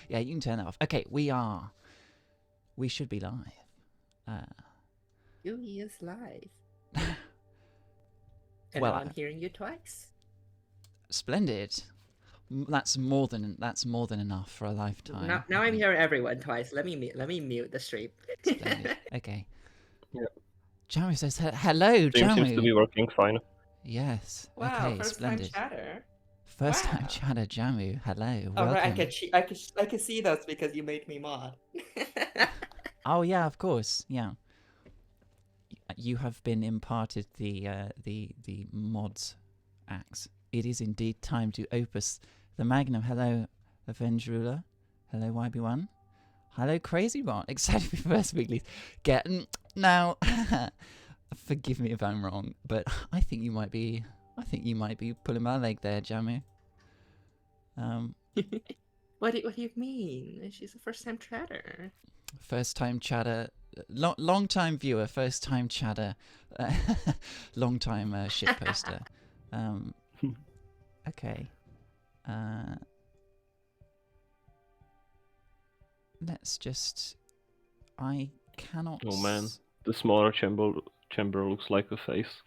Yeah, you can turn that off. Okay, we should be live. Yui is live. And Well, I'm hearing you twice. Splendid. That's more than enough for a lifetime. Now I'm hearing everyone twice. Let me mute the stream. Splendid. Okay. Yeah. Jamu says hello. Stream seems to Jamu. be working fine. Yes. Wow, okay. first Splendid. time chatter. First Wow. time chatter. Jamu. Hello. Oh, Welcome. right, I can see those because you made me mod. Oh yeah, of course. Yeah. You have been imparted the mods axe. It is indeed time to Opus the Magnum. Hello, Avengerula. Hello, YB1. Hello, Crazy Bot. Excited for first weekly. Now. Forgive me if I'm wrong, but I think you might be pulling my leg there, Jamu. What do you mean? She's a first time chatter. First time chatter, long time viewer, first time chatter, long time shit poster. Okay. Let's just. I cannot. Oh man, the smaller chamber looks like a face.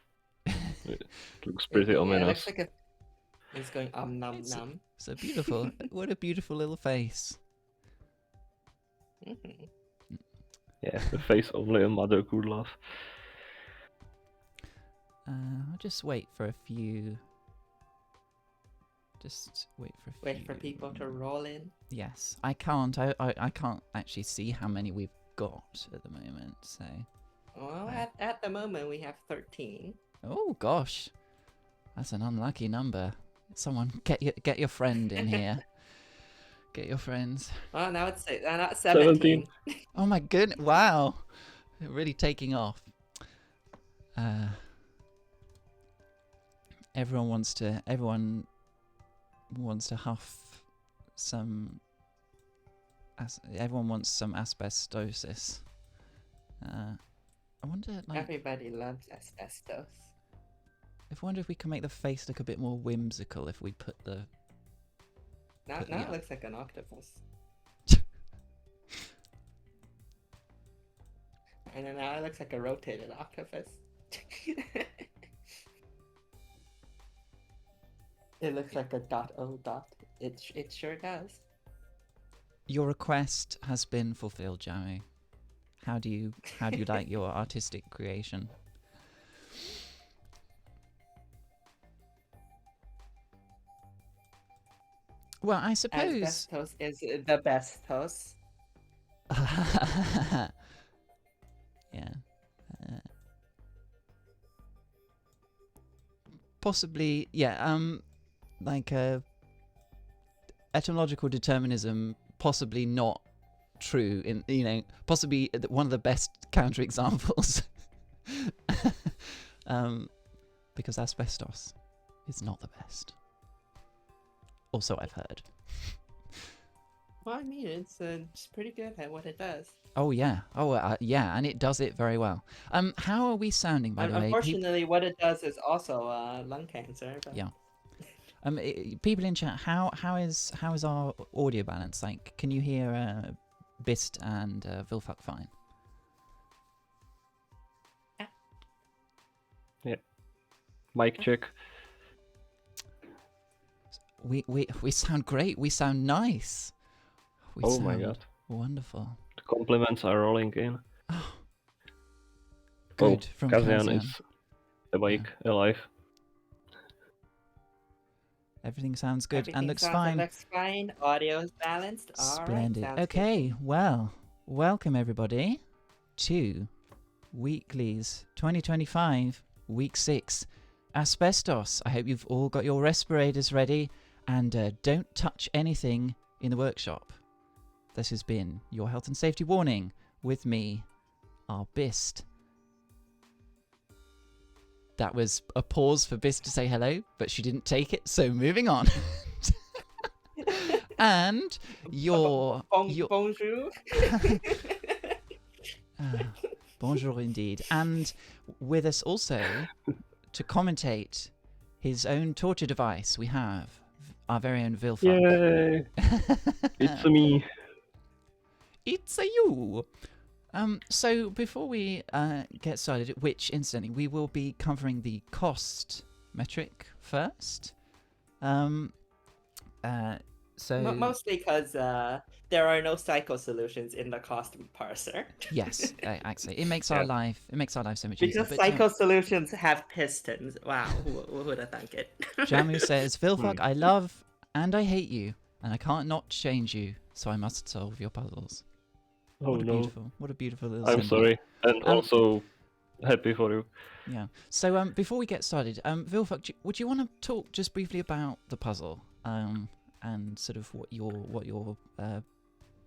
It looks pretty ominous. It looks like it's going nom nom. It's a beautiful. What a beautiful little face. Mm-hmm. Yeah, the face only a mother could love. I'll just wait for a few. Just wait for a few. Wait for people to roll in. Yes, I can't. I can't actually see how many we've got at the moment. So. Well, at the moment we have 13. Oh gosh, that's an unlucky number. Someone get your friend in here. Get your friends. Oh, now it's 17. Oh my goodness! Wow, they're really taking off. Everyone wants to huff some. Everyone wants some asbestosis. I wonder, like, Everybody loves asbestos. I wonder if we can make the face look a bit more whimsical if we put the. Now it looks like an octopus. And then now it looks like a rotated octopus. It looks like a .o. It sure does. Your request has been fulfilled, Jamie. How do you like your artistic creation? Well, I suppose Asbestos is the best toast. Yeah. Possibly, yeah. Like etymological determinism, possibly not true. Possibly one of the best counterexamples. Because asbestos is not the best. Also, I've heard. Well, I mean, it's pretty good at what it does. Oh yeah, yeah, and it does it very well. How are we sounding, by the way? Unfortunately, what it does is also lung cancer. But... Yeah. People in chat, how is our audio balance? Like, can you hear Bist and Vilfuck fine? Yeah. Mic check. We sound great. We sound nice. Oh my god. Wonderful. The compliments are rolling in. Oh, good. From Kazian is awake, alive. Everything sounds good and looks fine. fine. Looks fine. Audio is balanced. Splendid. Right, okay, good. Well, welcome everybody to Weeklies 2025, Week 6, Asbestos. I hope you've all got your respirators ready and don't touch anything in the workshop. This has been your health and safety warning with me, our Bist. That was a pause for Bist to say hello, but she didn't take it, so moving on. And your... Bonjour. Bonjour indeed. And with us also, to commentate his own torture device, we have our very own Vilfuck. Yay! It's me. It's a you. So before we get started, which incidentally we will be covering the cost metric first. So Mostly because there are no psycho solutions in the cost parser. yes, actually, it makes Yeah. our life so much easier. Because But psycho solutions have pistons. Wow, who would have thunk it? Jamu says, Vilfuck, I love and I hate you, and I can't not change you, so I must solve your puzzles. Oh no. What a beautiful little I'm symbol. sorry. And also happy for you. Yeah. So before we get started, Vilfuck, would you want to talk just briefly about the puzzle, and sort of what your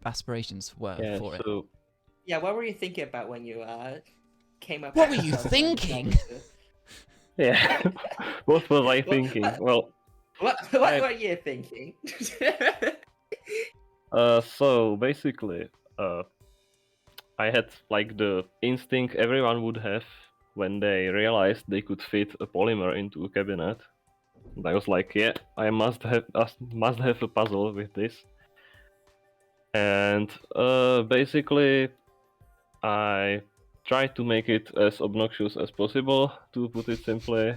aspirations were Yeah, for it? so Yeah, what were you thinking about when you came up? What with were the you puzzle and thinking? decided yeah. What was I thinking? Well, What were you thinking? so basically, I had like the instinct everyone would have when they realized they could fit a polymer into a cabinet. And I was like, yeah, I must have a puzzle with this. And basically, I tried to make it as obnoxious as possible, to put it simply.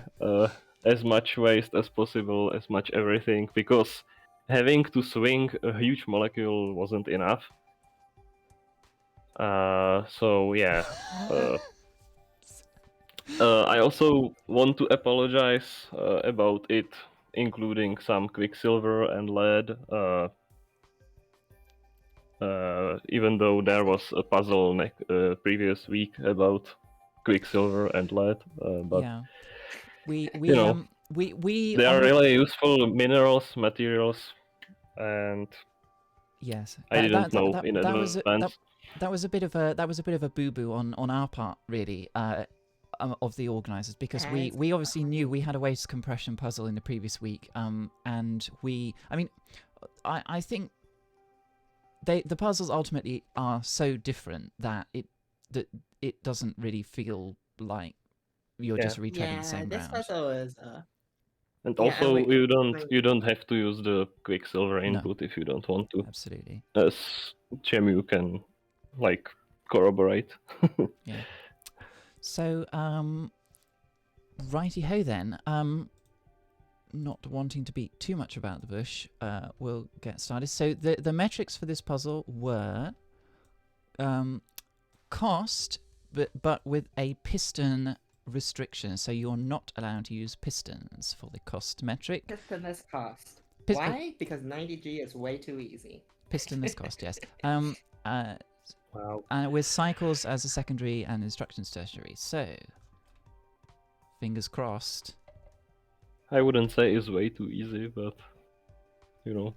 As much waste as possible, as much everything, because having to swing a huge molecule wasn't enough. So yeah. I also want to apologize about it, including some quicksilver and lead. Even though there was a puzzle previous week about quicksilver and lead, but Yeah. We they on are the, really useful materials, and yes. I didn't know in advance. That was a bit of a boo-boo on our part, really, of the organisers, because we obviously knew we had a waste compression puzzle in the previous week, and I think the puzzles ultimately are so different that it doesn't really feel like you're just retreading the same this ground. puzzle is. And Yeah, also, wait, you don't have to use the quicksilver No. input if you don't want to, Absolutely. as Chemu can like corroborate. Yeah. So, righty ho then. Not wanting to beat too much about the bush, we'll get started. So the metrics for this puzzle were cost, but with a piston restriction. So you're not allowed to use pistons for the cost metric. Pistonless cost. Pis- Why? Because 90G is way too easy. Pistonless cost, yes. Wow. With cycles as a secondary and instructions tertiary. So, fingers crossed. I wouldn't say it's way too easy, but you know.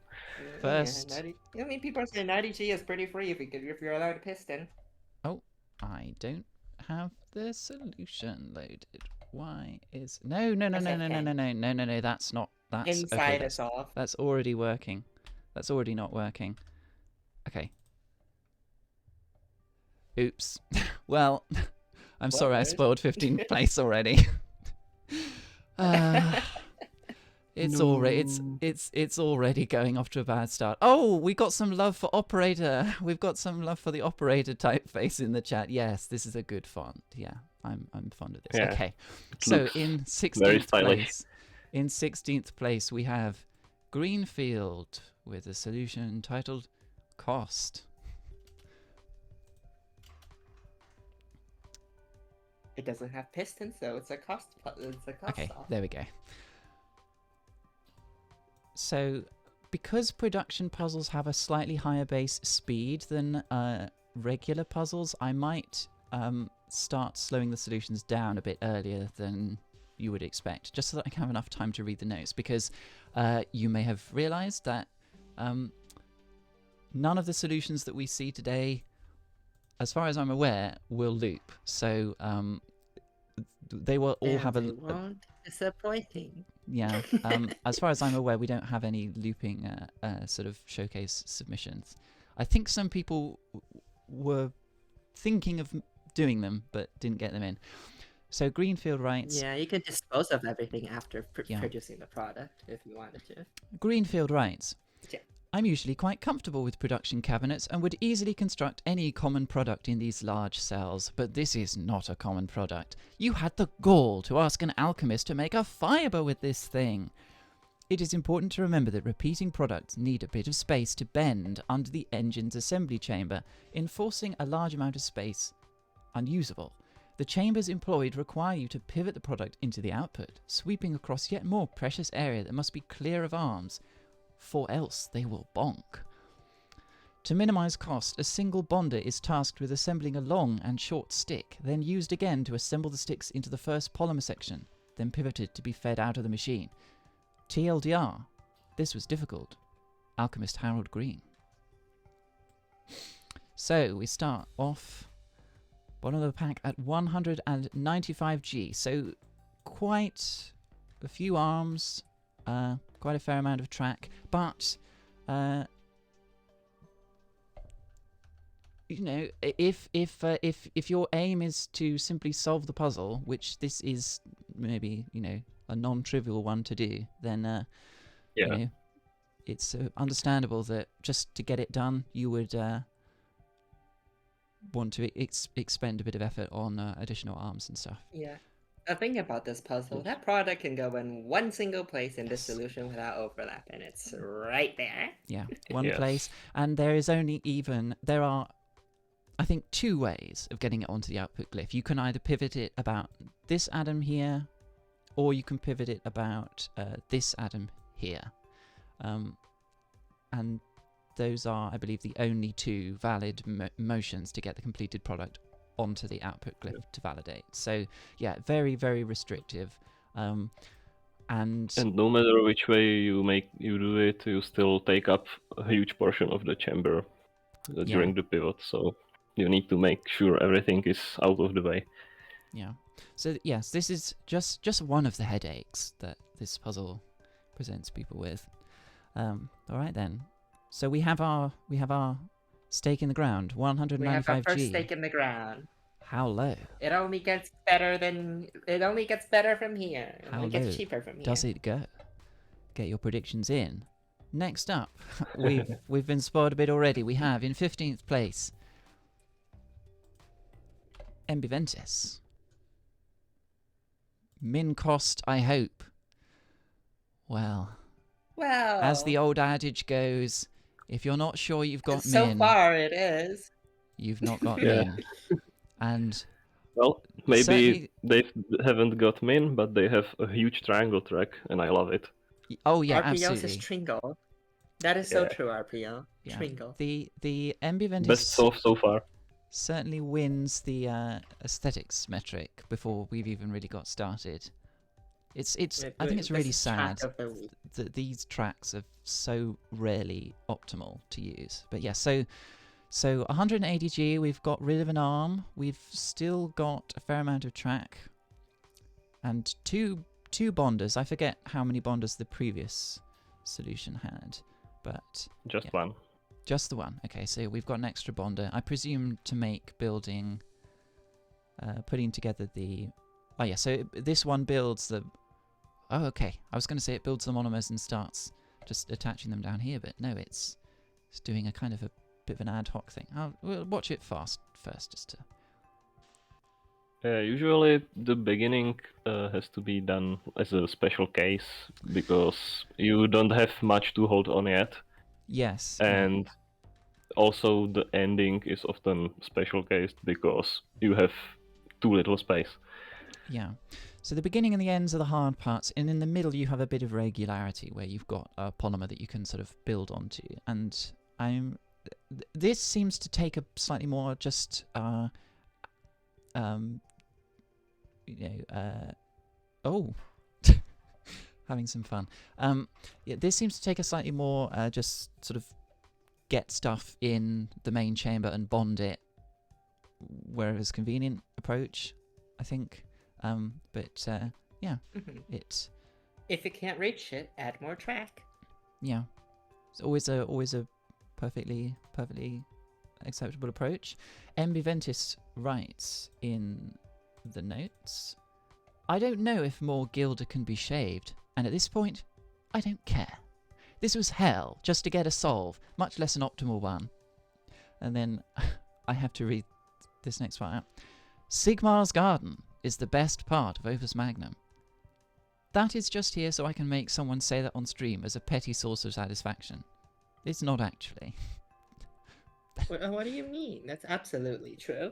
First- Yeah, 90, I mean, people say 90G is pretty free if you're allowed a piston. Oh, I don't have the solution loaded. Why is no? That's not. That's Inside okay. is off. That's already working. That's already not working. Okay. Oops. Well, I'm sorry I What? spoiled 15th place already. It's already going off to a bad start. Oh, we got some love for operator. We've got some love for the operator typeface in the chat. Yes, this is a good font. Yeah, I'm fond of this. Yeah, okay. So looks in very 16th stylish. place, we have Greenfield with a solution titled Cost. It doesn't have pistons, so it's a cost. Okay, off. there we go. So, because production puzzles have a slightly higher base speed than regular puzzles, I might start slowing the solutions down a bit earlier than you would expect, just so that I can have enough time to read the notes, because you may have realized that none of the solutions that we see today, as far as I'm aware, will loop. So they will all have a disappointing. yeah. As far as I'm aware, we don't have any looping sort of showcase submissions. I think some people were thinking of doing them, but didn't get them in. So Greenfield writes, Yeah, you can dispose of everything after Yeah. producing the product if you wanted to. Greenfield writes, Yeah. I'm usually quite comfortable with production cabinets and would easily construct any common product in these large cells, but this is not a common product. You had the gall to ask an alchemist to make a fibre with this thing. It is important to remember that repeating products need a bit of space to bend under the engine's assembly chamber, enforcing a large amount of space unusable. The chambers employed require you to pivot the product into the output, sweeping across yet more precious area that must be clear of arms, for else they will bonk. To minimize cost, a single bonder is tasked with assembling a long and short stick, then used again to assemble the sticks into the first polymer section, then pivoted to be fed out of the machine. TLDR, this was difficult. Alchemist Harold Green. So we start off bottom of the pack at 195G. So quite a few arms, quite a fair amount of track, but you know, if your aim is to simply solve the puzzle, which this is maybe, you know, a non-trivial one to do, then you know, it's understandable that just to get it done, you would want to expend a bit of effort on additional arms and stuff. Yeah. The thing about this puzzle, that product can go in one single place in this Yes. solution without overlap, and it's right there. Yeah, one Yes. place, and there are, I think, two ways of getting it onto the output glyph. You can either pivot it about this atom here, or you can pivot it about this atom here. And those are, I believe, the only two valid motions to get the completed product onto the output glyph to validate. So, yeah, very, very restrictive. And no matter which way you do it, you still take up a huge portion of the chamber during the pivot. So you need to make sure everything is out of the way. Yeah. So yes, this is just one of the headaches that this puzzle presents people with. All right then. So we have our stake in the ground, 195G. We have our first stake in the ground. How low? It only gets better from here. It How only low gets cheaper from here. does it go? Get your predictions in. Next up, we've been spoiled a bit already. We have in 15th place Ambiventus. Min cost, I hope. Well, as the old adage goes, if you're not sure you've got so min, far it is. you've not got Yeah. min. And Well, maybe certainly- they haven't got min, but they have a huge triangle track, and I love it. oh yeah, RPO absolutely. says Tringle. That is so Yeah. true, RPO. Yeah. Tringle. The Ambiventus Best solve so far. certainly wins the aesthetics metric before we've even really got started. It's I think it's really sad Track of the week. that these tracks are so rarely optimal to use. But yeah, so 180G, we've got rid of an arm, we've still got a fair amount of track, and two bonders. I forget how many bonders the previous solution had, but Just yeah. one. Just the one. Okay, so we've got an extra bonder. I presume to make building, putting together the... Oh yeah, so this one builds the... Oh, okay. I was going to say it builds the monomers and starts just attaching them down here, but no, it's doing a kind of a bit of an ad hoc thing. We'll watch it first, just to... Usually the beginning has to be done as a special case, because you don't have much to hold on yet. Yes. And also the ending is often special cased because you have too little space. Yeah. So the beginning and the ends are the hard parts, and in the middle you have a bit of regularity where you've got a polymer that you can sort of build onto. And this seems to take a slightly more just having some fun. Yeah, this seems to take a slightly more just sort of get stuff in the main chamber and bond it wherever it's convenient approach, I think. But yeah, it's... If you can't reach it, add more track. Yeah, it's always a perfectly acceptable approach. Ambiventus writes in the notes, I don't know if more Gilda can be shaved, and at this point, I don't care. This was hell just to get a solve, much less an optimal one. And then I have to read this next part out. Sigmar's garden is the best part of Opus Magnum. That is just here so I can make someone say that on stream as a petty source of satisfaction. It's not actually. What do you mean? That's absolutely true.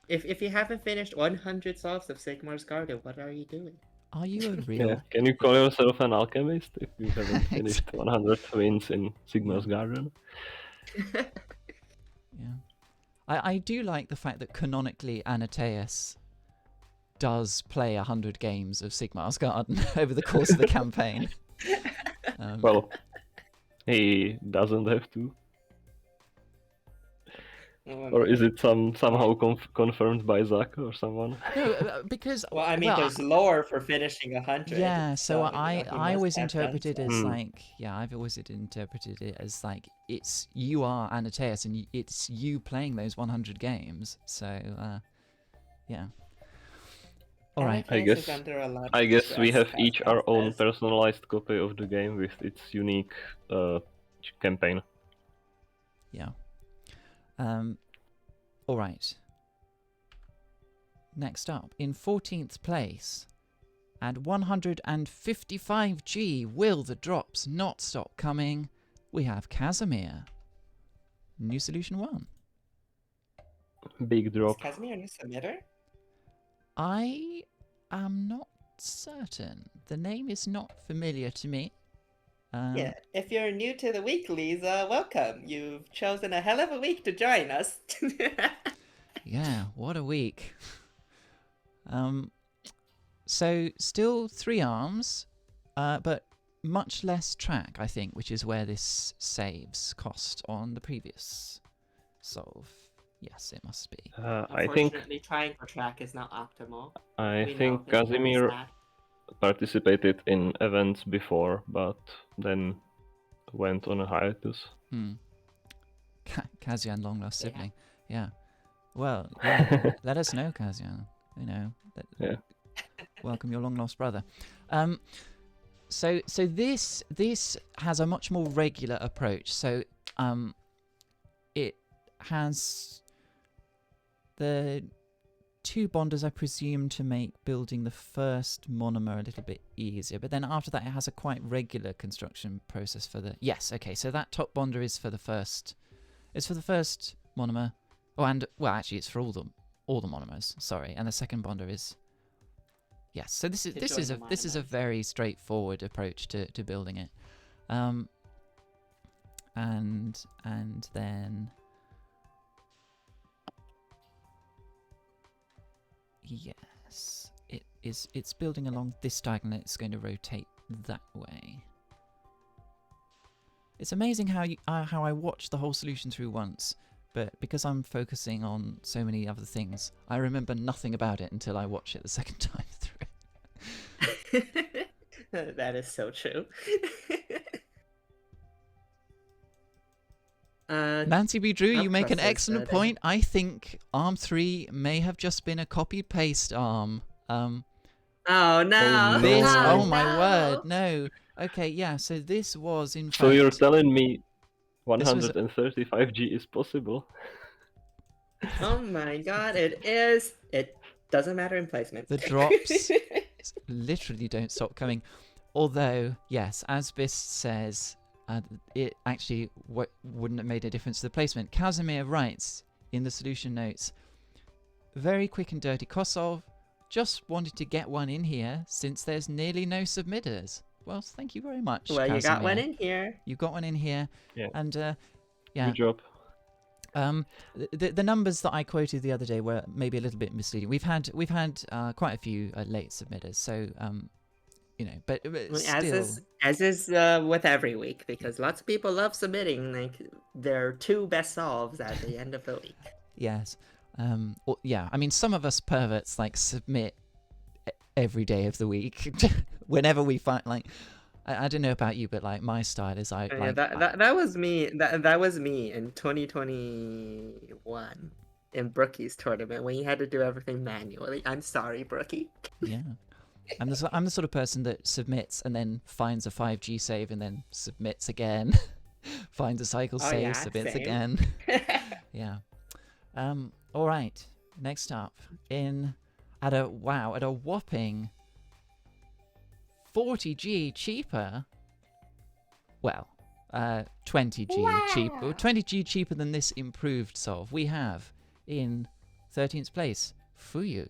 If you haven't finished 100 solves of Sigmar's Garden, what are you doing? Are you a real... Yeah. Can you call yourself an alchemist if you haven't finished 100 wins in Sigma's Garden? Yeah. I do like the fact that canonically Anateus does play 100 games of Sigmar's Garden over the course of the campaign. Well, he doesn't have to. Or is it somehow confirmed by Zach or someone? No, because... Well, I mean, there's lore for finishing 100. Yeah, so you know, he I must always have done interpreted it so. as like... Yeah, I've always interpreted it as like, it's... You are Anateus, and it's you playing those 100 games. So, yeah. Alright. I Anateus guess- is under a lot I of guess stress, we have as each Zach our own says. personalized copy of the game with its unique campaign. Yeah. Alright. Next up, in 14th place, at 155G, will the drops not stop coming? We have Casimir. New Solution 1. Big drop. Is Casimir a new submitter? I am not certain. The name is not familiar to me. Yeah, if you're new to the Weeklies, welcome. You've chosen a hell of a week to join us. Yeah, what a week. So still 3 arms, but much less track, I think, which is where this saves cost on the previous solve. Yes, it must be. I think Unfortunately, triangle track is not optimal. I We know think this one is Casimir bad. participated in events before, but then went on a hiatus. Kazian, long lost Yeah. sibling. Yeah. Well, yeah, let us know, Kazian. You know, Yeah. welcome your long lost brother. So this has a much more regular approach. So it has the 2 bonders, I presume, to make building the first monomer a little bit easier. But then after that, it has a quite regular construction process for the... Yes, okay, so that top bonder is for the first... It's for the first monomer. Oh, and... Well, actually, it's for all the monomers, sorry. And the second bonder is... Yes, so this is a very straightforward approach to building it. And then... Yes, it's building along this diagonal. It's going to rotate that way. It's amazing how I watched the whole solution through once, but because I'm focusing on so many other things, I remember nothing about it until I watch it the second time through. That is so true. Nancy B. Drew, you make an Opus is excellent good. point. I think Arm 3 may have just been a copy-paste arm. Oh no! no. This, Oh, oh my no. word, no. Okay, yeah, so this was in fact... So you're telling me This was- 135G is possible? Oh my god, it is. It doesn't matter in placement. The drops literally don't stop coming. Although, yes, Asbestos says it actually wouldn't have made a difference to the placement. Casimir writes in the solution notes, very quick and dirty Kosov, just wanted to get one in here since there's nearly no submitters. Well, thank you very much, Well, you got Casimir. one in here. You got one in here. Yeah. And, yeah. Good job. The numbers that I quoted the other day were maybe a little bit misleading. We've had quite a few late submitters, so you know, but still, As is with every week, because lots of people love submitting like their 2 best solves at the end of the week. yes, yeah. I mean, some of us perverts like submit every day of the week, whenever we find like. I don't know about you, but like my style is That was me. That was me in 2021. in Brookie's tournament when you had to do everything manually. I'm sorry, Brookie. Yeah. I'm the sort of person that submits and then finds a 5G save and then submits again. Finds a cycle Oh save, yeah, submits same. again. Yeah. All right. Next up, at a whopping 40G cheaper. Well, 20G cheaper. Wow. 20G cheaper than this improved solve. We have in 13th place Fuyu.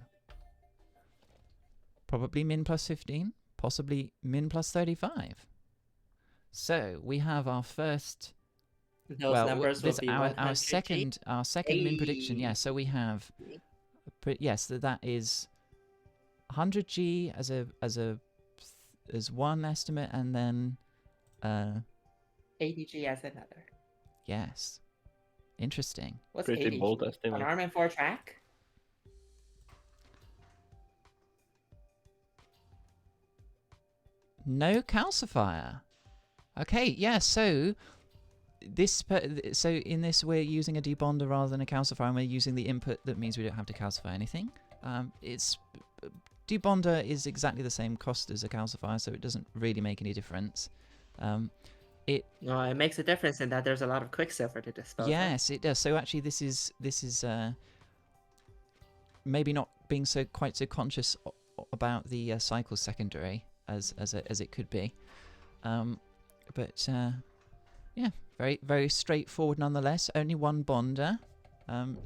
Probably min plus 15, possibly min plus 35. So we have our first. Those numbers will this be our 100G. second min prediction. Yeah. Hey. So we have. Yes, that is 100G as one estimate, and then 80G as another. yes, interesting. What's Pretty 80G? bold An estimate. arm and 4 track? No calcifier. Okay, yeah. So in this we're using a debonder rather than a calcifier, and we're using the input that means we don't have to calcify anything. It's debonder is exactly the same cost as a calcifier, so it doesn't really make any difference. No, it makes a difference in that there's a lot of quicksilver to dispose of. Yes, it does. So actually, this is maybe not being quite so conscious about the cycle secondary as it could be, but yeah, very very straightforward nonetheless. Only one bonder,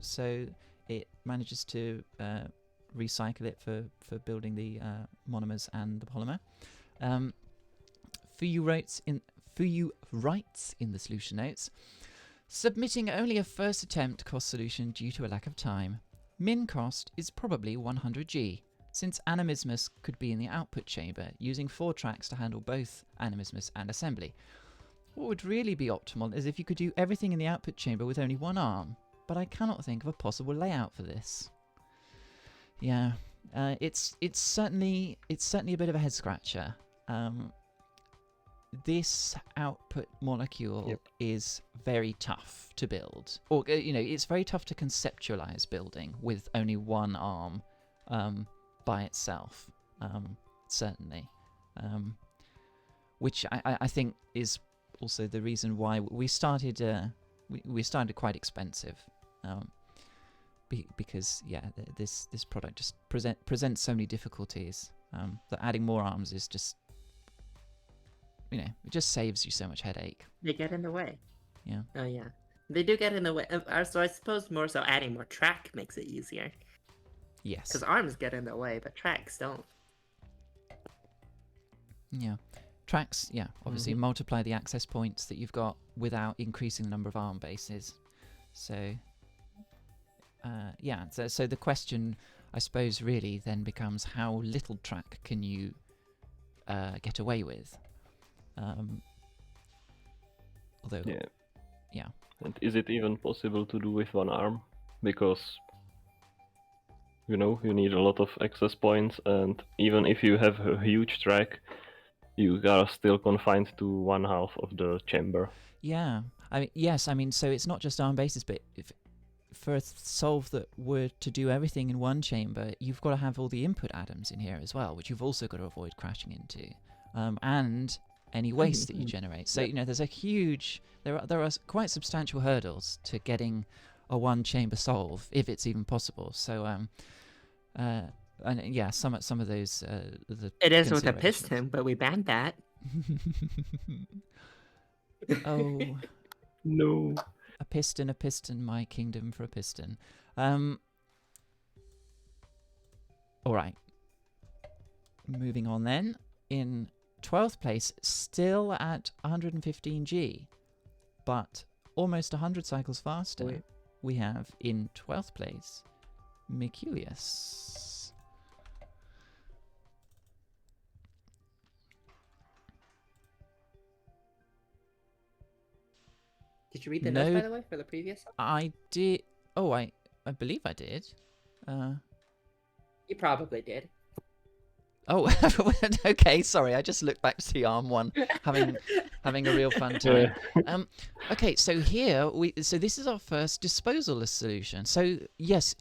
so it manages to recycle it for building the monomers and the polymer. Fuyu writes in the solution notes, submitting only a first attempt cost solution due to a lack of time. Min cost is probably 100G, since animismus could be in the output chamber, using 4 tracks to handle both animismus and assembly. What would really be optimal is if you could do everything in the output chamber with only one arm, but I cannot think of a possible layout for this. Yeah, it's certainly a bit of a head scratcher. This output molecule is very tough to build, or it's very tough to conceptualize building with only one arm by itself. Certainly, which I think is also the reason why we started. We started quite expensive, because this product just presents so many difficulties that adding more arms is just. It just saves you so much headache. They get in the way. Yeah. Oh yeah, they do get in the way. So I suppose more so adding more track makes it easier. Yes. Because arms get in the way, but tracks don't. Yeah. Tracks, obviously multiply the access points that you've got without increasing the number of arm bases. So, so the question, I suppose, really then becomes how little track can you get away with? Although, yeah. And is it even possible to do with one arm? Because you need a lot of access points, and even if you have a huge track, you are still confined to one half of the chamber. Yeah, so it's not just arm bases, but for a solve that were to do everything in one chamber, you've got to have all the input atoms in here as well, which you've also got to avoid crashing into, and any waste that you generate. So there's a huge, there are quite substantial hurdles to getting a one chamber solve, if it's even possible. So some of those it is with a piston, but we banned that. Oh no, a piston, my kingdom for a piston. All right, moving on then. In 12th place, still at 115G, but almost 100 cycles faster, we have in 12th place Mercurius. Did you read the notes, by the way, for the previous one? I did. Oh, I believe I did. You probably did. Oh, okay. Sorry, I just looked back to the arm one, having a real fun time. Okay, so so this is our first disposalless solution. So yes,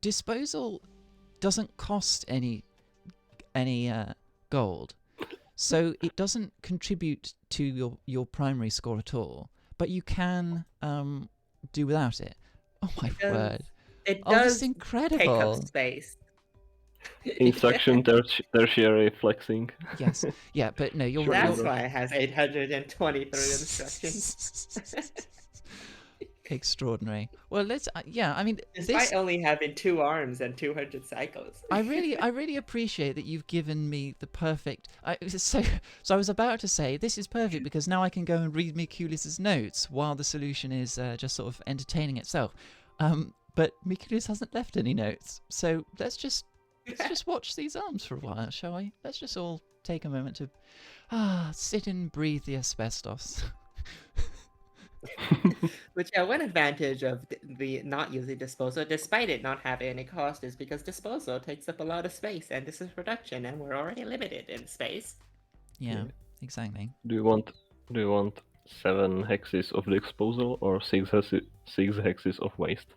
disposal doesn't cost any gold, so it doesn't contribute to your primary score at all. But you can do without it. Oh my word! It Oh, this does is take incredible. up space. Instruction tertiary flexing. Yes, yeah, but no, you're Sure, right. That's why it has 823 instructions. Extraordinary. Well, yeah, I mean, Despite only having 2 arms and 200 cycles. I really appreciate that you've given me the perfect. So I was about to say this is perfect because now I can go and read Mikulis's notes while the solution is just sort of entertaining itself. But Mikulis hasn't left any notes, so let's just watch these arms for a while, shall we? Let's just all take a moment to sit and breathe the asbestos. Which one advantage of the not using disposal, despite it not having any cost, is because disposal takes up a lot of space, and this is production, and we're already limited in space. Yeah, exactly. Do you want 7 hexes of disposal or 6 hexes of waste?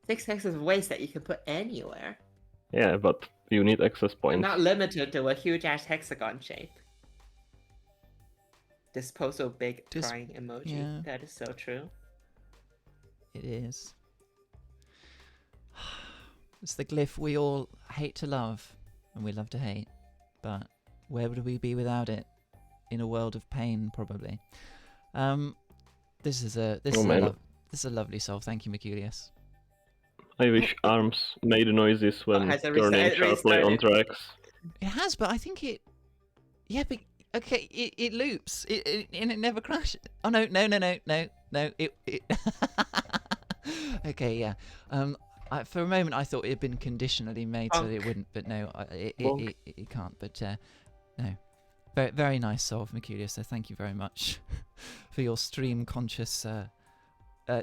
6 hexes of waste that you can put anywhere. Yeah, but you need access points. Not limited to a huge ass hexagon shape. Disposal big crying emoji. Yeah. That is so true. It is. It's the glyph we all hate to love, and we love to hate. But where would we be without it? In a world of pain, probably. This is a lovely solve. Thank you, Mercurius. I wish arms made noises when turning sharply on tracks. It has, but I think it. Yeah, but okay, it loops. And it never crashes. Oh no! It. Okay, yeah. For a moment, I thought it had been conditionally made so that it wouldn't, but no, it can't. But no, very very nice solve, Mercurius. So thank you very much for your stream conscious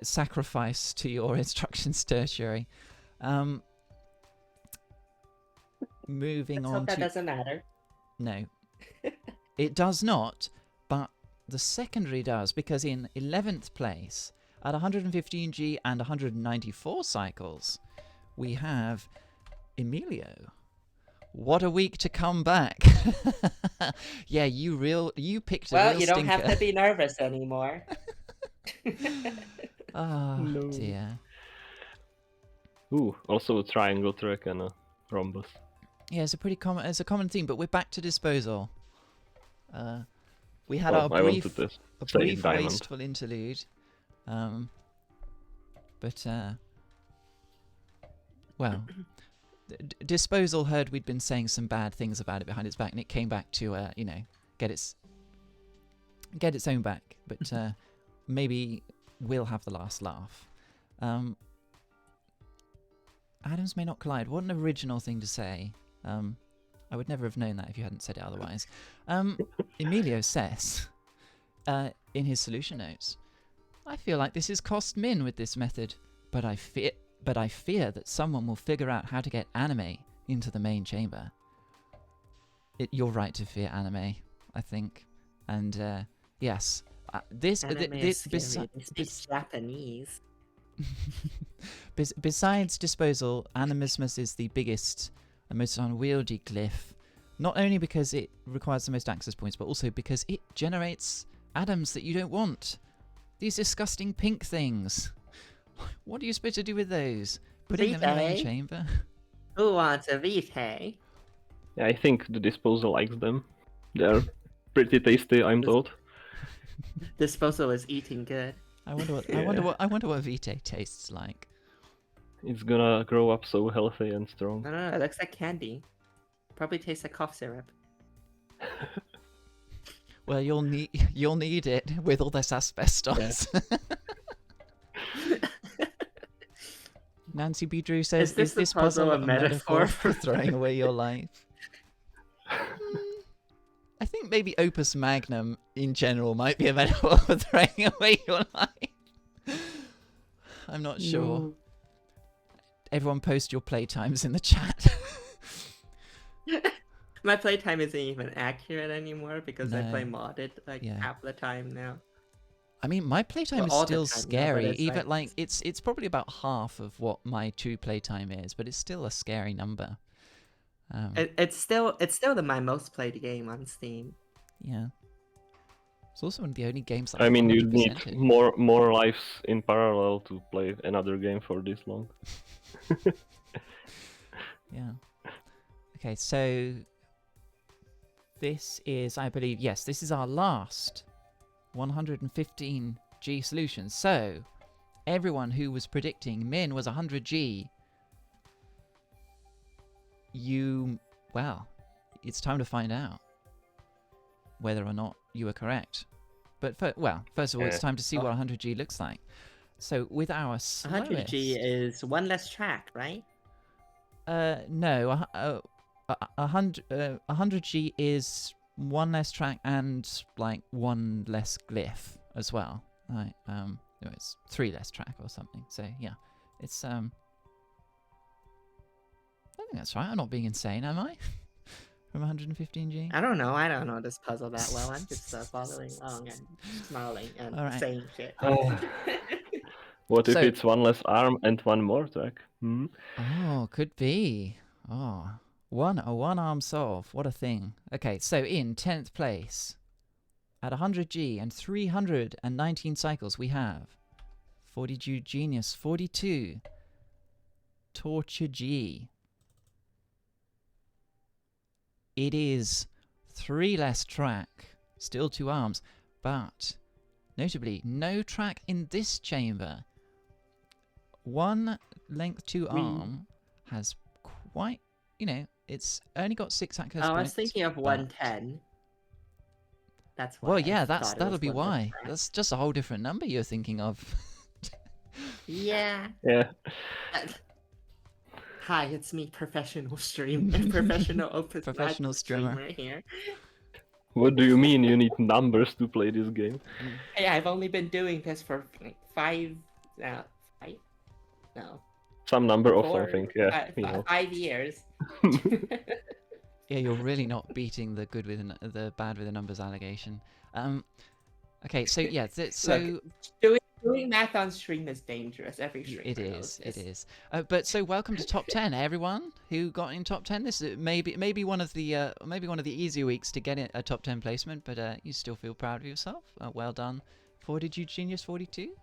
sacrifice to your instructions tertiary. Moving Let's on hope that to doesn't matter. no, it does not. But the secondary does, because in 11th place at 115G and 194 cycles, we have Emilio. What a week to come back! Yeah, you picked a real Well, you don't have stinker. to be nervous anymore. Oh No. dear. Ooh, also a triangle track and a rhombus. Yeah, it's a common theme, but we're back to disposal. We had Well, our I brief wanted to say diamond. wasteful interlude, but well, disposal heard we'd been saying some bad things about it behind its back, and it came back to get its own back. But maybe we'll have the last laugh. Atoms may not collide. What an original thing to say. I would never have known that if you hadn't said it otherwise. Emilio says in his solution notes, I feel like this is cost min with this method, but I fear that someone will figure out how to get anime into the main chamber. You're right to fear anime, I think. And yes, Anime is scary. They speak Japanese. Besides disposal, animismus is the biggest and most unwieldy glyph, not only because it requires the most access points, but also because it generates atoms that you don't want. These disgusting pink things. What are you supposed to do with those? Putting them in the main chamber? Who wants a vitae? Yeah, I think the disposal likes them. They're pretty tasty, I'm told. Disposal is eating good. I wonder what Vitae tastes like. It's gonna grow up so healthy and strong. No, it looks like candy. Probably tastes like cough syrup. Well, you'll need it with all this asbestos. Yeah. Nancy B. Drew says, "Is this puzzle a metaphor for throwing away your life?" I think maybe Opus Magnum in general might be a metaphor for throwing away your life. I'm not sure. Everyone post your playtimes in the chat. My playtime isn't even accurate anymore because I play No. modded like Yeah. half the time now. I mean, my playtime Well, is all the still time now, but scary. it's Even like it's probably about half of what my true playtime is, but it's still a scary number. it's still my most played game on Steam. Yeah. It's also one of the only games that I I've mean, you need 100%ed. more lives in parallel to play another game for this long. Yeah. Okay, so this is, I believe, yes, this is our last 115G solution. So everyone who was predicting Min was 100G, well, it's time to find out whether or not you were correct. But first of all, it's time to see what 100G looks like. So with our slowest... 100G is one less track, right? No, 100G is one less track and like one less glyph as well. Right, it's 3 less track or something. So yeah, it's I think that's right. I'm not being insane, am I? From 115G. I don't know this puzzle that well. I'm just following along and smiling and All right. saying shit. What if So- it's one less arm and one more track? Oh, could be. Oh, a one-arm solve. What a thing. Okay, so in 10th place, at 100G and 319 cycles, we have 40G Genius 42, Torture G. It is 3 less track, still 2 arms, but notably no track in this chamber. 1 length 2 arm has quite, it's only got 6 access I points. was thinking of but- 110. That's why. Well, yeah, I thought it that'll was be one less why. track. That's just a whole different number you're thinking of. Yeah. Yeah. Hi, it's me, professional professional Opus Professional Magnum streamer. here. What do you mean you need numbers to play this game? Hey, I've only been doing this for like 5. No. Some number of 4, something, yeah. 5 years. Yeah, you're really not beating the the bad with the numbers allegation. Okay, so yeah, so Look, doing math on stream is dangerous. Every streamer it knows is. this. But so welcome to top 10, everyone who got in top 10. This is maybe one of the easier weeks to get a top 10 placement, but you still feel proud of yourself. Well done, 40G Genius 42.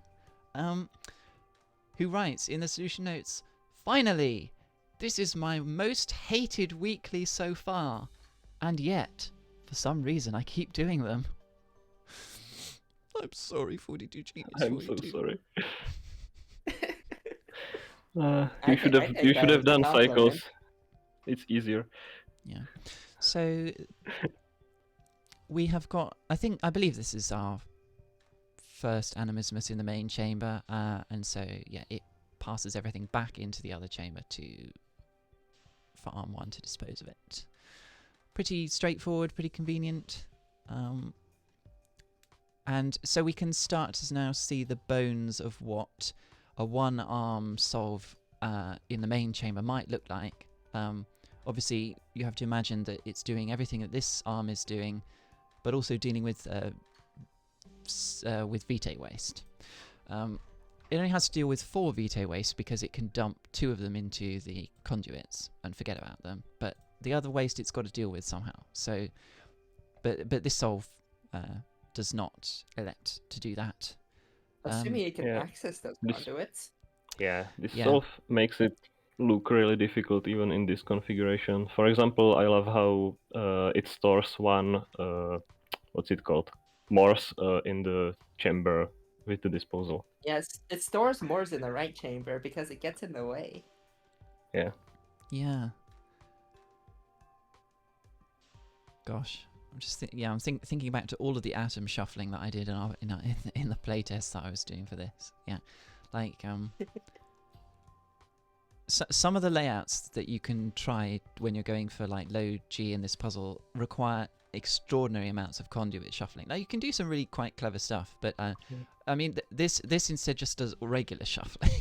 Who writes in the solution notes, finally, this is my most hated weekly so far, and yet, for some reason, I keep doing them. I'm sorry, 42 Genius. I'm 42. so sorry. I You should that have as a done compliment. cycles. It's easier. Yeah. So we have got. I believe this is our first animismus in the main chamber, and so yeah, it passes everything back into the other chamber for arm 1 to dispose of it. Pretty straightforward, pretty convenient. And so we can start to now see the bones of what a one-arm solve in the main chamber might look like. Obviously, you have to imagine that it's doing everything that this arm is doing, but also dealing with vitae waste. It only has to deal with 4 vitae waste because it can dump 2 of them into the conduits and forget about them. But the other waste it's got to deal with somehow. So, but this solve does not elect to do that. Assuming you can yeah. access those This- conduits. Yeah, this Yeah. solve makes it look really difficult even in this configuration. For example, I love how it stores one, what's it called? Morse in the chamber with the disposal. Yes, it stores Moors in the right chamber because it gets in the way. Yeah. Gosh, I'm just thinking back to all of the atom shuffling that I did in the playtest that I was doing for this. Yeah, like some of the layouts that you can try when you're going for like low G in this puzzle require extraordinary amounts of conduit shuffling. Now you can do some really quite clever stuff, but I mean this instead just does regular shuffling.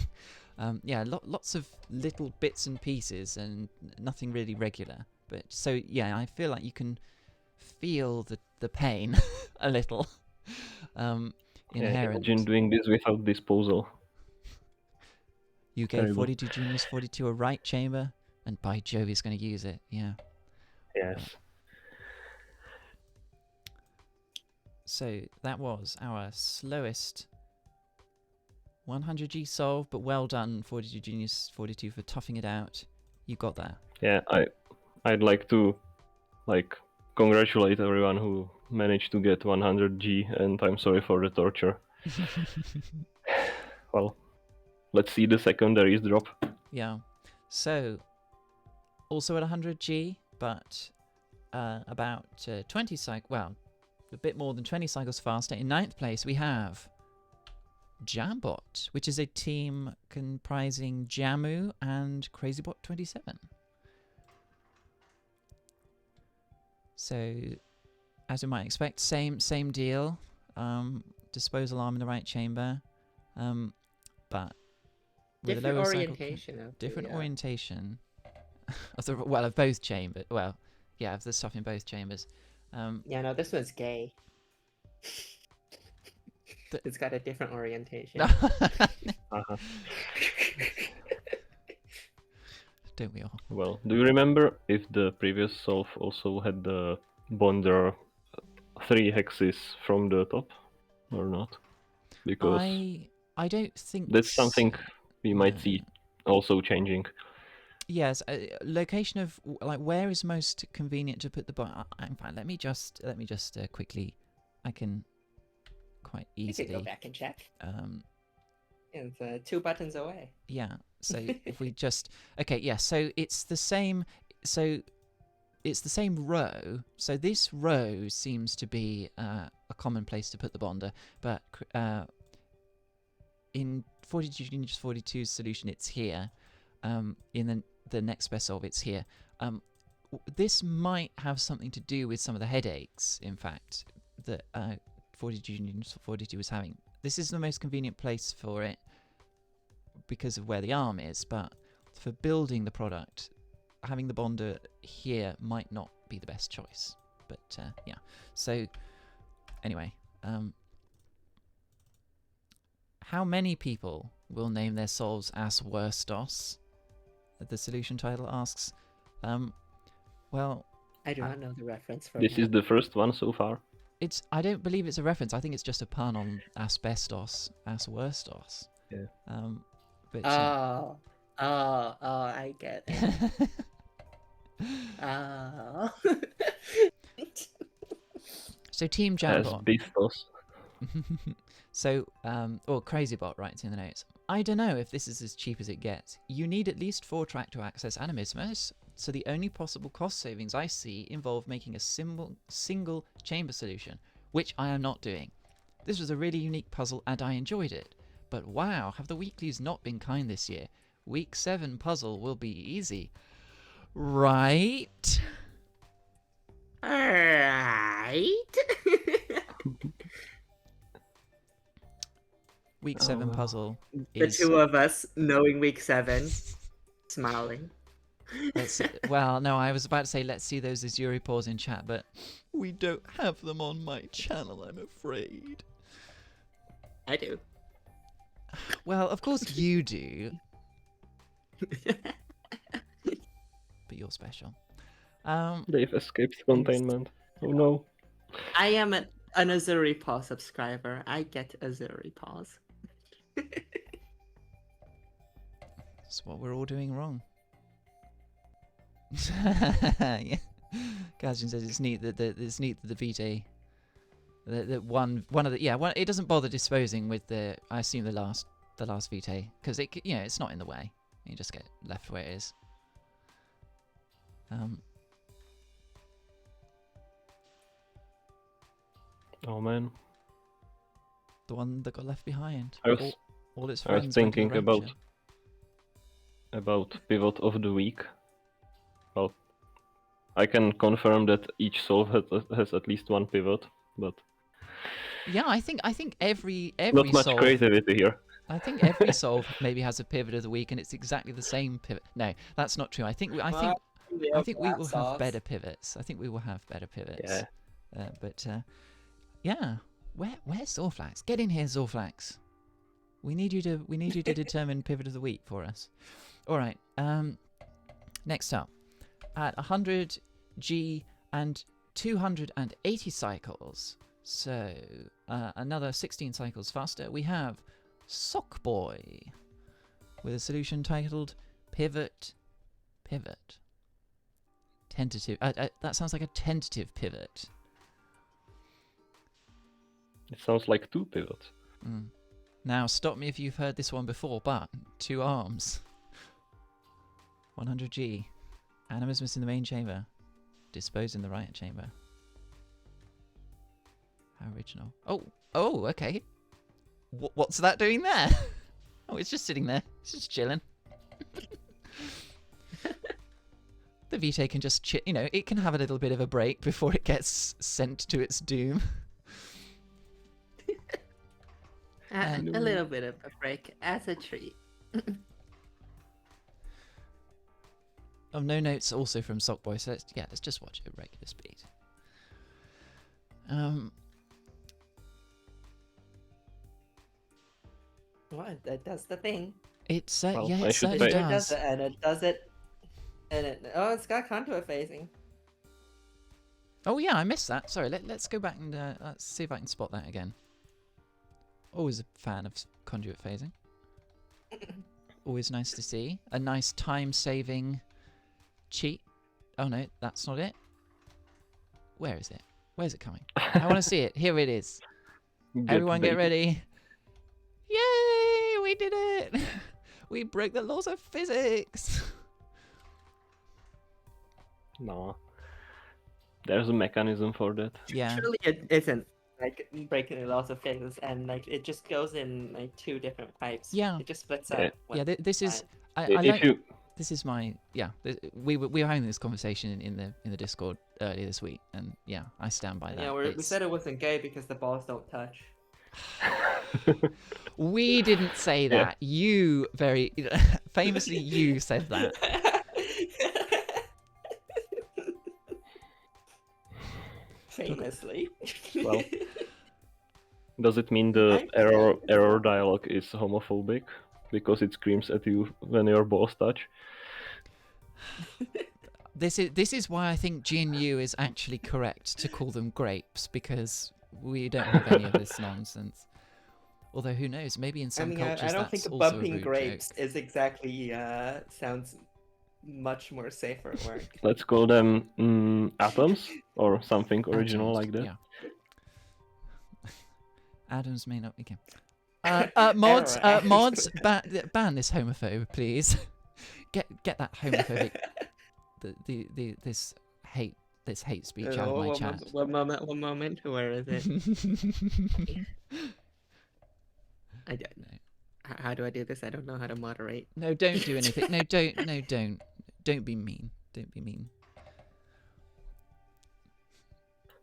Yeah, lots of little bits and pieces and nothing really regular. But so yeah, I feel like you can feel the pain a little inherent. Imagine doing this without disposal. You gave Terrible. 42 Genius 42 a right chamber, and by Jove, he's going to use it. Yeah. Yes. So that was our slowest 100G solve, but well done, 42 Genius 42, for toughing it out. You got that. Yeah, I'd like to congratulate everyone who managed to get 100G, and I'm sorry for the torture. Well, let's see the secondaries drop. Yeah. So, also at 100G, but about 20 cycles, well, a bit more than 20 cycles faster. In 9th place, we have Jambot, which is a team comprising Jamu and CrazyBot27. So, as we might expect, same deal. Disposal arm in the right chamber, but with Different a lower orientation of different the, orientation of both chambers. Well, yeah, of the stuff in both chambers. Yeah, no, this one's gay. It's got a different orientation. Uh-huh. Don't we all? Well, do you remember if the previous solve also had the bonder 3 hexes from the top or not? Because I don't think that's something we might no. see also changing. Yes, location of like where is most convenient to put the in fact, let me just quickly. I can quite You easily can go back and check. It's 2 buttons away. Yeah. So if we just yeah. So it's the same. So it's the same row. So this row seems to be a common place to put the bonder, but in 42 Genius 42's solution, it's here. In the next best solve, it's here. This might have something to do with some of the headaches, in fact, that 42 Genius 42 was having. This is the most convenient place for it because of where the arm is, but for building the product, having the bonder here might not be the best choice. But yeah. So anyway, how many people will name their solves Asbestos? The solution title asks. Well, I do not know the reference for This that. is the first one so far. I don't believe it's a reference. I think it's just a pun on asbestos, asbestos. Yeah. But I get it. Oh. so Team Jambot. Asbestos. So, or CrazyBot writes in the notes. I don't know if this is as cheap as it gets. You need at least 4 track to access Animismus, so the only possible cost savings I see involve making a single chamber solution, which I am not doing. This was a really unique puzzle and I enjoyed it. But wow, have the weeklies not been kind this year? Week 7 puzzle will be easy. Right? Alright. Week 7 well. puzzle The is... two of us knowing week 7, smiling. Well, no, I was about to say let's see those Azuri paws in chat, but we don't have them on my channel, I'm afraid. I do. Well, of course you do, but you're special. They've escaped containment. Oh no. I am an Azuri Paw subscriber. I get Azuri Paws. That's what we're all doing wrong. Yeah. Gazjan says it's neat that the VT, the one of the it doesn't bother disposing with the, I assume the last VT, because it's not in the way. You just get left where it is. Oh man. The one that got left behind. I was, all its I friends was went to thinking the rapture. about pivot of the week. Well, I can confirm that each solve has at least one pivot, but Yeah, I think every not much solve, creativity here. I think every solve maybe has a pivot of the week, and it's exactly the same pivot. No, that's not true. I think I think we will have better pivots. I think we will have better pivots. Yeah. Yeah. Where's Zorflax? Get in here, Zorflax. We need you to determine pivot of the week for us. All right. Next up, at 100 G and 280 cycles, so another 16 cycles faster, we have Sockboy with a solution titled Pivot. Tentative. That sounds like a tentative pivot. It sounds like 2 pivots. Now, stop me if you've heard this one before, but 2 arms. 100G. Animismus in the main chamber. Dispose in the right chamber. How original. Oh, okay. What's that doing there? Oh, it's just sitting there. It's just chilling. The Vitae can just it can have a little bit of a break before it gets sent to its doom. A little bit of a break as a treat. Oh, no notes also from Sockboy, so let's just watch it at regular speed. Well, that does the thing. It's Well, yeah, I it should certainly say- does. And it does it. And it's got contour phasing. Oh yeah, I missed that. Sorry, let's go back and let's see if I can spot that again. Always a fan of conduit phasing. Always nice to see. A nice time-saving cheat. Oh no, that's not it. Where is it? Where's it coming? I want to see it. Here it is. Everyone get ready. Yay! We did it! We broke the laws of physics! No. There's a mechanism for that. Yeah. Surely it isn't like breaking the laws of physics, and like it just goes in like 2 different pipes. Yeah. It just splits Yeah. out. Yeah, this is... I If like... you This is my we were having this conversation in the Discord earlier this week, and yeah, I stand by that. Yeah, we said it wasn't gay because the balls don't touch. We didn't say Yeah. that. You very famously you said that. Famously. Well, does it mean the error dialogue is homophobic because it screams at you when your balls touch? This is why I think GNU is actually correct to call them grapes, because we don't have any of this nonsense. Although who knows? Maybe in some cultures I don't that's think also a bumping rude grapes joke. is exactly sounds much more safer word. Let's call them atoms or something original Atoms, like that. Yeah. Atoms may not be. Okay. Mods, Error. mods, ban this homophobe, please. Get that homophobic, this hate speech out of my chat. One moment. Where is it? I don't know. How do I do this? I don't know how to moderate. No, don't do anything. No, don't be mean. Don't be mean.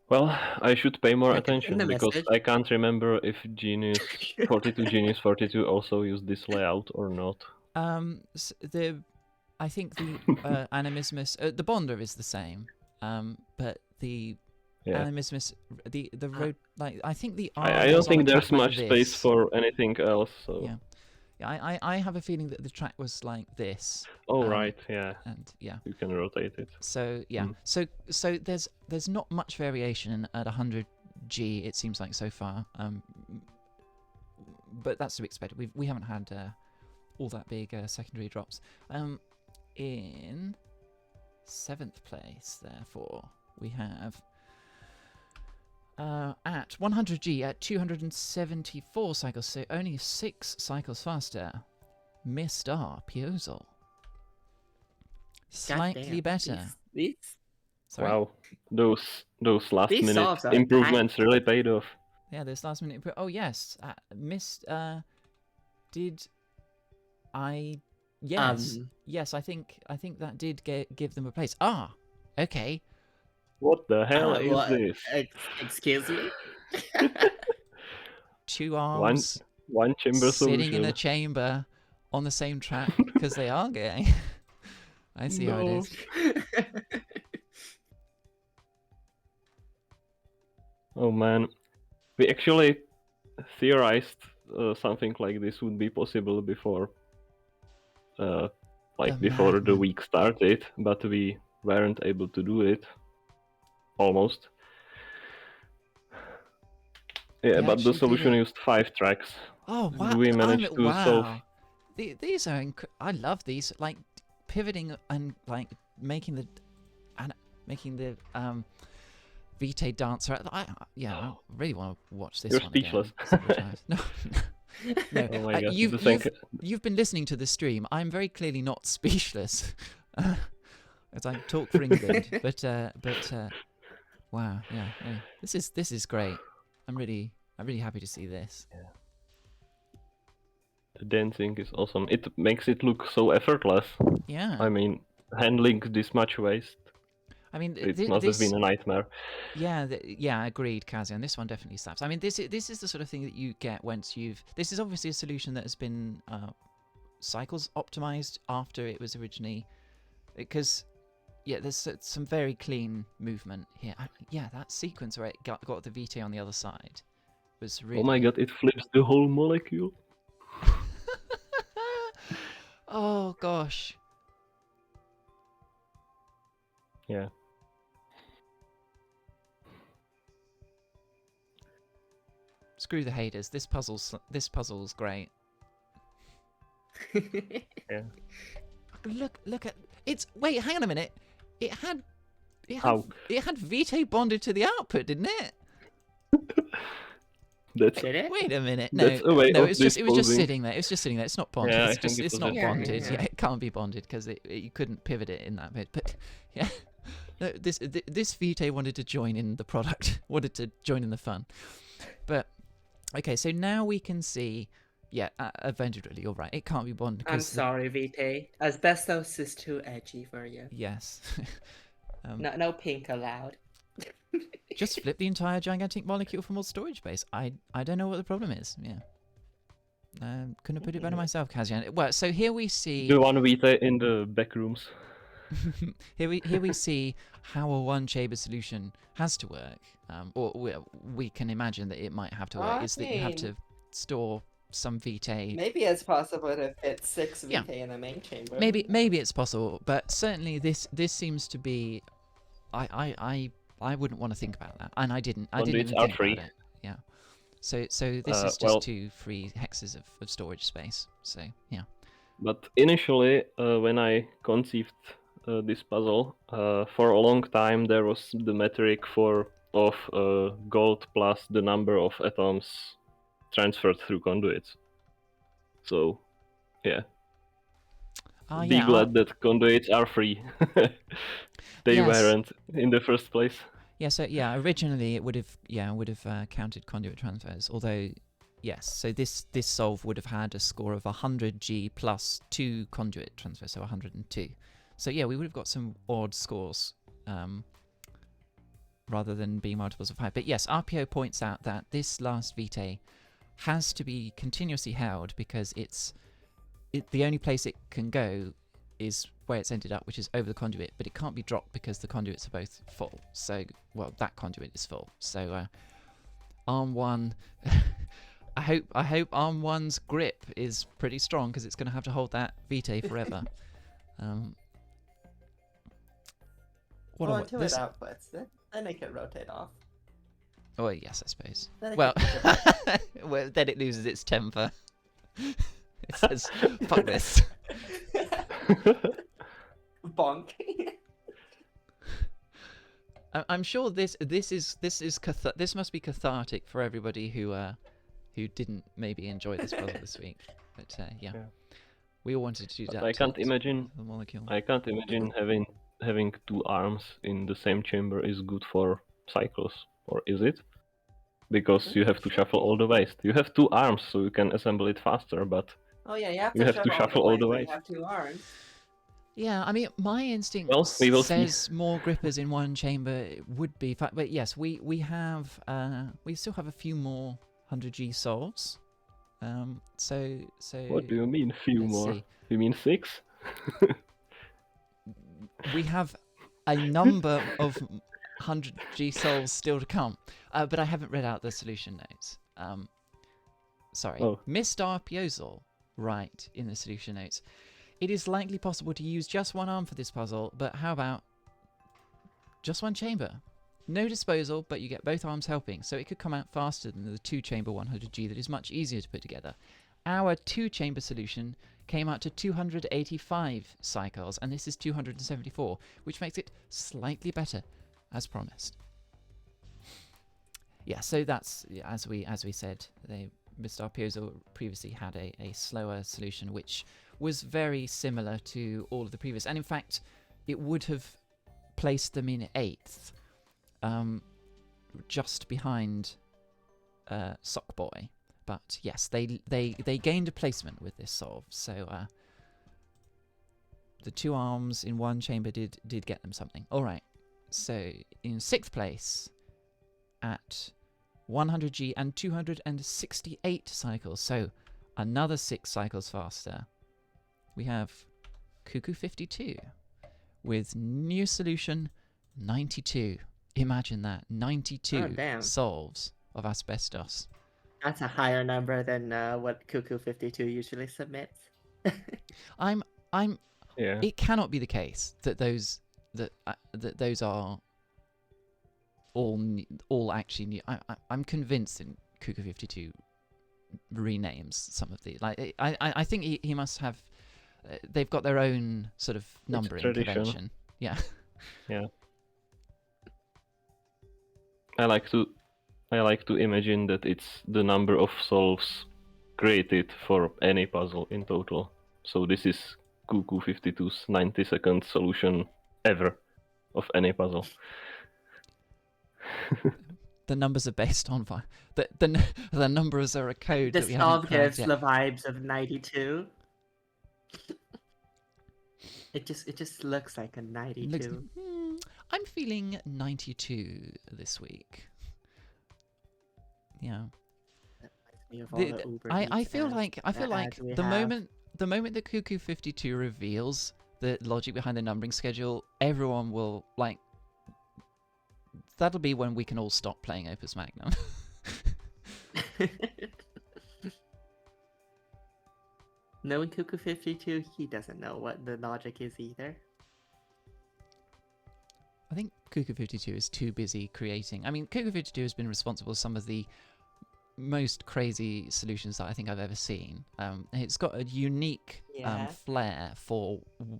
Well, I should pay more I can attention send a because message. I can't remember if Genius 42 Genius 42 also used this layout or not. I think the animismus, the bonder is the same, but the Yeah. animismus, the road, like I think the I arm don't was on think a track there's like much space this. for anything else. So. Yeah. Yeah, I have a feeling that the track was like this. Oh right, yeah. And yeah. You can rotate it. So yeah. So there's not much variation at 100G, it seems like so far. But that's to be expected. We haven't had all that big secondary drops. In 7th place, therefore, we have at 100G at 274 cycles, so only 6 cycles faster. Mr. Piozol. Slightly Goddamn, better. These Sorry. Wow, those last These minute solves are improvements tight. really paid off. Yeah, this last minute. Oh yes, did I? Yes, yes. I think that did give them a place. Ah, okay. What the hell is what? this? Excuse me. 2 arms One chamber sitting in solution. a chamber on the same track because they are gay. I see how it No. is. Oh man, we actually theorized something like this would be possible before, before the Magnum. week started, but we weren't able to do it. Almost. Yeah, They but the actually did solution it. used 5 tracks. Oh wow! We managed to solve. Wow. These are I love these, like pivoting and like making the making the Vitae dancer. I really want to watch this You're one speechless. again several times. No, no. Oh my god! You've been listening to the stream. I'm very clearly not speechless, as I talk for England. but wow, yeah. This is great. I'm really happy to see this. The dancing is awesome. It makes it look so effortless. Yeah. I mean, handling this much waste, I mean, it must have been a nightmare. Yeah, agreed, Kazian. This one definitely slaps. I mean, this is the sort of thing that you get once you've. This is obviously a solution that has been cycles optimized after it was originally, because yeah, there's some very clean movement here. That sequence where it got the Vitae on the other side was really. Oh my god! It flips the whole molecule. Oh gosh. Yeah. Screw the haters. This puzzle's great. Yeah. Look at it's. Wait, hang on a minute. It had Vitae bonded to the output, didn't it? That's Did it? Wait a minute. That's a way No, of it was just disposing. sitting there. It was just sitting there. It's not bonded. Yeah, I it's think just it it's was not just bonded. sitting there. Yeah, it can't be bonded because you couldn't pivot it in that bit. But yeah, no, this Vitae wanted to join in the product, wanted to join in the fun. But okay, so now we can see. Yeah, eventually, you're right. It can't be bonded. I'm sorry, Vitae. Asbestos is too edgy for you. Yes. No pink allowed. Just flip the entire gigantic molecule for more storage space. I don't know what the problem is. Yeah. Couldn't have put it better myself, Kazian. Well, so here we see. the one Vita in the back rooms. here we see how a one-chamber solution has to work, or we can imagine that it might have to work. Is that you have to store some Vitae. Maybe it's possible to fit 6 Yeah. Vitae in the main chamber. Maybe it's possible, but certainly this seems to be. I wouldn't want to think about that, and I didn't even Conduits are think free. about it. Yeah. So this is just well- 2 free hexes of storage space. So yeah. But initially, when I conceived this puzzle, for a long time there was the metric of gold plus the number of atoms transferred through conduits. So, yeah. Be Yeah. glad that conduits are free. They Yes. weren't in the first place. Yeah, so originally it would have counted conduit transfers. Although, yes, so this solve would have had a score of 100G plus 2 conduit transfers, so 102. So yeah, we would have got some odd scores, rather than being multiples of 5. But yes, RPO points out that this last Vitae has to be continuously held because the only place it can go is where it's ended up, which is over the conduit, but it can't be dropped because the conduits are both full. So, well, that conduit is full. So, arm 1, I hope arm 1's grip is pretty strong because it's going to have to hold that Vitae forever. Until it outputs, then make it rotate off. Oh yes, I suppose. Then it Well, can well, then it loses its temper. It says, "Fuck this." Bonk. I'm sure this must be cathartic for everybody who didn't maybe enjoy this puzzle this week. But yeah, we all wanted to do that. I can't imagine. The molecule. I can't imagine having 2 arms in the same chamber is good for cycles, or is it? Because you have to shuffle all the waste. You have 2 arms, so you can assemble it faster, but Oh yeah, you have You to have to shuffle all the but way. You have 2 arms. Yeah, I mean, my instinct Well, we will see. says more grippers in one chamber would be, but yes, we still have a few more 100G solves. So what do you mean few let's more? see. You mean 6? we have a number of 100G solves still to come, but I haven't read out the solution notes. Sorry. Oh. Mr. Piozol, right, in the solution notes. It is likely possible to use just one arm for this puzzle, but how about just one chamber? No disposal, but you get both arms helping, so it could come out faster than the 2-chamber 100G that is much easier to put together. Our 2-chamber solution came out to 285 cycles, and this is 274, which makes it slightly better, as promised. Yeah, so that's, as we said, Mr. Piozol previously had a slower solution, which was very similar to all of the previous, and in fact, it would have placed them in 8th. Just behind Sockboy, but yes, they gained a placement with this solve. So the 2 arms in 1 chamber did get them something. All right. So in 6th place at 100G and 268 cycles. So another 6 cycles faster. We have Cuckoo 52 with new solution 92. Imagine that, 92 solves of Asbestos. That's a higher number than what Cuckoo 52 usually submits. Yeah. It cannot be the case that those are all actually new. I'm convinced that Cuckoo 52 renames some of the I think he must have. They've got their own sort of numbering convention. Yeah. Yeah. I like to imagine that it's the number of solves created for any puzzle in total. So this is Cuckoo 52's 90-second solution ever of any puzzle. The numbers are based on the numbers are a code The that we haven't solve cracked gives yet. the vibes of 92. It just looks like a 92. I'm feeling 92 this week. Yeah. I feel like the moment that Cuckoo 52 reveals the logic behind the numbering schedule, everyone will that'll be when we can all stop playing Opus Magnum. Knowing Cuckoo 52, he doesn't know what the logic is either. I think Cuckoo 52 is too busy creating. I mean, Cuckoo 52 has been responsible for some of the most crazy solutions that I think I've ever seen. It's got a unique flair for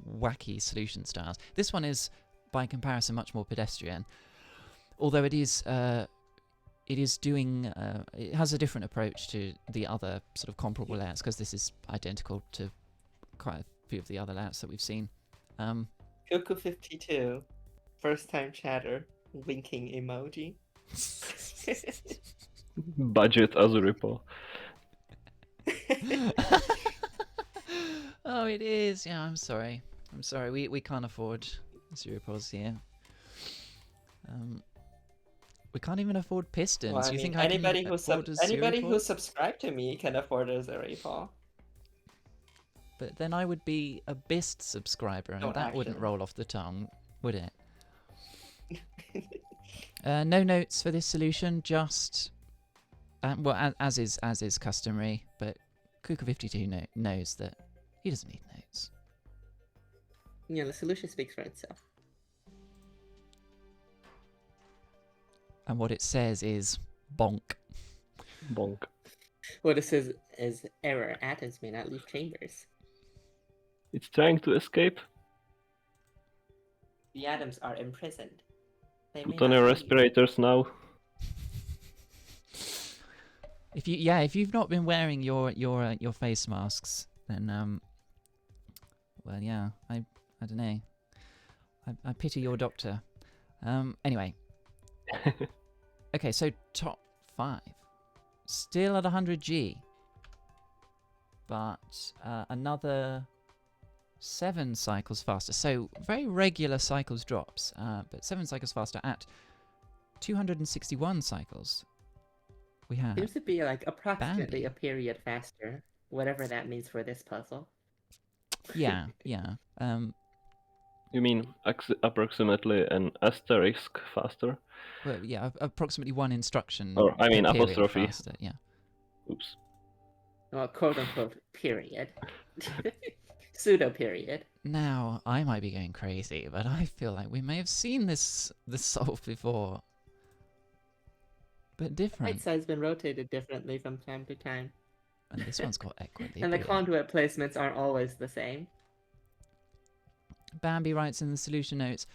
wacky solution styles. This one is, by comparison, much more pedestrian. Although it is doing, it has a different approach to the other sort of comparable layouts, because this is identical to quite a few of the other layouts that we've seen. Cuckoo 52, first time chatter, winking emoji. Budget as a ripple. Oh, it is. Yeah, I'm sorry. We can't afford Zeropos here. We can't even afford Pistons. Well, you think anybody I can who afford anybody who subscribed to me can afford a Zeropol. But then I would be a Bist subscriber, and that wouldn't roll off the tongue, would it? No notes for this solution, just well, as is customary. But Cuckoo 52 knows that he doesn't need notes. Yeah, the solution speaks for itself. And what it says is bonk. Bonk. What it says is error. Atoms may not leave chambers. It's trying to escape. The atoms are imprisoned. Put on your respirators now. If you've not been wearing your face masks, then well, yeah, I don't know. I pity your doctor. Anyway. Okay, so top 5. Still at 100G. But another 7 cycles faster. So very regular cycles drops, but 7 cycles faster at 261 cycles. We have. Seems to be like approximately a period faster, whatever that means for this puzzle. Yeah. You mean approximately an asterisk faster? Well, yeah, approximately one instruction Or, I mean, period apostrophe. faster. Yeah. Oops. Well, quote unquote period. Pseudo period. Now I might be going crazy, but I feel like we may have seen this solve before, but Right different. side's been rotated differently from time to time. And this one's got equilibrium. And the conduit placements aren't always the same. Bambi writes in the solution notes,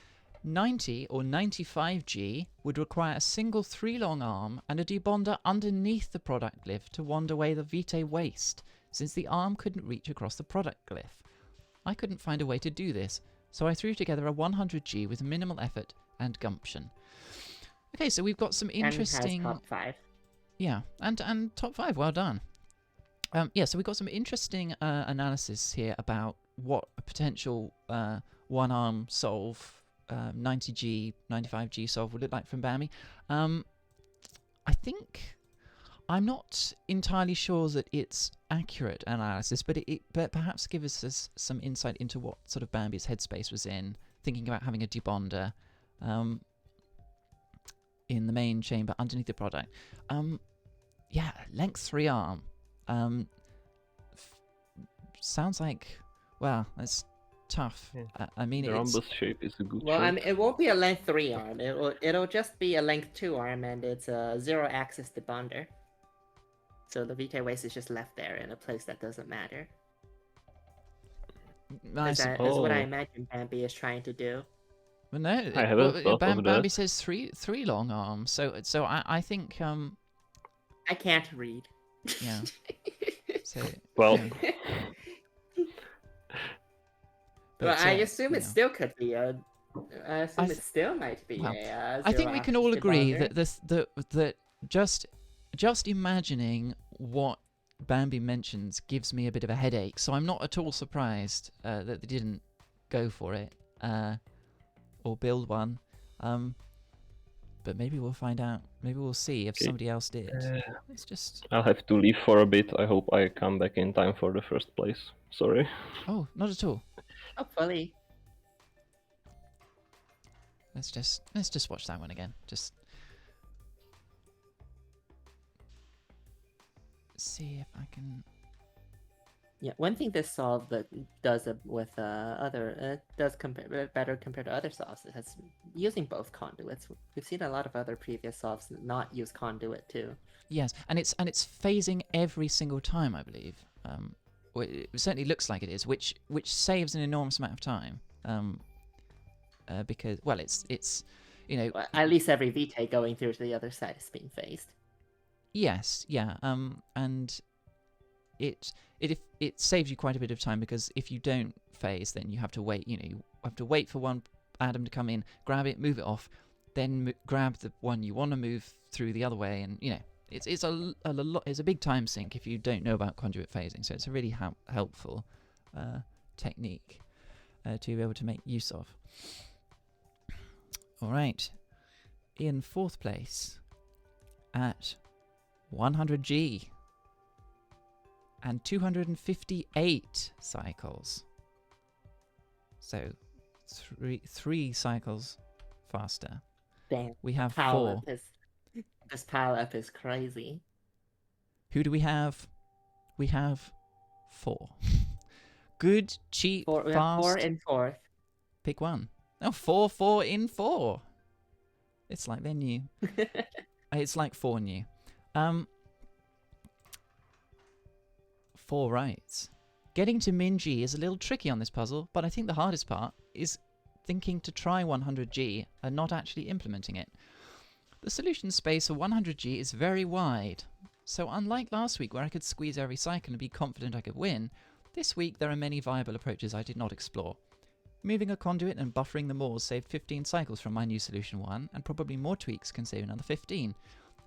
90 or 95G would require a single 3-long arm and a debonder underneath the product glyph to wand away the vitae waste, since the arm couldn't reach across the product glyph. I couldn't find a way to do this, so I threw together a 100G with minimal effort and gumption. Okay, so we've got some interesting... And has top 5. Yeah, and top 5, well done. Yeah, so we've got some interesting analysis here about what a potential one-arm solve, 90G, 95G solve would look like from Bambi. I think I'm not entirely sure that it's accurate analysis, but but perhaps gives us some insight into what sort of Bambi's headspace was in, thinking about having a debonder in the main chamber underneath the product. Yeah, length 3 arm. Sounds like, well, that's tough. Yeah. I mean, The rhombus shape is a good Well, shape. it won't be a length 3 arm. It'll just be a length 2 arm, and it's a 0-axis debonder. So the vitae waste is just left there in a place that doesn't matter. That's what I imagine Bambi is trying to do. Well, no, I haven't thought of Bambi that. says three long arms, so I think I can't read. yeah. So Well, yeah. Well, I assume you it know. still could be a. I assume it still might be well, a. I think we can all 0-axis agree debonder. that just imagining what Bambi mentions gives me a bit of a headache. So I'm not at all surprised that they didn't go for it or build one. But maybe we'll find out. Maybe we'll see if somebody else did. Let's just. I'll have to leave for a bit. I hope I come back in time for the first place. Sorry. Oh, not at all. Hopefully. Let's just watch that one again. Just see if I can. Yeah, one thing this solve that does with does compare better compared to other solves is using both conduits. We've seen a lot of other previous solves not use conduit too. Yes, and it's phasing every single time, I believe. Well, it certainly looks like it is, which saves an enormous amount of time. Because well, it's you know. Well, at least every vitae going through to the other side is being phased. Yes, yeah, and it saves you quite a bit of time, because if you don't phase, then you have to wait. You have to wait for one atom to come in, grab it, move it off, then grab the one you want to move through the other way, and it's a big time sink if you don't know about conduit phasing. So it's a really helpful technique to be able to make use of. All right, in 4th place at 100G and 258 cycles. So three cycles faster. Damn. We have 4. This pile up is crazy. Who do we have? We have 4. Good, cheap, We have fast. 4 in 4th. Pick one. Oh, 4 in 4. It's like they're new. It's like 4 new. 4 rights. Getting to Min-G is a little tricky on this puzzle, but I think the hardest part is thinking to try 100G and not actually implementing it. The solution space for 100G is very wide, so unlike last week where I could squeeze every cycle and be confident I could win, this week there are many viable approaches I did not explore. Moving a conduit and buffering the Moors saved 15 cycles from my new solution 1, and probably more tweaks can save another 15.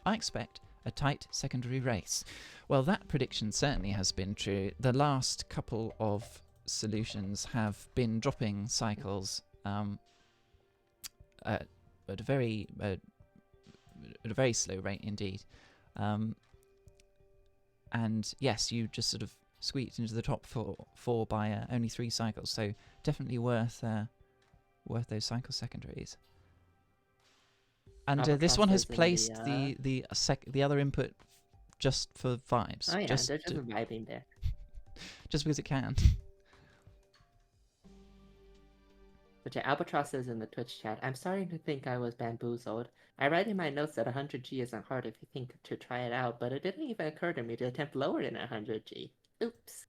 I expect a tight secondary race. Well, that prediction certainly has been true. The last couple of solutions have been dropping cycles at a very slow rate indeed. And yes, you just sort of squeaked into the top four by only 3 cycles, so definitely worth worth those cycle secondaries. And this Albatross one has is in placed the, the other input just for vibes. Oh yeah, just they're just vibing there. just because it can. But yeah, Albatross is in the Twitch chat. I'm starting to think I was bamboozled. I write in my notes that 100G isn't hard if you think to try it out, but it didn't even occur to me to attempt lower than 100G. Oops.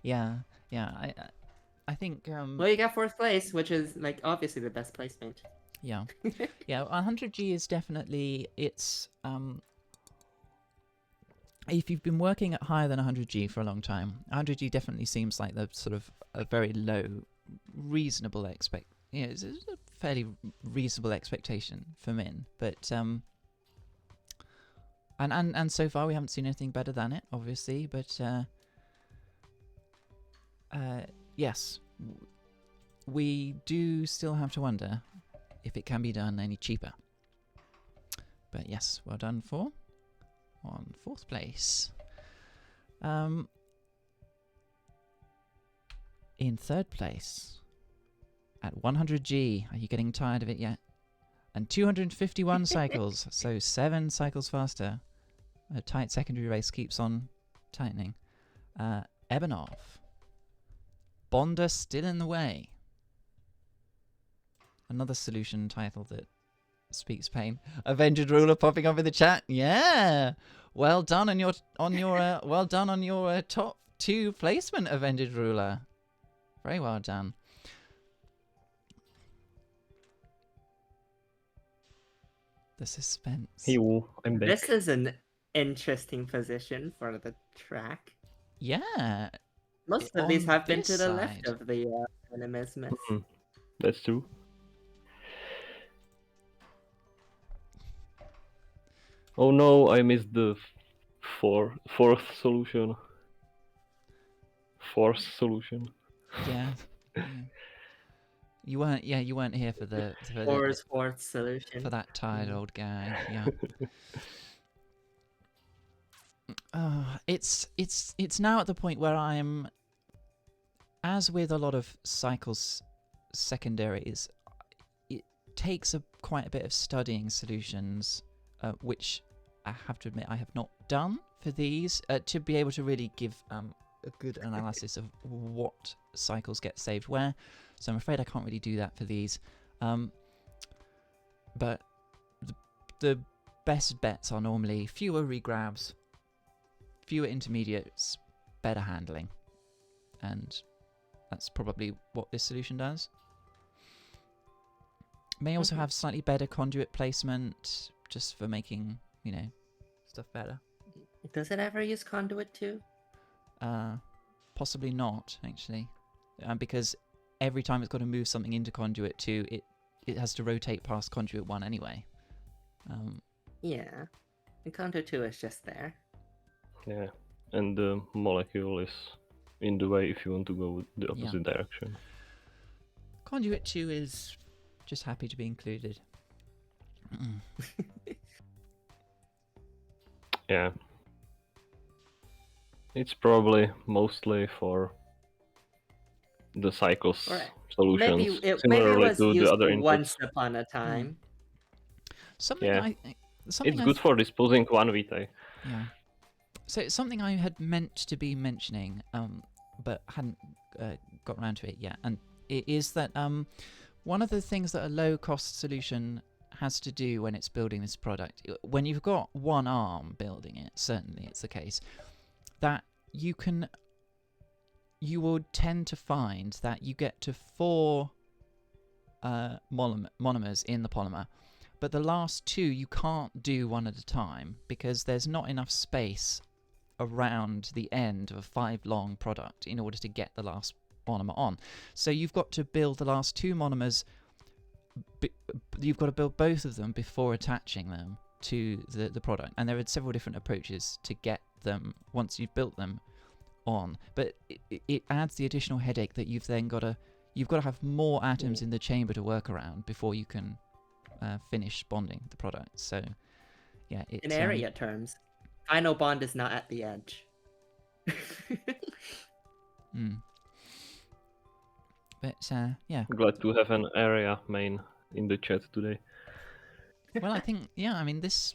Yeah. I think Well, you got 4th place, which is like obviously the best placement. yeah. Yeah, 100G is definitely it's if you've been working at higher than 100G for a long time, 100G definitely seems like the sort of a very low, reasonable it's a fairly reasonable expectation for Min. But and so far we haven't seen anything better than it, obviously. But yes, we do still have to wonder if it can be done any cheaper. But yes, well done for on 4th place. In 3rd place, at 100G, are you getting tired of it yet? And 251 cycles, so 7 cycles faster. A tight secondary race keeps on tightening. Ebenov. Bonder still in the way. Another solution title that speaks pain. Avenged Ruler popping up in the chat. Yeah. Well done on your top 2 placement, Avenged Ruler. Very well done. The suspense. Hey, I'm back. This is an interesting position for the track. Yeah. Most of these on have been to this the left side. of the Animismus. That's true. Oh no, I missed the fourth solution. Fourth solution. Yeah. Yeah. You weren't here for the Fourth solution. for that tired old guy. Yeah. It's now at the point where I'm, as with a lot of cycles secondaries, it takes quite a bit of studying solutions, which I have to admit I have not done for these, to be able to really give a good analysis of what cycles get saved where. So I'm afraid I can't really do that for these. But the best bets are normally fewer regrabs, fewer intermediates, better handling. And that's probably what this solution does. May also have slightly better conduit placement, just for making, stuff better. Does it ever use conduit too? Possibly not, actually. Because every time it's got to move something into conduit 2, it has to rotate past conduit 1 anyway. Yeah. And conduit 2 is just there. Yeah, and the molecule is in the way if you want to go the opposite direction. Conduit 2 is just happy to be included. Yeah. It's probably mostly for the cycles solutions, Maybe it similarly was to used the other inputs. once upon a time. Something it's good for disposing one vitae. Yeah. So it's something I had meant to be mentioning, but hadn't got around to it yet, and it is that one of the things that a low-cost solution has to do when it's building this product, when you've got one arm building it, certainly it's the case, that you would tend to find that you get to 4 monomers in the polymer, but the last 2 you can't do one at a time because there's not enough space around the end of a 5-long product in order to get the last monomer on. So you've got to build the last 2 monomers, you've got to build both of them before attaching them to the product, and there are several different approaches to get them once you've built them on, but it adds the additional headache that you've got to have more atoms in the chamber to work around before you can finish bonding the product. So yeah, in area terms, final bond is not at the edge. But yeah. Glad to have an area main in the chat today. Well, I think I mean this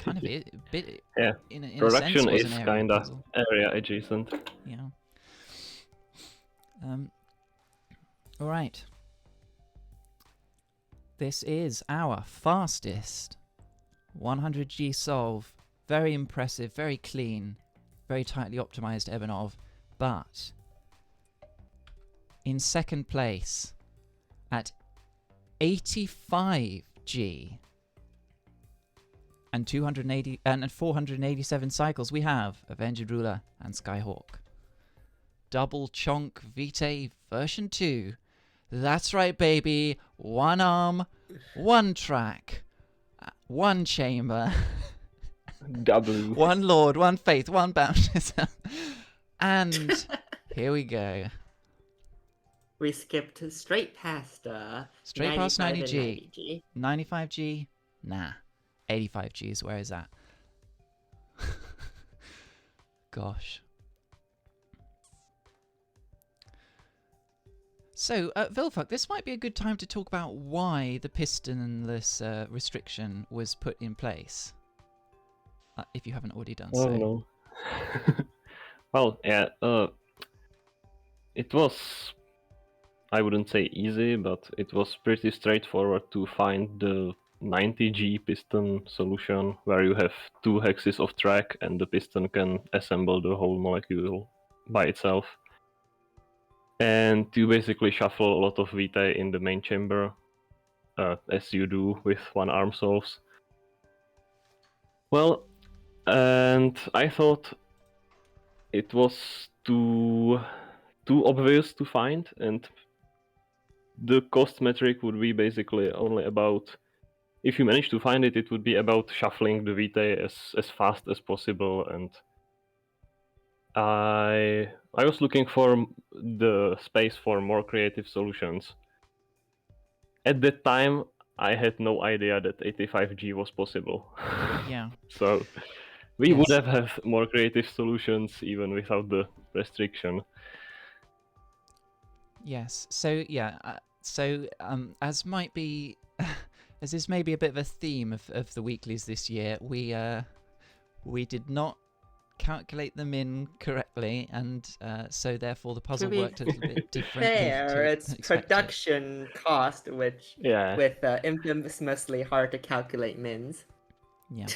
kind of a bit Yeah, in a sense production was is an area kinda puzzle. area adjacent. Yeah. All right. This is our fastest 100G solve. Very impressive, very clean, very tightly optimized Ebenov. But in second place at 85G and 280 and 487 cycles, we have Avenged Ruler and Skyhawk. Double Chonk Vitae version 2. That's right, baby. One arm, one track, one chamber, W. one lord, one faith, one baptism. And here we go. We skipped straight past Straight past 95 and 90G. 90G. 95G? Nah. 85G is where is that? Gosh. So, Vilfuck, this might be a good time to talk about why the pistonless restriction was put in place. If you haven't already done so. No. Well, yeah, it was, I wouldn't say easy, but it was pretty straightforward to find the 90G piston solution where you have 2 hexes of track and the piston can assemble the whole molecule by itself. And you basically shuffle a lot of vitae in the main chamber, as you do with one arm solves. Well, and I thought it was too obvious to find, and the cost metric would be basically only about, if you manage to find it, it would be about shuffling the vitae as fast as possible. And I was looking for the space for more creative solutions. At that time, I had no idea that 85G was possible. Yeah. So we Yes. would have had more creative solutions even without the restriction. Yes. So yeah. As might be, as this may be a bit of a theme of the weeklies this year, we did not calculate them in correctly, and so therefore the puzzle be worked a little bit differently. Fair, to it's expected. production cost, which Yeah. with infamously hard to calculate mins. Yeah.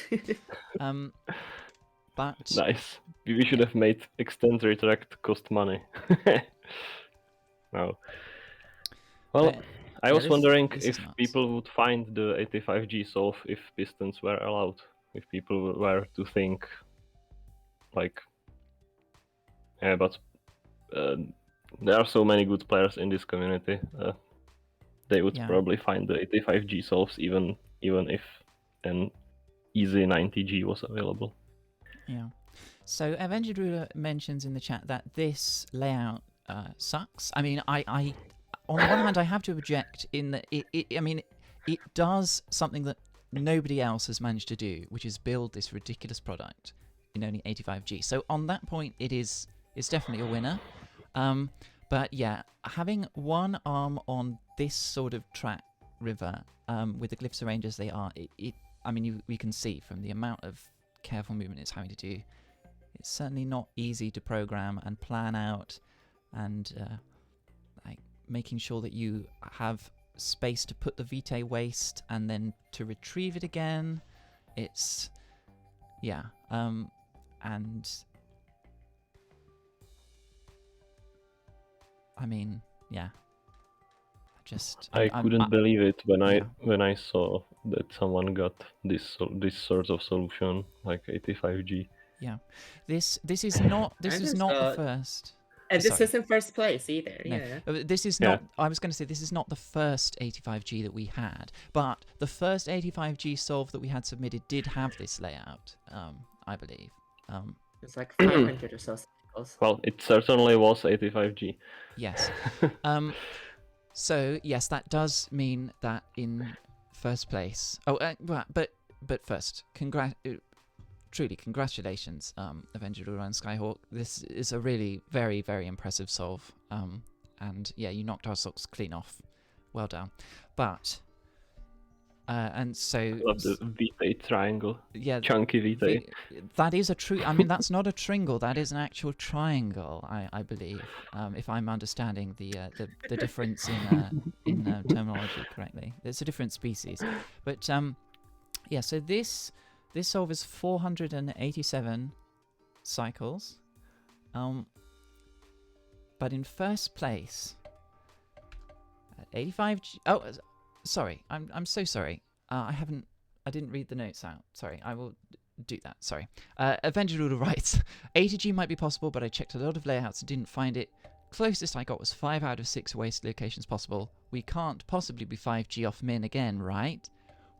But Nice. We should have made extend retract cost money. No. Well, I was wondering if people would find the 85G solve if pistons were allowed. If people were to think like, yeah, but there are so many good players in this community. They would probably find the 85G solves even if an easy 90G was available. Yeah. So Avenged Ruler mentions in the chat that this layout sucks. I mean, I on the one hand I have to object in that it does something that nobody else has managed to do, which is build this ridiculous product in only 85G. So on that point, it's definitely a winner. But yeah, having one arm on this sort of track river with the glyphs arranged as they are, we can see from the amount of careful movement it's having to do, it's certainly not easy to program and plan out, and making sure that you have space to put the vitae waste and then to retrieve it again. It's and I mean, yeah. I couldn't believe it when I saw that someone got this sort of solution like 85G. Yeah, this is not the first. And this isn't first place either. No. Yeah. This is not. I was going to say this is not the first 85G that we had, but the first 85G solve that we had submitted did have this layout. I believe. It's like 500 or so cycles. Well, it certainly was 85G. Yes. So yes, that does mean that in first place. But first, truly congratulations, Avenger Ruler and Skyhawk. This is a really very, very impressive solve, and yeah, you knocked our socks clean off. Well done. But and so Love the Vitae triangle. yeah, Chunky Vitae. that is a true. I mean, that's not a tringle. That is an actual triangle. I believe, if I'm understanding the difference in terminology correctly. It's a different species, but yeah. So this solve is 487 cycles, but in first place at 85. Oh, sorry. I'm so sorry. I didn't read the notes out. Sorry. I will do that. Sorry. Avenger Ruler writes, 80G might be possible, but I checked a lot of layouts and didn't find it. Closest I got was 5 out of 6 waste locations possible. We can't possibly be 5G off min again, right?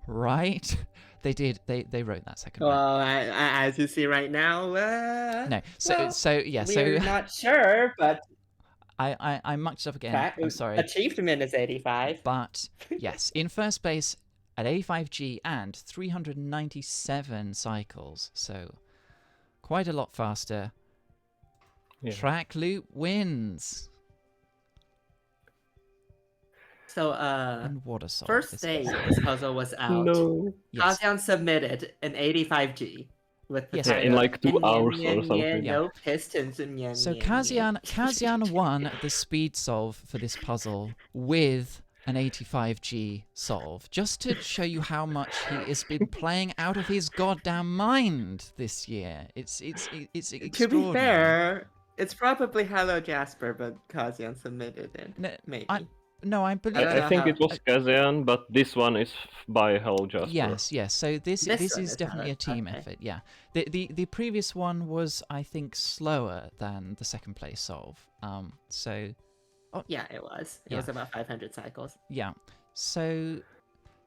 Right? They did. They wrote that second one. Well, as you see right now, No. well, Yeah. we're not sure, but I mucked it up again. I'm sorry. Achievement is 85. But yes, in first place at 85G and 397 cycles, so quite a lot faster. Yeah. Track loop wins. So, And what a solve first this day is. this puzzle was out. No. Yes. Kazian submitted an 85G with the Yes. Yeah, in title, like 2 hours or "Nyan, nyan, something. Yeah. No pistons and nyan, So nyan, nyan." Kazian won the speed solve for this puzzle with an 85G solve, just to show you how much he has been playing out of his goddamn mind this year. It's extraordinary. To be fair, it's probably Hello Jasper, but Kazian submitted it. No, Maybe. I believe. don't I know think how- it was Kazian, but this one is by Hello Jasper. Yes. So this This one is is definitely a valid, team okay. effort. Yeah. The previous one was, I think, slower than the second place solve. So Yeah, it was. It Yeah. was about 500 cycles. yeah. So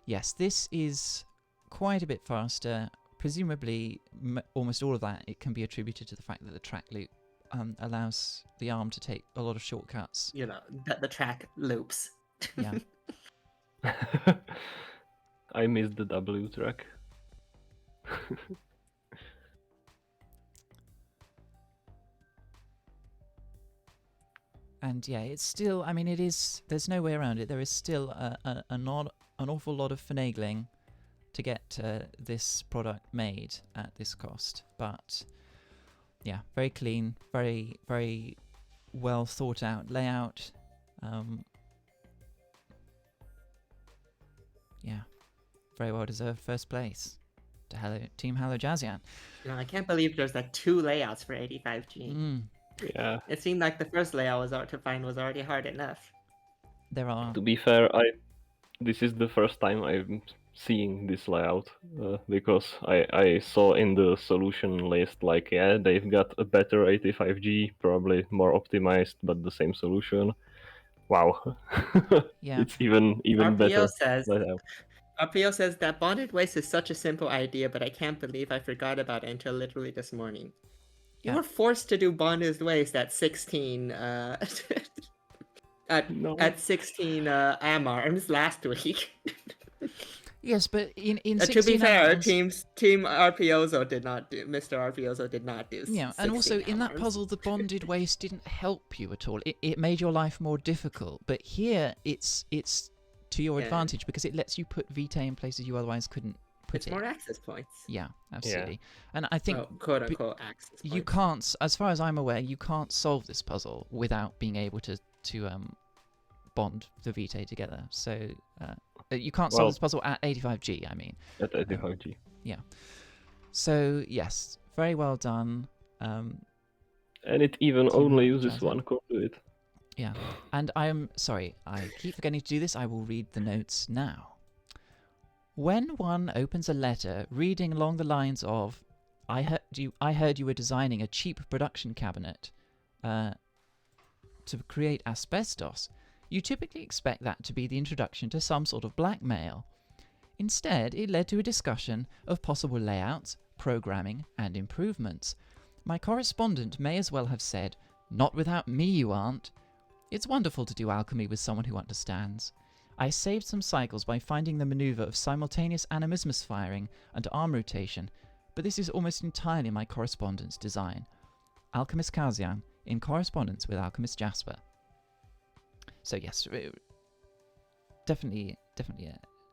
yes, this is quite a bit faster. Presumably, almost all of that it can be attributed to the fact that the track loop allows the arm to take a lot of shortcuts. You know, the track loops. Yeah. I missed the W track. And yeah, it's still, I mean, it is, there's no way around it. There is still an awful lot of finagling to get this product made at this cost. But yeah, very clean, very, very well thought out layout. Yeah, very well deserved first place to Team Hello Jazzian. You know, I can't believe there's like 2 layouts for 85G. Yeah. It seemed like the first layout to find was already hard enough. There are. To be fair, this is the first time I'm seeing this layout because I saw in the solution list like, yeah, they've got a better 85G, probably more optimized, but the same solution. Wow. Yeah. It's even better. RPO says that bonded waste is such a simple idea, but I can't believe I forgot about it until literally this morning. You Yeah. were forced to do bonded waste at 16 No. at 16 AM arms last week. Yes, but in To be 16 fair, hours, Team RPOzo did not do. Mr. RPOzo did not do. yeah, and also 16 in that arms. puzzle, the bonded waste didn't help you at all. It made your life more difficult. But here, it's to your Yeah. advantage because it lets you put Vitae in places you otherwise couldn't put It's it. more access points. Yeah, absolutely. And I think Well, quote unquote access points. you can't, as far as I'm aware, you can't solve this puzzle without being able to bond the Vitae together. So you can't solve Well- this puzzle at 85G. I mean. At 85G. So yes, very well done. And it even Team only uses Jazzian. one conduit. Yeah, and I'm sorry, I keep forgetting to do this. I will read the notes now. When one opens a letter reading along the lines of, I heard you were designing a cheap production cabinet to create Asbestos, you typically expect that to be the introduction to some sort of blackmail. Instead, it led to a discussion of possible layouts, programming, and improvements. My correspondent may as well have said, "Not without me, you aren't." It's wonderful to do alchemy with someone who understands. I saved some cycles by finding the maneuver of simultaneous animismus firing and arm rotation, but this is almost entirely my correspondent's design. Alchemist Kazian, in correspondence with Alchemist Jasper. So yes, definitely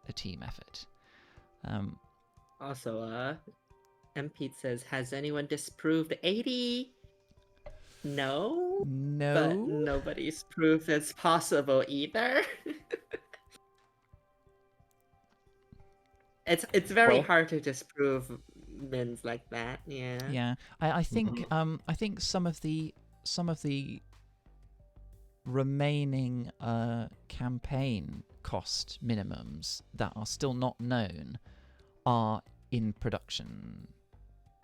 a team effort. Also, Pete says, has anyone disproved 80? No, but No. nobody's proved it's possible either. It's very Well- hard to disprove mins like that. Yeah. Yeah, I think I think some of the remaining campaign cost minimums that are still not known are in production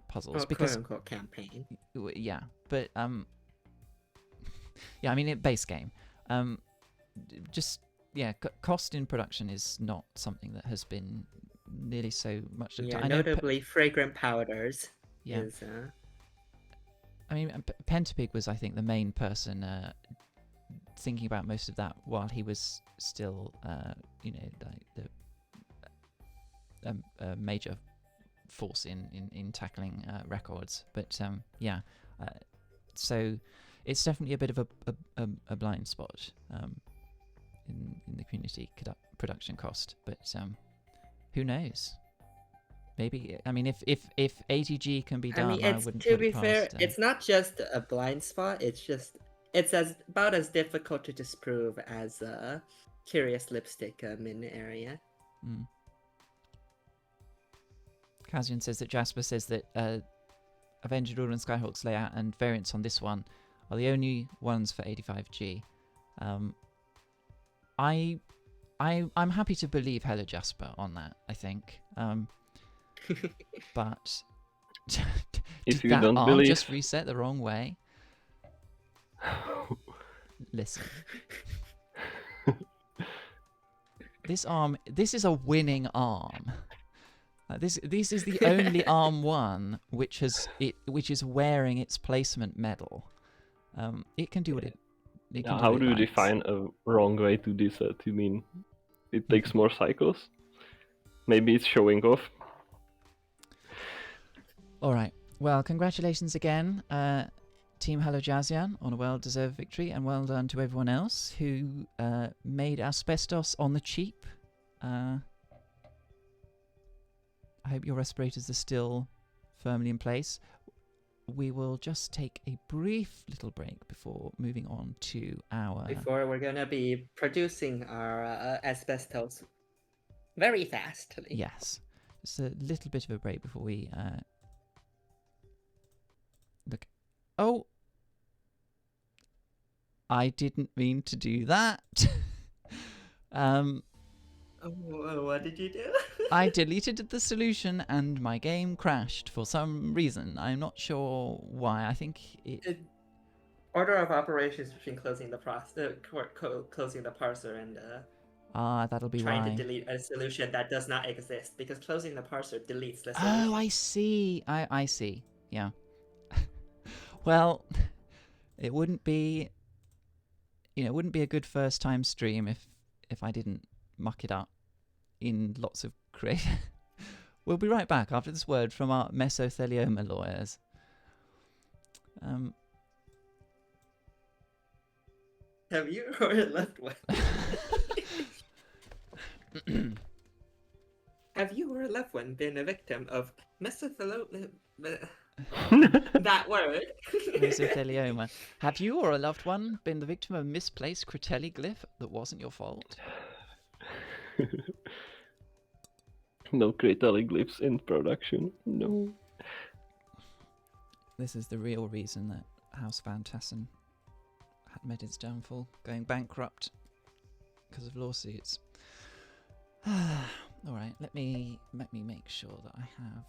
puzzles, Or because quote unquote campaign. yeah, but yeah, I mean base game, just yeah, cost in production is not something that has been nearly so much looked Yeah, at. I know notably fragrant powders yeah. is I mean, Pentapig was, I think, the main person thinking about most of that while he was still, like the major force in tackling records. But yeah, so it's definitely a bit of a blind spot in the community production cost. But who knows? Maybe, I mean, if ATG can be done, I it's, wouldn't to put be it past. fair, it's not just a blind spot. It's about as difficult to disprove as Curious Lipstick min area. Kazian says that Jasper says that Avenger Rule and Skyhawk's layout and variants on this one are the only ones for 85G. I'm happy to believe Hello Jasper on that, I think. But If did you that don't arm believe- just reset the wrong way? Listen. This is a winning arm. This is the only arm one which is wearing its placement medal. It can do what it can do. How what it do you likes. define a wrong way to do that? You mean it takes more cycles? Maybe it's showing off. All right. Well, congratulations again, Team Hello Jazian, on a well-deserved victory, and well done to everyone else who made Asbestos on the cheap. I hope your respirators are still firmly in place. We will just take a brief little break before moving on to our... Before we're gonna be producing our Asbestos very fastly. Yes. Just a little bit of a break before we look. Oh! I didn't mean to do that. What did you do? I deleted the solution and my game crashed for some reason. I'm not sure why. I think it... Order of operations between closing the closing the parser and that'll be trying why. to delete a solution that does not exist, because closing the parser deletes the solution. Oh, I see. I see. Yeah. Well, it wouldn't be a good first time stream if I didn't muck it up in lots of creative. We'll be right back after this word from our mesothelioma lawyers. Have you or a loved one? Have you or a loved one been a victim of mesothelioma? That word. Mesothelioma. Have you or a loved one been the victim of a misplaced Critelli glyph that wasn't your fault? No Critelli glyphs in production. No. This is the real reason that House Van Tassen had met its downfall, going bankrupt because of lawsuits. All right, let me make sure that I have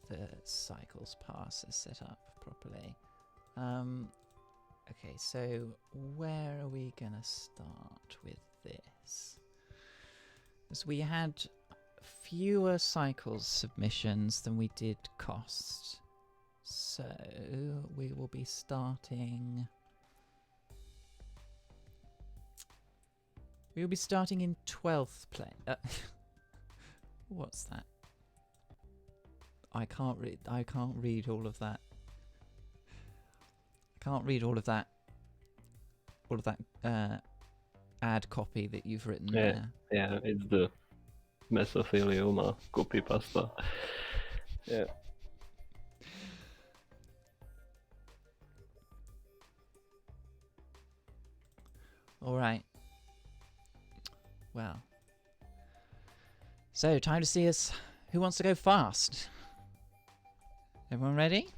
the cycles parser set up properly. Okay, so where are we gonna start with this? Because we had fewer cycles submissions than we did cost, so we will be starting. We will be starting in 12th place. What's that? I can't read all of that can't read all of that ad copy that you've written there. Yeah, it's the mesothelioma copy pasta. Yeah. All right. Well. So, time to see us. Who wants to go fast? Everyone ready?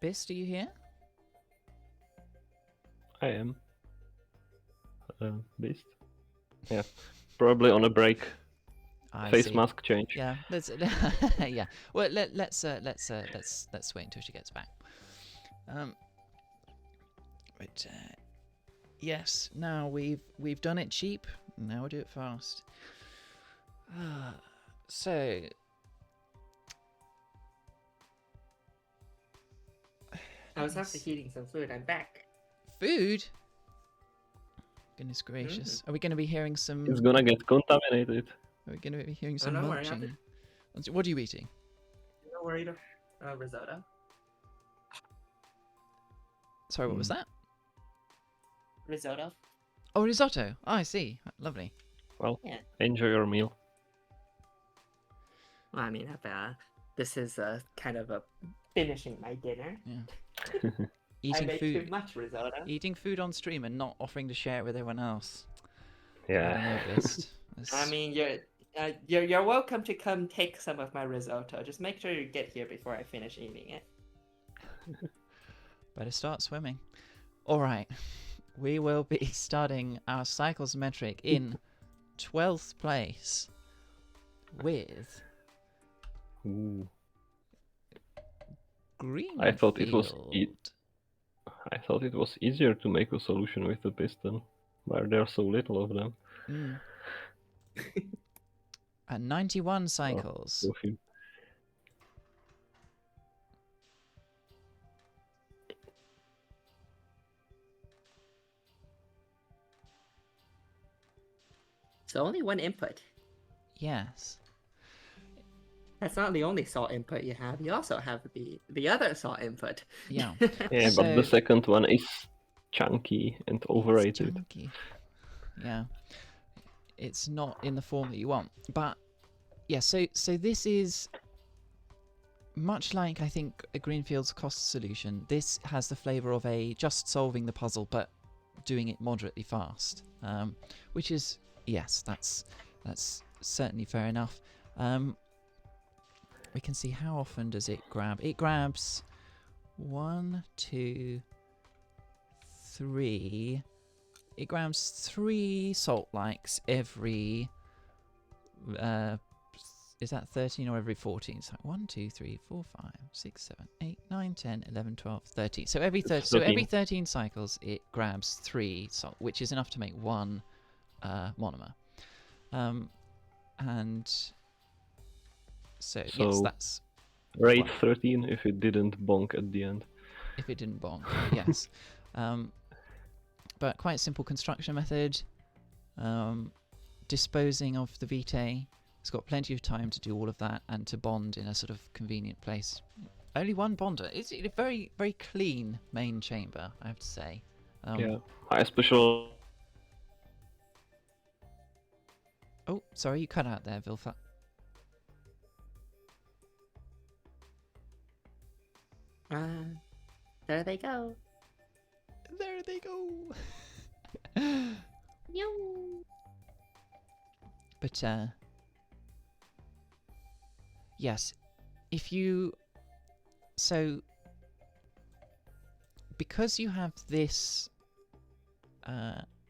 Bist, are you here? I am. Beast. Yeah. Probably on a break. I Face see. mask change. Yeah, let's yeah. Well, let's wait until she gets back. But yes, now we've done it cheap. Now we'll do it fast. So I was after heating some food. I'm back. food. Goodness gracious! Are we going to be hearing some? It's gonna get contaminated. Are we going to be hearing some don't worry, I'll munching? What are you eating? No worry. Risotto. Sorry, what was that? Risotto. Oh, risotto. Oh, I see. Lovely. Well, Yeah. enjoy your meal. Well, I mean, this is kind of a finishing my dinner. Yeah. I Eating made food. too much risotto. Eating food on stream and not offering to share it with everyone else. I Yeah. don't know, Bist. I mean, you're welcome to come take some of my risotto. Just make sure you get here before I finish eating it. Better start swimming. All right. We will be starting our cycles metric in 12th place with Ooh. Greenfield. I thought it was easier to make a solution with the piston, but there are so little of them. At 91 cycles. Oh, okay. So only one input. Yes. That's not the only salt input you have. You also have the other salt input. Yeah. Yeah, but the second one is chunky and overrated. Chunky. Yeah. It's not in the form that you want. But yeah, so this is much like, I think, a Greenfield's cost solution. This has the flavour of a just solving the puzzle but doing it moderately fast. Which is, yes, that's certainly fair enough. We can see how often does it grab. It grabs 1, 2, 3. It grabs 3 salt likes every. Is that 13 or every 14? It's like 1, 2, 3, 4, 5, 6, 7, 8, 9, 10, 11, 12, 13. So every 13 cycles, it grabs 3 salt, which is enough to make 1 monomer. And so yes, that's rate 13 if it didn't bonk at the end. If it didn't bonk, yes. But quite a simple construction method. Disposing of the vitae. It's got plenty of time to do all of that and to bond in a sort of convenient place. Only one bonder. It's a very, very clean main chamber, I have to say. Yeah, I especially. Oh, sorry, you cut out there, Vilfa. There they go. There they go. But yes, if you because you have this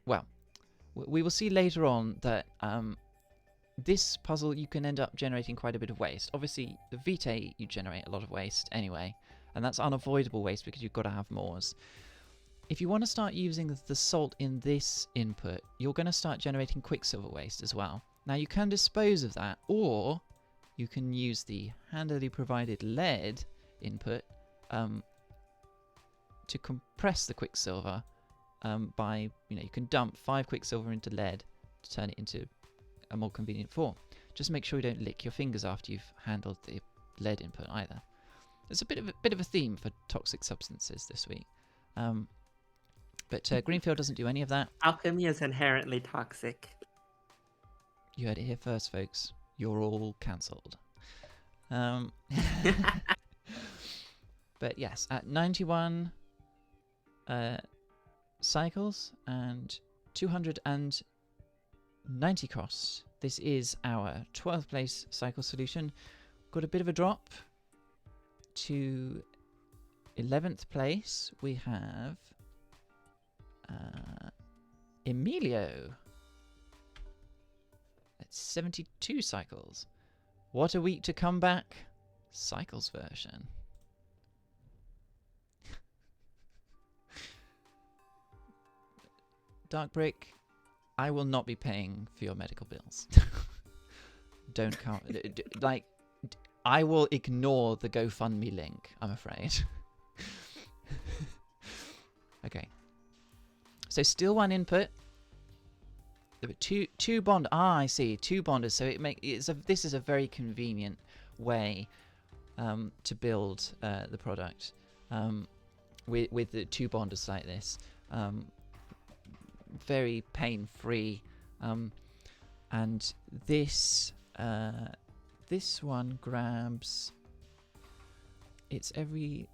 well, we will see later on that this puzzle you can end up generating quite a bit of waste. Obviously the vitae you generate a lot of waste anyway, and that's unavoidable waste because you've got to have mores. If you want to start using the salt in this input, you're going to start generating quicksilver waste as well. Now you can dispose of that, or you can use the handily provided lead input to compress the quicksilver by, you can dump 5 quicksilver into lead to turn it into a more convenient form. Just make sure you don't lick your fingers after you've handled the lead input either. There's a bit of a theme for toxic substances this week. But Greenfield doesn't do any of that. Alchemy is inherently toxic. You heard it here first, folks. You're all cancelled. But yes, at 91 cycles and 290 costs, this is our 12th place cycle solution. Got a bit of a drop to 11th place. We have Emilio at 72 cycles. What a week to come back. Cycles version. Dark Brick, I will not be paying for your medical bills. Don't count. I will ignore the GoFundMe link, I'm afraid. Okay. So still one input. There were two bond. I see. Two bonders. So this is a very convenient way to build the product with the two bonders like this. Very pain-free, and this one grabs. It's every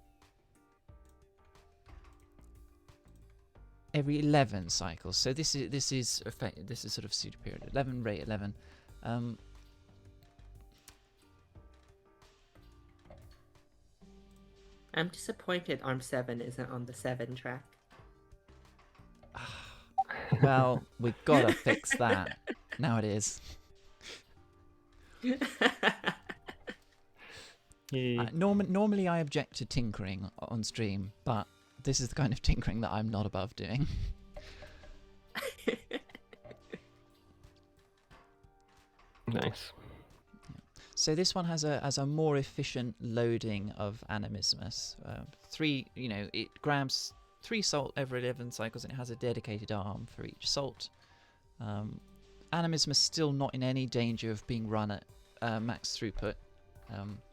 11 cycles. So this is sort of pseudo period 11, rate 11. I'm disappointed Arm 7 isn't on the 7 track. Well, we've got to fix that. Now it is. Normally I object to tinkering on stream, but this is the kind of tinkering that I'm not above doing. Nice. So this one has a more efficient loading of animismus. It grabs 3 salt every 11 cycles, and it has a dedicated arm for each salt. Animismus still not in any danger of being run at max throughput,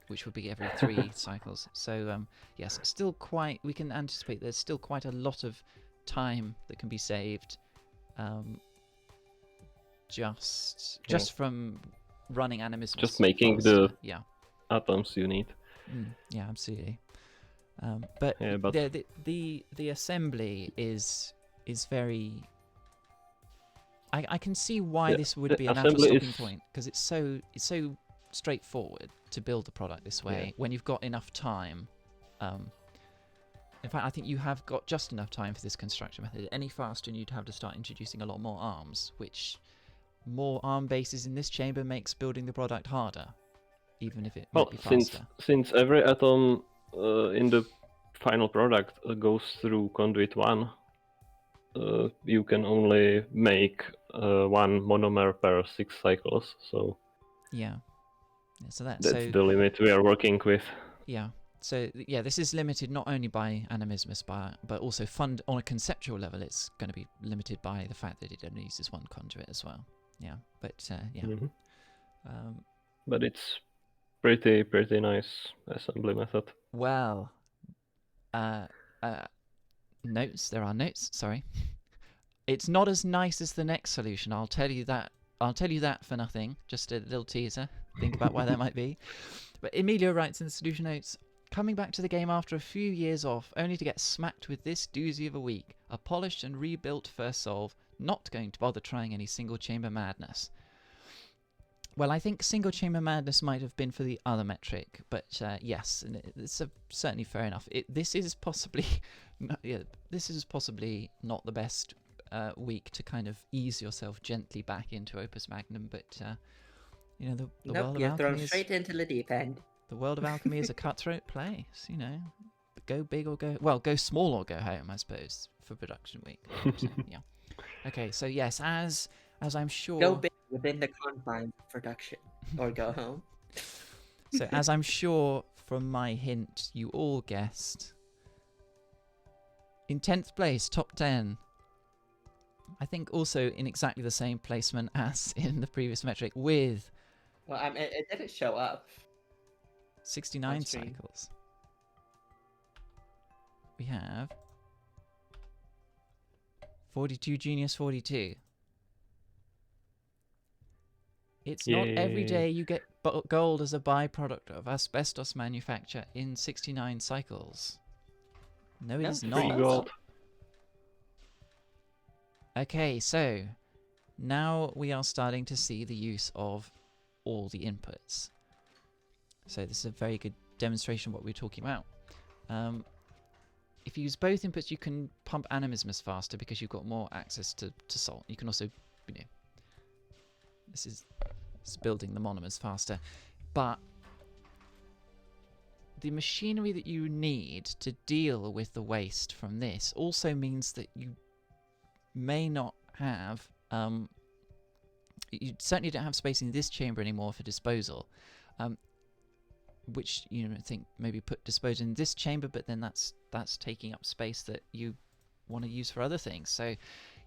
which would be every 3 cycles. So yes, still quite. We can anticipate there's still quite a lot of time that can be saved, just from running animismus. Just making faster. the atoms you need. Yeah, absolutely. But the assembly is very. I can see why this would be a natural stopping point, because it's so straightforward to build the product this way when you've got enough time. In fact, I think you have got just enough time for this construction method. Any faster, and you'd have to start introducing a lot more arms, which more arm bases in this chamber makes building the product harder, even if it might be faster. Since every atom in the final product goes through conduit 1, you can only make 1 monomer per 6 cycles. So so that's the limit we are working with. So this is limited not only by animismus, but also on a conceptual level, it's going to be limited by the fact that it only uses 1 conduit as well. Mm-hmm. But it's pretty nice assembly method. Well, notes. There are notes. Sorry, it's not as nice as the next solution. I'll tell you that. For nothing. Just a little teaser. Think about why that might be. But Emilio writes in the solution notes: coming back to the game after a few years off, only to get smacked with this doozy of a week. A polished and rebuilt first solve. Not going to bother trying any single chamber madness. Well, I think single chamber madness might have been for the other metric, but yes, it's certainly fair enough. This is possibly not the best week to kind of ease yourself gently back into Opus Magnum, but the world of alchemy is straight into the deep end. The world of alchemy is a cutthroat place, Go big or go small or go home, I suppose, for production week. But, Okay, so yes, as I'm sure... Go big within the confines of production, or go home. So as I'm sure from my hint you all guessed, in 10th place, top 10, I think also in exactly the same placement as in the previous metric with... Well, it didn't show up. 69 cycles. we have 42 Genius 42. It's not every Yay. day you get gold as a byproduct of asbestos manufacture in 69 cycles. No, it No, is free Free not. gold. Okay, so now we are starting to see the use of all the inputs. So this is a very good demonstration of what we're talking about. If you use both inputs, you can pump animismus faster because you've got more access to salt. You can also, this is building the monomers faster. But the machinery that you need to deal with the waste from this also means that you may not have, you certainly don't have space in this chamber anymore for disposal. Which think maybe put disposal in this chamber, but then that's taking up space that you want to use for other things. So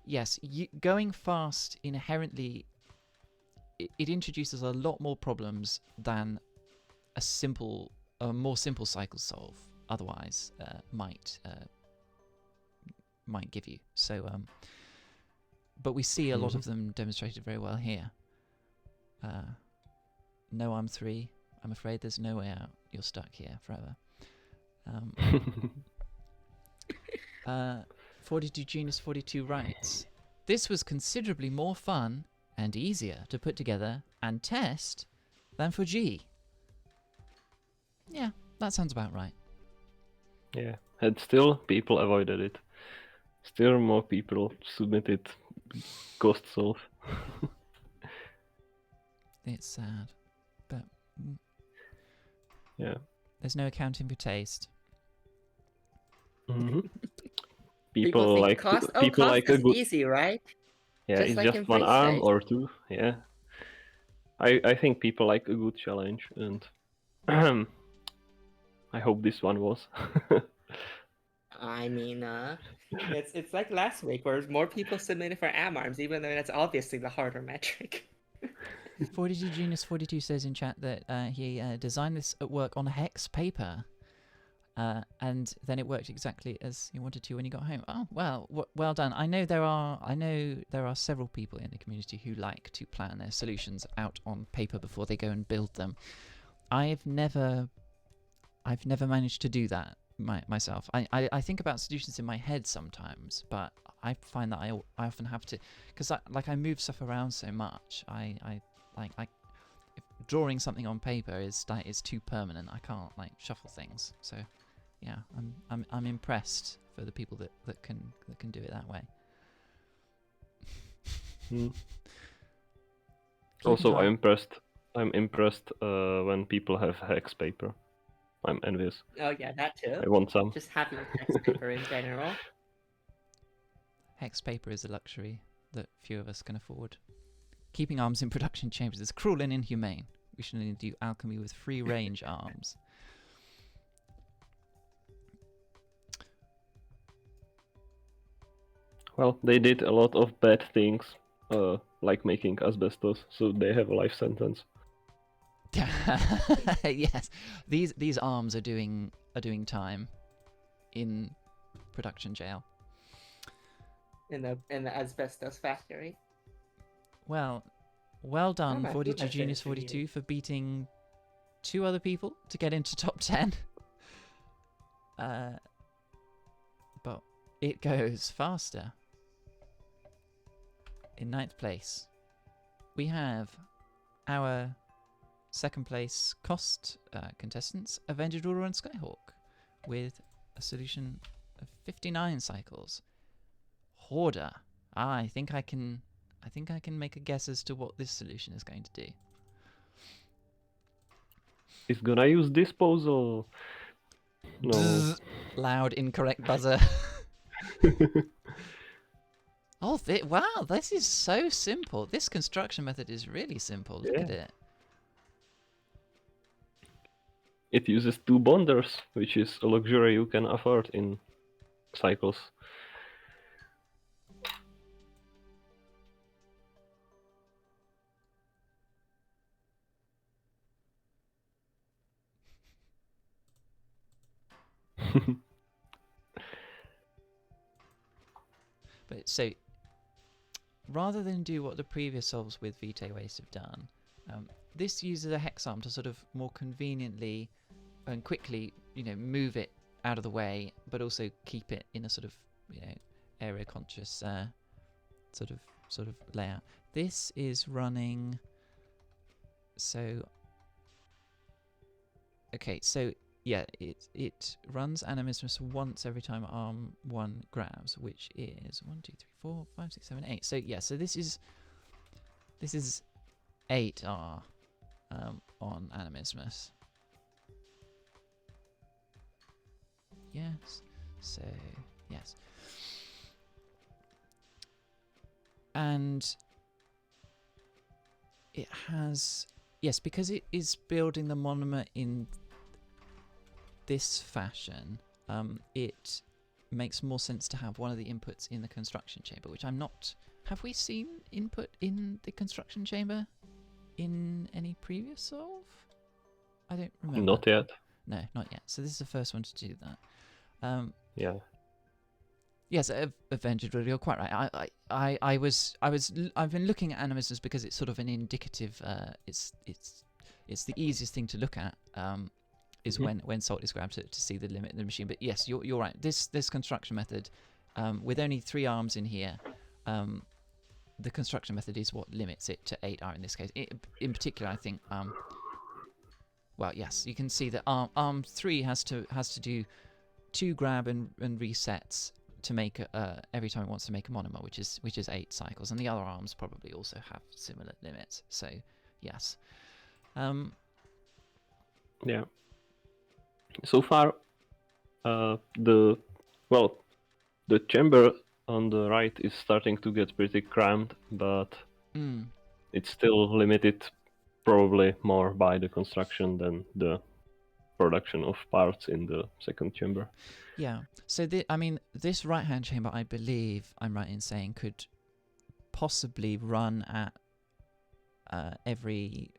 yes, going fast inherently it introduces a lot more problems than a more simple cycle solve otherwise might give you. So but we see a lot of them demonstrated very well here. No arm 3. I'm afraid there's no way out. You're stuck here forever. 42 Genius 42 writes, this was considerably more fun and easier to put together and test than for G. Yeah, that sounds about right. Yeah, and still people avoided it. Still more people submitted ghost solve. It's sad, but Yeah. there's no accounting for taste. Mm-hmm. People think like cost. people Cost like is a good. easy, right? Yeah, Just it's like just in one free arm state. or two. Yeah, I think people like a good challenge, and I hope this one was. I mean, it's like last week where more people submitted for am arms, even though that's obviously the harder metric. 42 Genius 42 says in chat that he designed this at work on hex paper, and then it worked exactly as he wanted to when he got home. Oh well, well done. I know there are several people in the community who like to plan their solutions out on paper before they go and build them. I've never managed to do that myself. I think about solutions in my head sometimes, but I find that I often have to, because I move stuff around so much. I if drawing something on paper is too permanent. I can't shuffle things. So yeah, I'm impressed for the people that can do it that way. Also, I'm impressed when people have hex paper. I'm envious. Oh yeah, that too. I want some. Just having text paper in general. Hex paper is a luxury that few of us can afford. Keeping arms in production chambers is cruel and inhumane. We should only do alchemy with free range arms. Well, they did a lot of bad things, like making asbestos, so they have a life sentence. Yes, these arms are doing time in production jail. In the asbestos factory. Well done, 42 Genius 42, for beating 2 other people to get into top 10. But it goes faster. In 9th place, we have our second place cost contestants, Avenged Ruler and Skyhawk, with a solution of 59 cycles. Hoarder. I think I can make a guess as to what this solution is going to do. It's gonna use disposal. No. Loud incorrect buzzer. Oh, wow, this is so simple. This construction method is really simple. Look at it. It uses 2 bonders, which is a luxury you can afford in cycles. But so rather than do what the previous solves with Vitae Waste have done, this uses a hex arm to sort of more conveniently and quickly, move it out of the way, but also keep it in a sort of, area conscious sort of layout. This is running. So okay, so yeah, it runs Animismus once every time arm 1 grabs, which is 1, 2, 3, 4, 5, 6, 7, 8. So yeah, so this is 8R on Animismus. Yes. So yes. And it has, yes, because it is building the monomer in this fashion, it makes more sense to have one of the inputs in the construction chamber, which I'm not. Have we seen input in the construction chamber in any previous solve? I don't remember. Not yet. No, not yet. So this is the first one to do that. Yeah. Yes, Avenged, you're quite right. I've been looking at Animisms because it's sort of an indicative. It's the easiest thing to look at. Is when salt is grabbed to see the limit of the machine. But yes, you're right. This construction method, with only 3 arms in here, the construction method is what limits it to 8R in this case. In particular, I think. Well, yes, you can see that arm 3 has to do 2 grab and resets to make every time it wants to make a monomer, which is 8 cycles, and the other arms probably also have similar limits. So yes. Yeah. So far, the chamber on the right is starting to get pretty crammed, but it's still limited probably more by the construction than the production of parts in the second chamber. Yeah. So this right-hand chamber, I believe I'm right in saying, could possibly run at every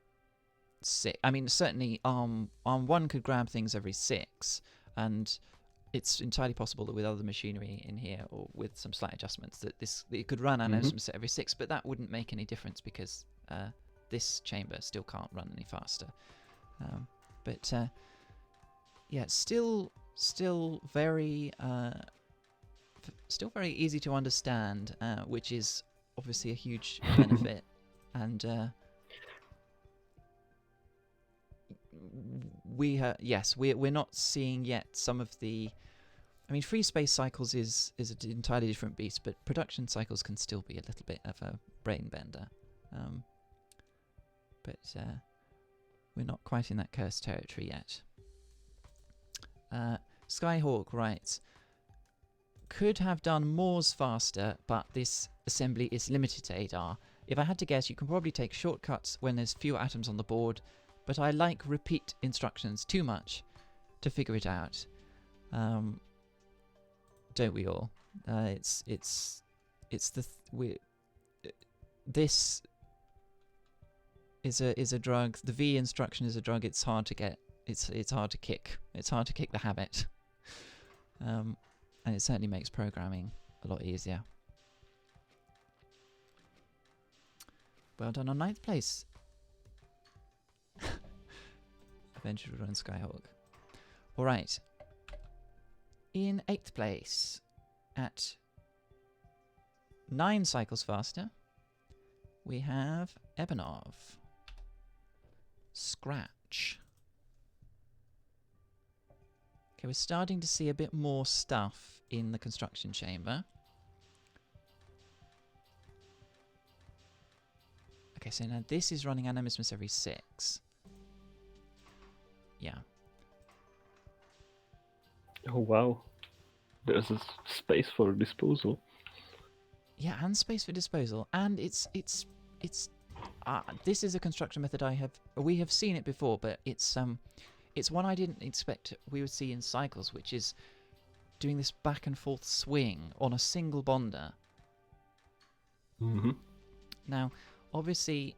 6. I mean, certainly arm 1 could grab things every 6, and it's entirely possible that with other machinery in here, or with some slight adjustments, that it could run Animismus every 6, but that wouldn't make any difference because this chamber still can't run any faster. But yeah, still very easy to understand, which is obviously a huge benefit. And we're not seeing yet some of the. I mean, free space cycles is an entirely different beast, but production cycles can still be a little bit of a brain bender. But we're not quite in that cursed territory yet. Skyhawk writes, could have done Moore's faster, but this assembly is limited to 8R. If I had to guess, you can probably take shortcuts when there's fewer atoms on the board, but I like repeat instructions too much to figure it out. Don't we all? This is a drug. The V instruction is a drug. It's hard to get. It's hard to kick. It's hard to kick the habit. And it certainly makes programming a lot easier. Well done on 9th place. Eventually run Skyhawk. Alright. In 8th place, at 9 cycles faster, we have Ebenov. Scratch. Okay, we're starting to see a bit more stuff in the construction chamber. Okay, so now this is running Animismus every 6. Yeah. Oh wow, there's a space for disposal. Yeah, and space for disposal, and it's this is a construction method we have seen it before, but it's one I didn't expect we would see in cycles, which is doing this back and forth swing on a single bonder. Now, obviously,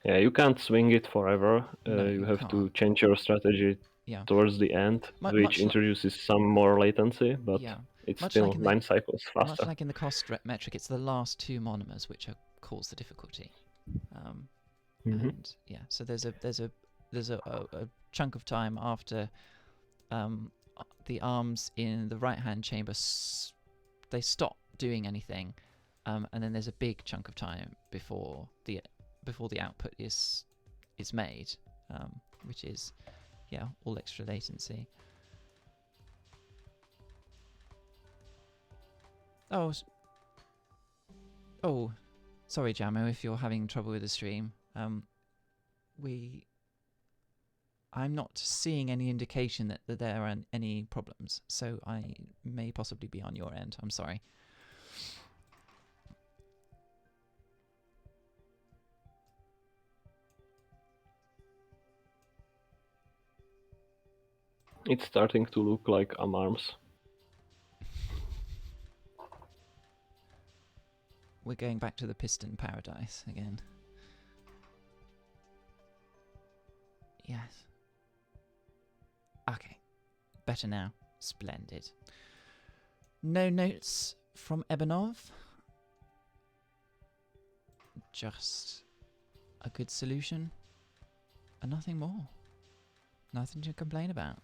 yeah, you can't swing it forever. No, you have to can't. change your strategy Yeah. towards the end, Much which introduces some more latency, but Yeah. it's Much still like in the- 9 cycles Much faster. like in the cost metric, it's the last two monomers which cause the difficulty. Mhm. And yeah, so there's a chunk of time after the arms in the right hand chamber they stop doing anything, and then there's a big chunk of time before the output is made, which is all extra latency. Oh, sorry, Jamo, if you're having trouble with the stream. I'm not seeing any indication that there are any problems, so I may possibly be on your end. I'm sorry. It's starting to look like arms. We're going back to the piston paradise again. Yes. Okay. Better now. Splendid. No notes from Ebenov. Just a good solution and nothing more. Nothing to complain about.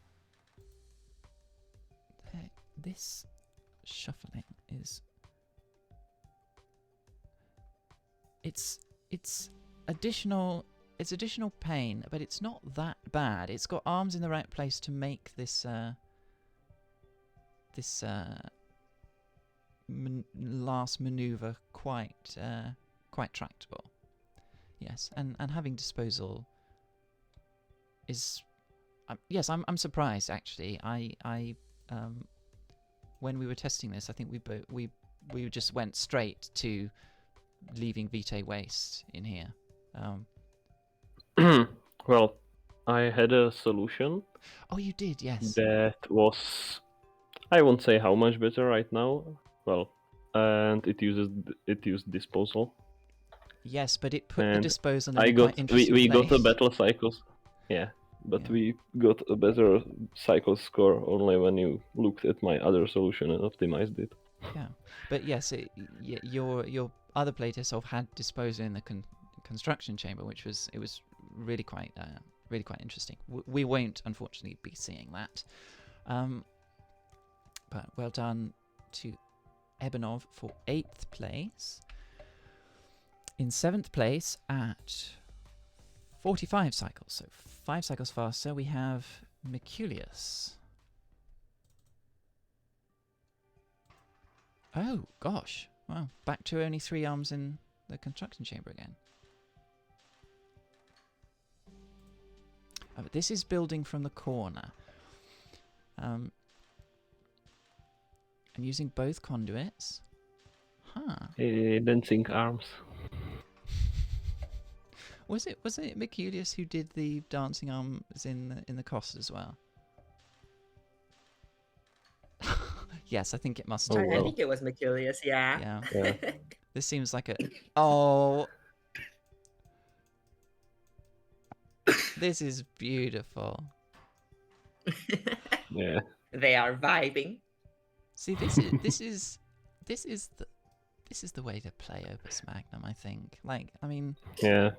This shuffling is... It's additional pain, but it's not that bad. It's got arms in the right place to make this last maneuver quite tractable. Yes, and having disposal is yes, I'm surprised actually. I when we were testing this, I think we just went straight to leaving Vitae waste in here. Well, I had a solution. Oh, you did, yes. That was, I won't say how much better right now. Well, and it used disposal. Yes, but it put the And disposal in a quite interesting we place. got a better cycles. Yeah, but Yeah. we got a better cycle score only when you looked at my other solution and optimized it. Yeah, but yes, your other playtest had disposal in the construction chamber, which was really quite interesting. We won't unfortunately be seeing that, but well done to Ebenov for 8th place. In 7th place at 45 cycles, so 5 cycles faster, we have Merculius. Oh, gosh. Wow. Back to only 3 arms in the construction chamber again. Oh, but this is building from the corner. And using both conduits. Huh. Dancing arms. Was it Merculius who did the dancing arms in the cost as well? Yes, I think it must have. I think it was Merculius, yeah. Yeah. This seems like a... Oh! This is beautiful. Yeah. They are vibing. See, this is the way to play Opus Magnum, I think. Like, I mean... Yeah.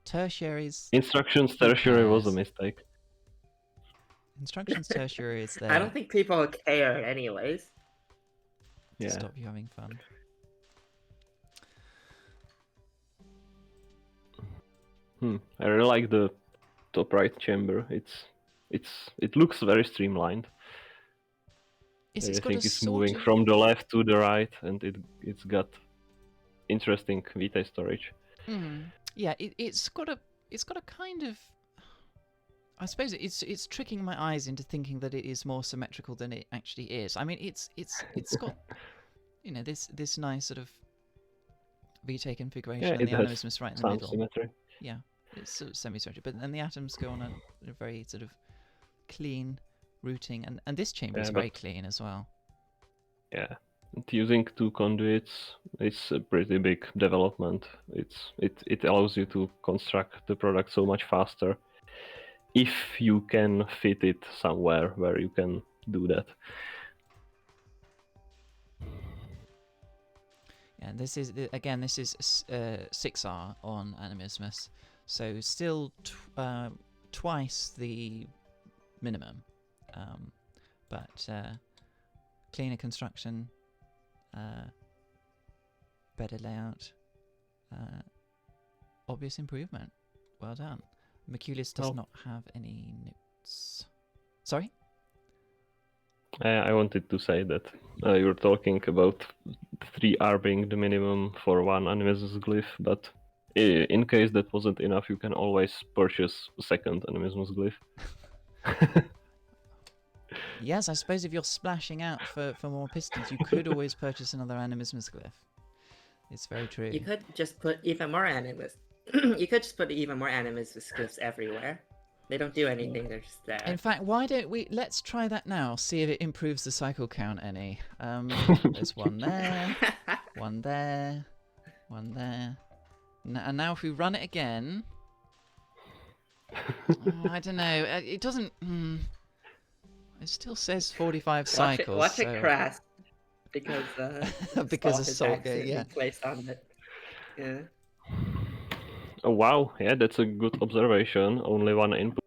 Tertiaries... Instructions tertiary was a mistake. Instructions tertiary is there. I don't think people care anyways. To Yeah. stop you having fun. I really like the top right chamber. It looks very streamlined. Everything is moving from the left to the right, and it's got interesting Vitae storage. Yeah, it's got a kind of... I suppose it's tricking my eyes into thinking that it is more symmetrical than it actually is. I mean, it's got this nice sort of Vitae configuration, and the atom is right in the middle. Symmetry. Yeah, it's sort of semi-symmetric, but then the atoms go on a very sort of clean routing, and this chamber is very clean as well. Yeah, and using 2 conduits is a pretty big development. It allows you to construct the product so much faster. if you can fit it somewhere where you can do that. Yeah, this is 6R on Animismus, so still twice the minimum, but cleaner construction, better layout, obvious improvement. Well done. Merculius does not have any notes. Sorry? I wanted to say that you're talking about 3R being the minimum for one Animismus glyph, but in case that wasn't enough, you can always purchase a second Animismus glyph. Yes, I suppose if you're splashing out for more pistons, you could always purchase another Animismus glyph. It's very true. You could just put even more animus. You could just put even more Animismus glyphs everywhere. They don't do anything, they're just there. In fact, why don't we... Let's try that now, see if it improves the cycle count any. There's one there, one there, one there. And now if we run it again... I don't know, it doesn't... It still says 45 cycles. Watch it crash. Because because of salt, yeah. Placed on it. Yeah. Oh wow, yeah, that's a good observation. Only one input.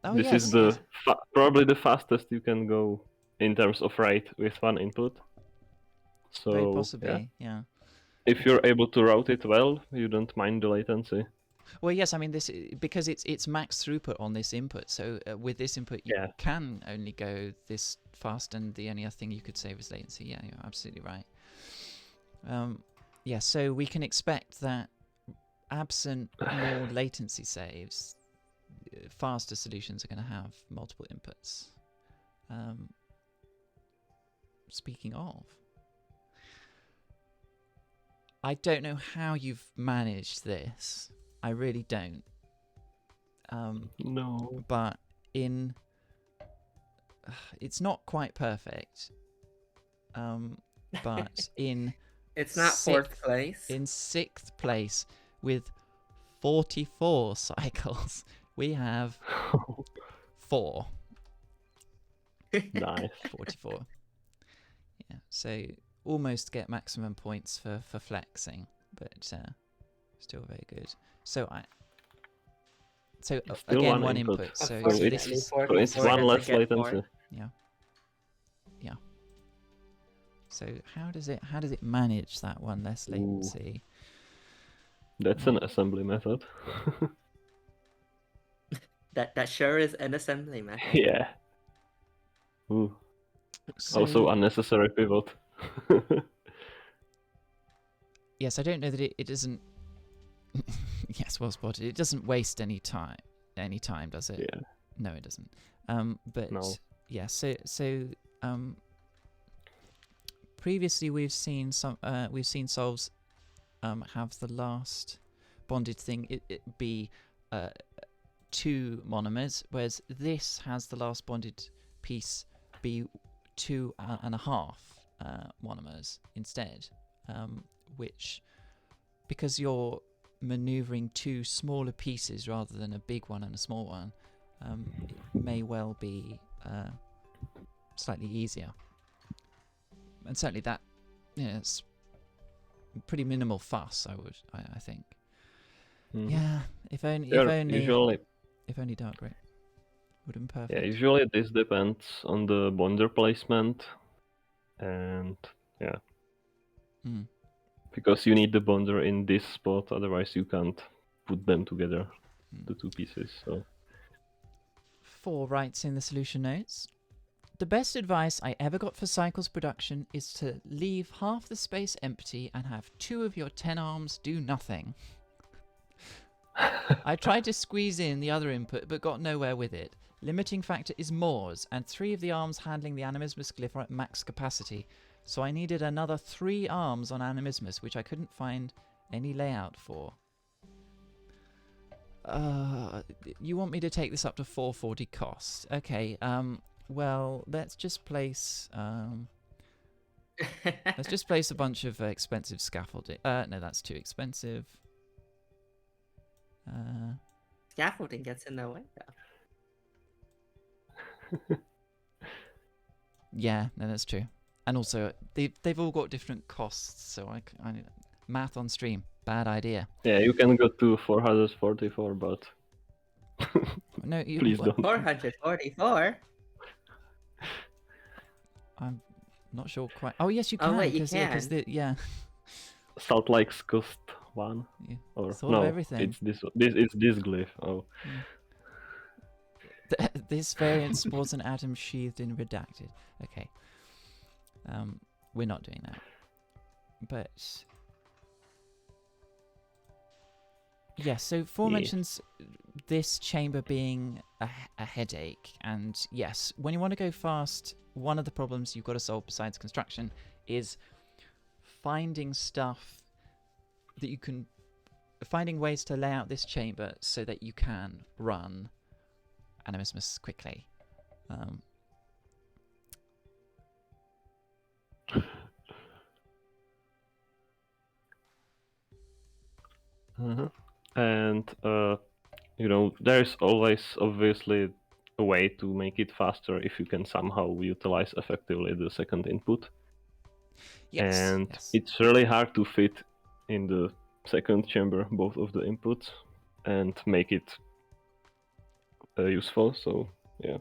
Oh, This yes, is the probably the fastest you can go in terms of rate with one input. So very possibly, yeah. If you're able to route it well, you don't mind the latency. Well, yes, I mean this because it's max throughput on this input. So with this input, you can only go this fast, and the only other thing you could save is latency. Yeah, you're absolutely right. Yeah, so we can expect that absent more latency saves, faster solutions are going to have multiple inputs. Speaking of, I don't know how you've managed this. I really don't. No. But it's not quite perfect. But in it's not fourth place. In 6th place with 44 cycles, we have 4. Nice. 44. Yeah, so almost get maximum points for flexing, but still very good. So again one input. So it's one less latency. Yeah. Yeah. So how does it manage that one less latency? That's an assembly method. that sure is an assembly method. Yeah. Ooh. So, also unnecessary pivot. Yes, I don't know that it doesn't. Yes, well spotted. It doesn't waste any time, does it? Yeah. No, it doesn't. But no. Yeah. So previously we've seen solves have the last bonded thing it be 2 monomers, whereas this has the last bonded piece be 2.5 monomers instead, which, because you're maneuvering 2 smaller pieces rather than a big one and a small one, it may well be slightly easier. And certainly that, it's pretty minimal fuss, I think. Mm. Yeah, if only Dark Grey would have been perfect. Yeah, usually this depends on the bonder placement, and yeah. Because you need the bonder in this spot, otherwise you can't put them together, the 2 pieces. So 4 writes in the solution notes. The best advice I ever got for cycles production is to leave half the space empty and have 2 of your 10 arms do nothing. I tried to squeeze in the other input but got nowhere with it. Limiting factor is Moores, and 3 of the arms handling the Animismus glyph are at max capacity, so I needed another 3 arms on Animismus, which I couldn't find any layout for. You want me to take this up to 440 cost? Okay, well, let's just place a bunch of expensive scaffolding. No, that's too expensive. scaffolding gets in the way, though. Yeah, no, that's true. And also, they've all got different costs, so I math on stream, bad idea. Yeah, you can go to 444, but No, please don't. 444. I'm not sure quite. Oh yes, you Oh, can. wait, you Because can. yeah, Salt Lakes cost 1. yeah, Or thought no, of everything. it's this glyph. Oh. This variant spawns an atom sheathed in redacted. Okay. We're not doing that. But yeah, so 4 Yeah. mentions this chamber being a headache, and yes, when you want to go fast, one of the problems you've got to solve besides construction is finding stuff that you can, finding ways to lay out this chamber so that you can run Animismus quickly. And there's always obviously a way to make it faster if you can somehow utilize effectively the second input. Yes, And yes. it's really hard to fit in the second chamber both of the inputs and make it useful. So yeah.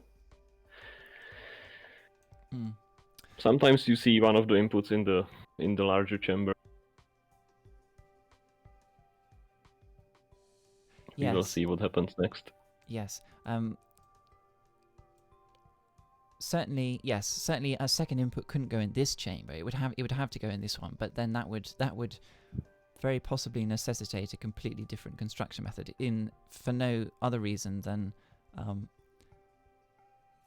Mm. Sometimes you see one of the inputs in the larger chamber. Yes. We will see what happens next. Yes. Certainly, yes. Certainly, a second input couldn't go in this chamber. It would have to go in this one. But then that would very possibly necessitate a completely different construction method. For no other reason than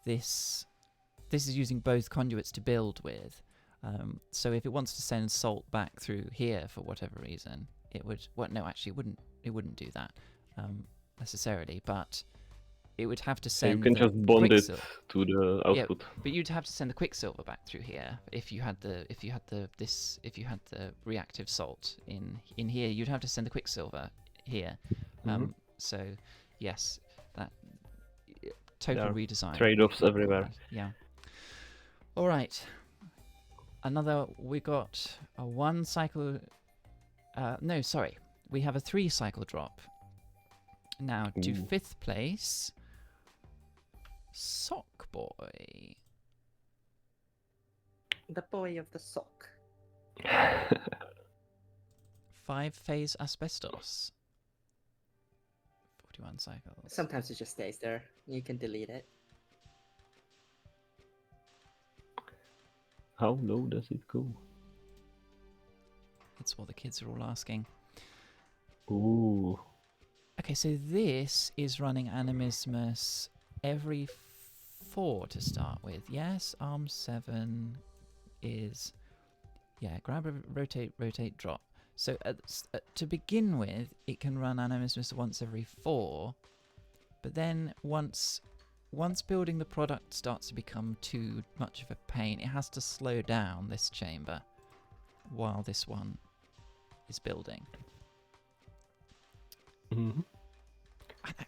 this is using both conduits to build with. So if it wants to send salt back through here for whatever reason, it would. Well, no, actually, it wouldn't do that necessarily, but it would have to send. You can just bond it Quicksilver to the output. Yeah, but you'd have to send the Quicksilver back through here if you had the reactive salt in here. You'd have to send the Quicksilver here. So yes, that total There are redesign. trade-offs everywhere. Yeah. All right. We got a 1 cycle. No, sorry. We have a 3 cycle drop. Now to 5th place. Sock Boy. The boy of the sock. 5-phase Asbestos. 41 cycles. Sometimes it just stays there. You can delete it. How low does it go? That's what the kids are all asking. Ooh. Okay, so this is running Animismus every 4 to start with. Yes, arm 7 is... Yeah, grab, rotate, drop. So to begin with, it can run Animismus once every 4, but then once building the product starts to become too much of a pain, it has to slow down this chamber while this one is building. Mm-hmm.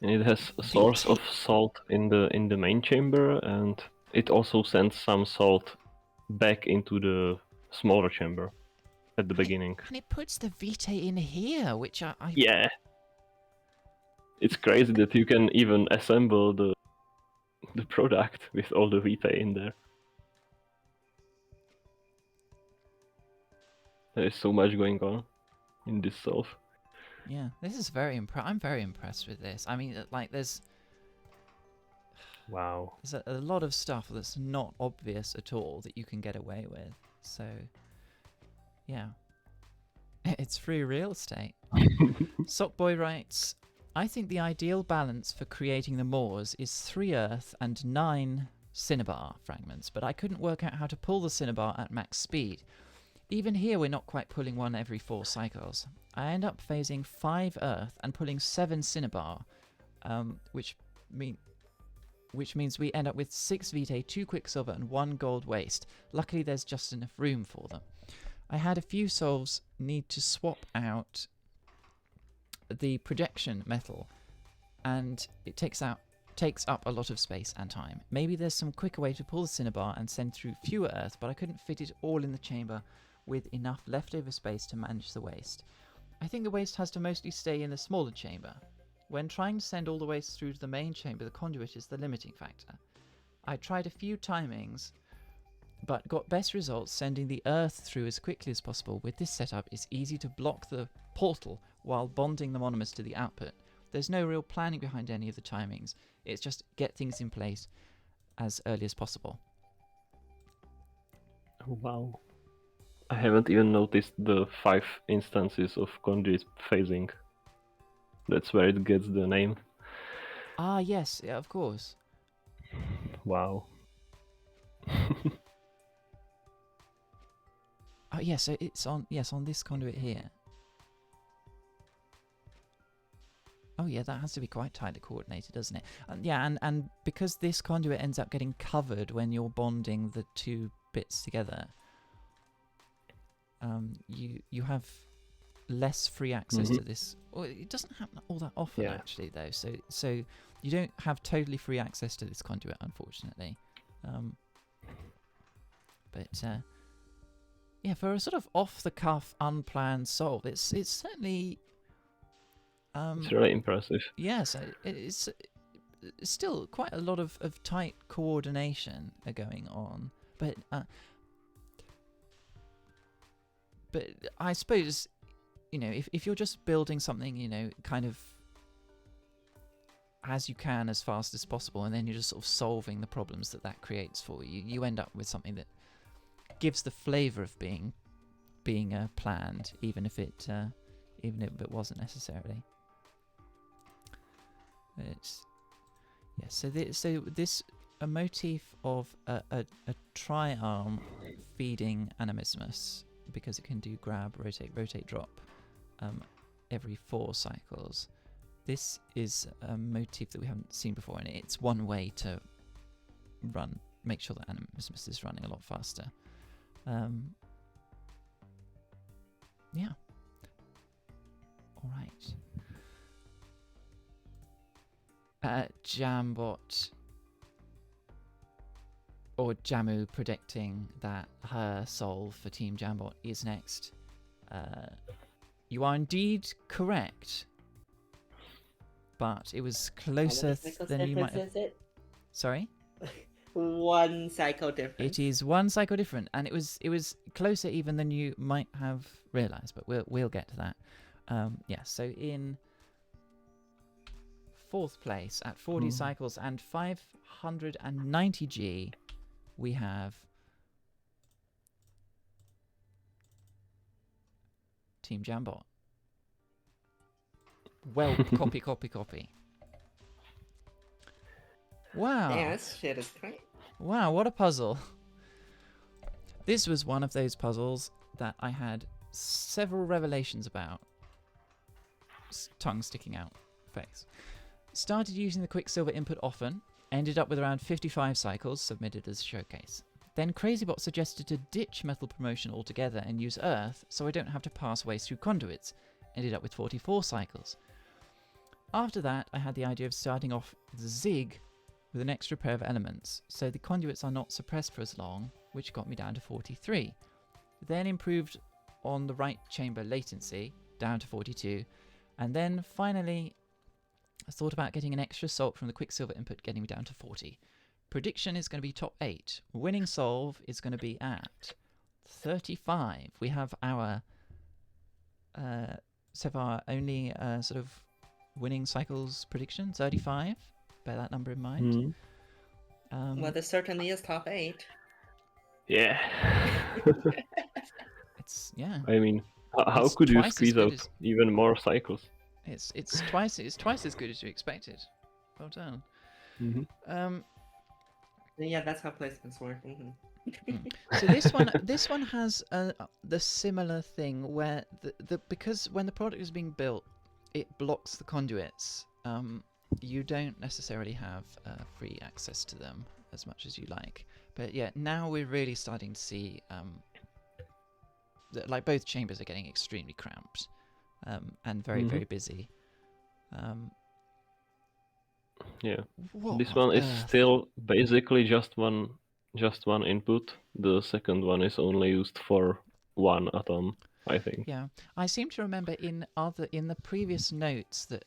And it has a source of salt in the main chamber, and it also sends some salt back into the smaller chamber at the beginning. And it puts the Vitae in here, which I... Yeah. It's crazy that you can even assemble the product with all the Vitae in there. There is so much going on in this solve. Yeah, this is very I'm very impressed with this. I mean, like, there's Wow. a lot of stuff that's not obvious at all that you can get away with. So, yeah. It's free real estate. Sockboy writes, I think the ideal balance for creating the Moors is 3 earth and 9 cinnabar fragments, but I couldn't work out how to pull the cinnabar at max speed. Even here, we're not quite pulling one every 4 cycles. I end up phasing 5 earth and pulling 7 cinnabar, which means we end up with 6 Vitae, 2 Quicksilver, and 1 gold waste. Luckily, there's just enough room for them. I had a few solves need to swap out the projection metal and it takes up a lot of space and time. Maybe there's some quicker way to pull the cinnabar and send through fewer earth, but I couldn't fit it all in the chamber with enough leftover space to manage the waste. I think the waste has to mostly stay in the smaller chamber. When trying to send all the waste through to the main chamber, the conduit is the limiting factor. I tried a few timings, but got best results sending the earth through as quickly as possible. With this setup, it's easy to block the portal while bonding the monomers to the output. There's no real planning behind any of the timings. It's just get things in place as early as possible. Oh, wow. I haven't even noticed the 5 instances of conduit phasing. That's where it gets the name. Ah, yes, yeah, of course. Wow. Oh, yeah, so it's on this conduit here. Oh yeah, that has to be quite tightly coordinated, doesn't it? And because this conduit ends up getting covered when you're bonding the two bits together, you have less free access to this. Well, it doesn't happen all that often, actually, though. So you don't have totally free access to this conduit, unfortunately. Yeah, for a sort of off-the-cuff, unplanned solve, it's certainly. It's really impressive. Yes, it's still quite a lot of tight coordination going on, but I suppose, if you're just building something, kind of as you can as fast as possible, and then you're just sort of solving the problems that creates for you, you end up with something that gives the flavour of being planned, even if it wasn't necessarily. So this a motif of a tri-arm feeding animismus, because it can do grab, rotate, drop every 4 cycles. This is a motif that we haven't seen before, and it's one way to make sure that animismus is running a lot faster. Yeah. All right. Jambot or Jamu predicting that her solve for Team Jambot is next. You are indeed correct, but it was closer than you might have. Sorry? 1 cycle difference. It is 1 cycle different, and it was closer even than you might have realised, but we'll get to that. So in 4th place at 40 cycles and 590 G, we have Team Jambot. Well, copy. Wow. Yeah, this shit is great. Wow, what a puzzle. This was one of those puzzles that I had several revelations about. Tongue sticking out, face. Started using the Quicksilver input often, ended up with around 55 cycles submitted as a showcase. Then Crazybot suggested to ditch metal promotion altogether and use earth so I don't have to pass waste through conduits. Ended up with 44 cycles. After that, I had the idea of starting off the Zig with an extra pair of elements, so the conduits are not suppressed for as long, which got me down to 43. Then improved on the right chamber latency, down to 42, and then finally I thought about getting an extra salt from the Quicksilver input, getting me down to 40. Prediction is going to be top 8. Winning solve is going to be at 35. We have our so far only sort of winning cycles prediction, 35. Bear that number in mind. Well, this certainly is top 8. Yeah. I mean, how could you squeeze out even more cycles? It's twice as good as you expected. Well done. Yeah, that's how placements work. So this one has the similar thing where because when the product is being built, it blocks the conduits. You don't necessarily have free access to them as much as you like. But yeah, now we're really starting to see that, like, both chambers are getting extremely cramped and very very busy. Yeah. What This on one is earth? still basically just one input. The second one is only used for one atom, I think. Yeah, I seem to remember in the previous notes that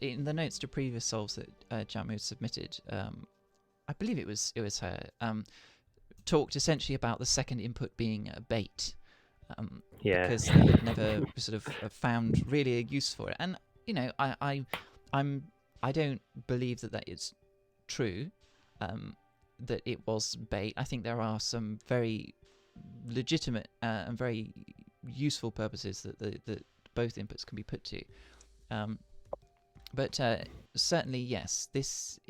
in the notes to previous solves that Jamu submitted, I believe it was her, talked essentially about the second input being a bait, Yeah. because they had never sort of found really a use for it. And you know, I don't believe that is true, that it was bait. I think there are some very legitimate and very useful purposes that both inputs can be put to. But certainly, yes, it's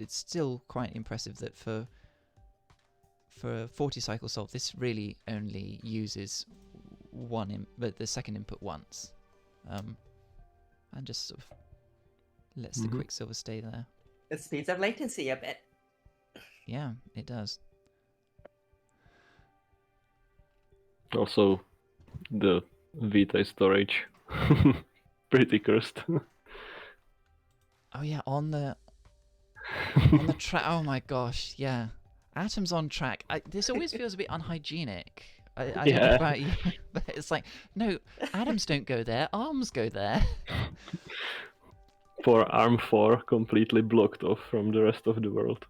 still quite impressive that for a 40 cycle solve, this really only uses but the second input once, and just sort of lets the Quicksilver stay there. It speeds up latency a bit. Yeah, it does. Also, the Vita storage, pretty cursed. Oh yeah, on the track. Oh my gosh, yeah. Atoms on track. This always feels a bit unhygienic. I don't know Yeah. about you, but it's like, no, atoms don't go there. Arms go there. For Arm 4, completely blocked off from the rest of the world.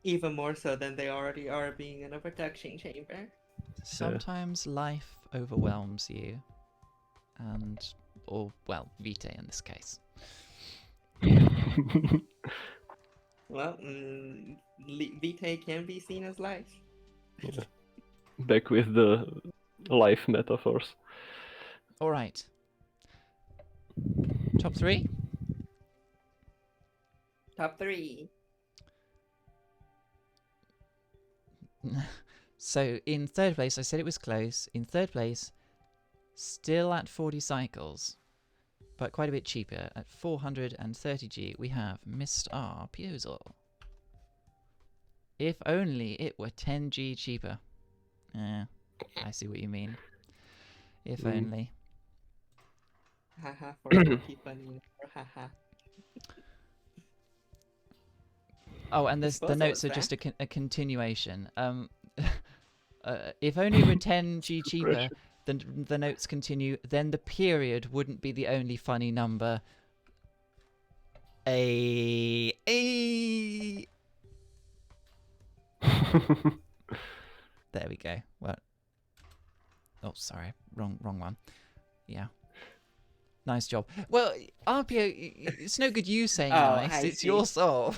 Even more so than they already are, being in a production chamber. Sometimes life overwhelms you, or Vitae in this case. Well, Vitae can be seen as life. Yeah. Back with the life metaphors. All right. Top 3? Top 3. So in third place, I said it was close. In third place, still at 40 cycles, but quite a bit cheaper. At 430G, we have Mr. Piozol. If only it were 10G cheaper. I see what you mean. If only. Haha, for keep funny. Haha. Oh, and the notes are just a continuation. If only it were 10G cheaper, then the notes continue. Then the period wouldn't be the only funny number. There we go. Well, oh, sorry, wrong one. Yeah, nice job. Well, RPO, it's no good you saying nice. It's your solve.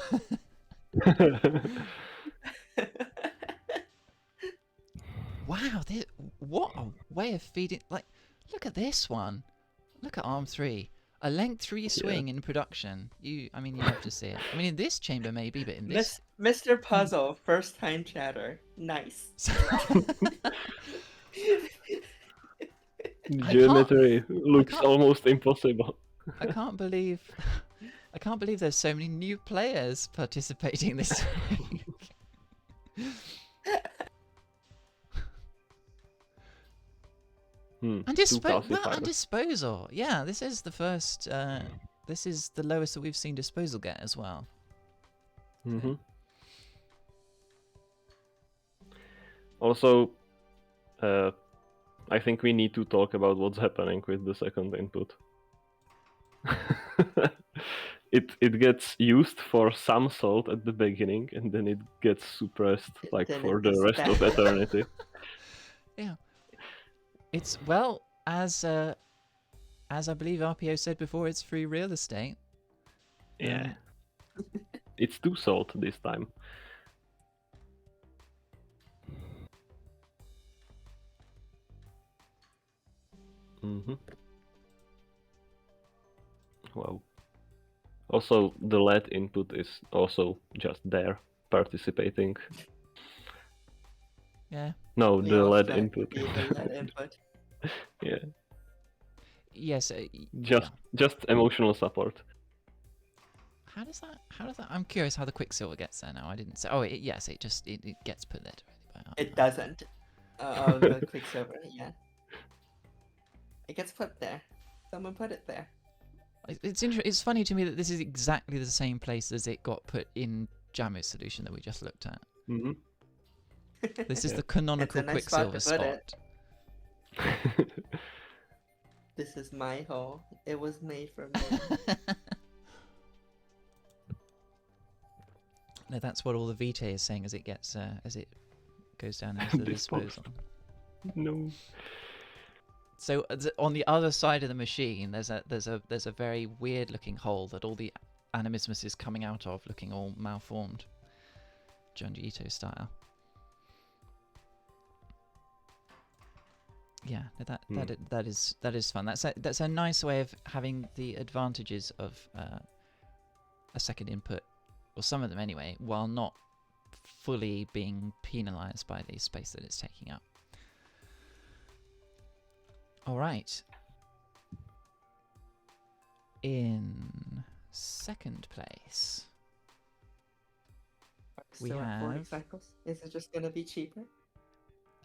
Wow, what a way of feeding! Like, look at this one. Look at Arm 3. A length 3 swing in production. You have to see it. I mean, in this chamber maybe, but in this... Mr. Puzzle, first time chatter. Nice. Geometry looks almost impossible. I can't believe there's so many new players participating this week. And disposal. Yeah, this is the first. This is the lowest that we've seen disposal get as well. Also, I think we need to talk about what's happening with the second input. It gets used for some salt at the beginning, and then it gets suppressed for the rest of eternity. Yeah. It's as I believe RPO said before, it's free real estate. Yeah. It's 2 salt this time. Wow. Also, the LED input is also just there, participating. Yeah. No, the LED input. The LED input. Yeah. Yes. Just emotional support. How does that? I'm curious how the Quicksilver gets there now. I didn't say. Oh, it gets put there directly. It doesn't. The Quicksilver, yeah. It gets put there. Someone put it there. It's funny to me that this is exactly the same place as it got put in Jamu's solution that we just looked at. Hmm. This is Yeah. the canonical It's a nice spot Quicksilver to put spot. This is my hole. It was made for me. No, that's what all the Vitae is saying as it goes down into the Disposal. disposal. No. So on the other side of the machine, there's a very weird looking hole that all the animismus is coming out of, looking all malformed, Junji Ito style. Yeah, that is fun. That's a nice way of having the advantages of a second input, or some of them anyway, while not fully being penalized by the space that it's taking up. All right. In second place, we Still at 40 have cycles? Is it just gonna be cheaper?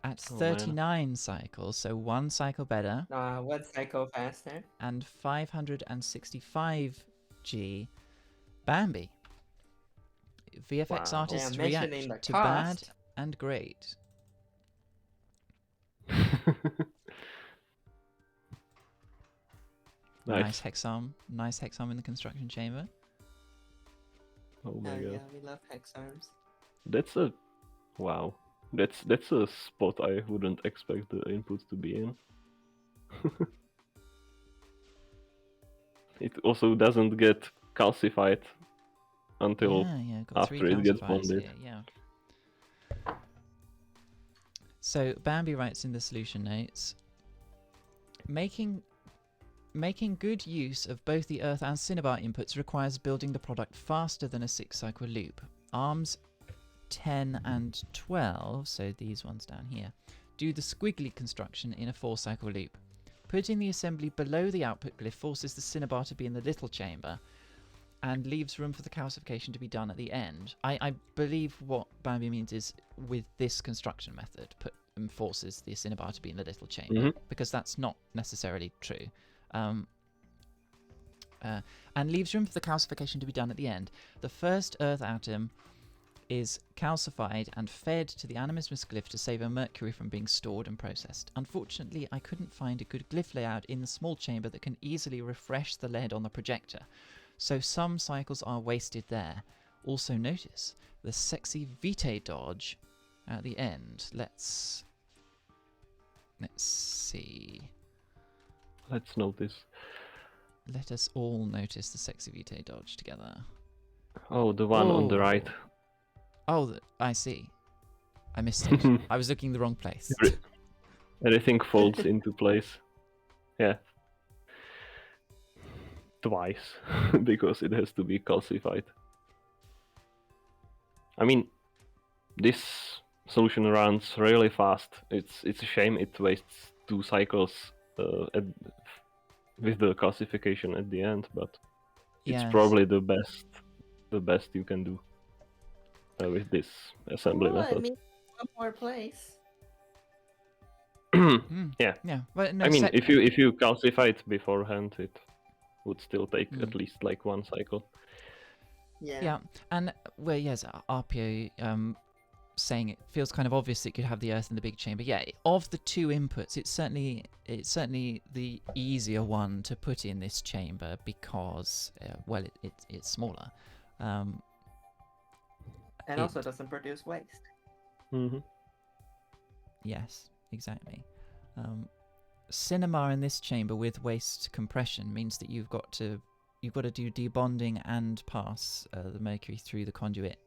at Oh, man. 39 cycles, so one cycle better, One cycle faster. and 565G, Bambi. VFX Wow. artists Yeah, mentioning react the to bad cost. and great. Nice. Nice hexarm in the construction chamber. Oh my god. Yeah, we love hex arms. That's a wow. That's a spot I wouldn't expect the inputs to be in. It also doesn't get calcified until got after three it gets calcifiers bonded. here, yeah. So Bambi writes in the solution notes, making good use of both the Earth and Cinnabar inputs requires building the product faster than a 6-cycle loop. Arms 10 and 12, so these ones down here, do the squiggly construction in a 4-cycle loop. Putting the assembly below the output glyph forces the Cinnabar to be in the little chamber and leaves room for the calcification to be done at the end. I believe what Bambi means is with this construction method, forces the Cinnabar to be in the little chamber, because that's not necessarily true. And leaves room for the calcification to be done at the end. The first Earth atom is calcified and fed to the animismus glyph to save a mercury from being stored and processed. Unfortunately, I couldn't find a good glyph layout in the small chamber that can easily refresh the lead on the projector, so some cycles are wasted there. Also notice the sexy Vitae dodge at the end. Let's see. Let's notice. Let us all notice the sexy Vitae dodge together. Oh, the one on the right. Oh, I see. I missed it. I was looking in the wrong place. Everything folds into place. Yeah. Twice, because it has to be calcified. I mean, this solution runs really fast. It's a shame it wastes 2 cycles with the calcification at the end, but it's probably the best you can do with this assembly method. I mean, one more place. Yeah. Well, no, I mean, if you calcify it beforehand, it would still take at least like 1 cycle. Yeah. And well, yes, RPO saying it feels kind of obvious that you could have the Earth in the big chamber. Yeah, of the 2 inputs, it's certainly the easier one to put in this chamber because it's smaller. And also doesn't produce waste. Mm-hmm. Yes, exactly. Cinema in this chamber with waste compression means that you've got to do debonding and pass the mercury through the conduit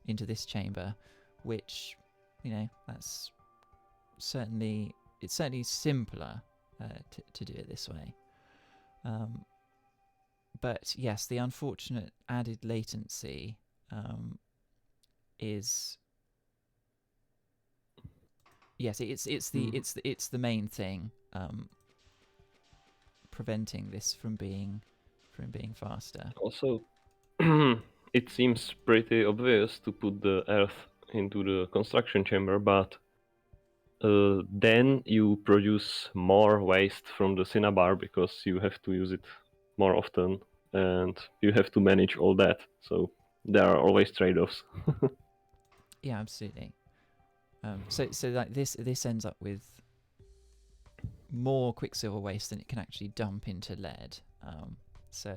into this chamber, which, that's certainly simpler to do it this way. But yes, the unfortunate added latency is. Yes, it's the main thing preventing this from being faster. Also, it seems pretty obvious to put the Earth into the construction chamber, but then you produce more waste from the Cinnabar because you have to use it more often, and you have to manage all that. So there are always trade-offs. Yeah, absolutely. So like this ends up with more quicksilver waste than it can actually dump into lead. So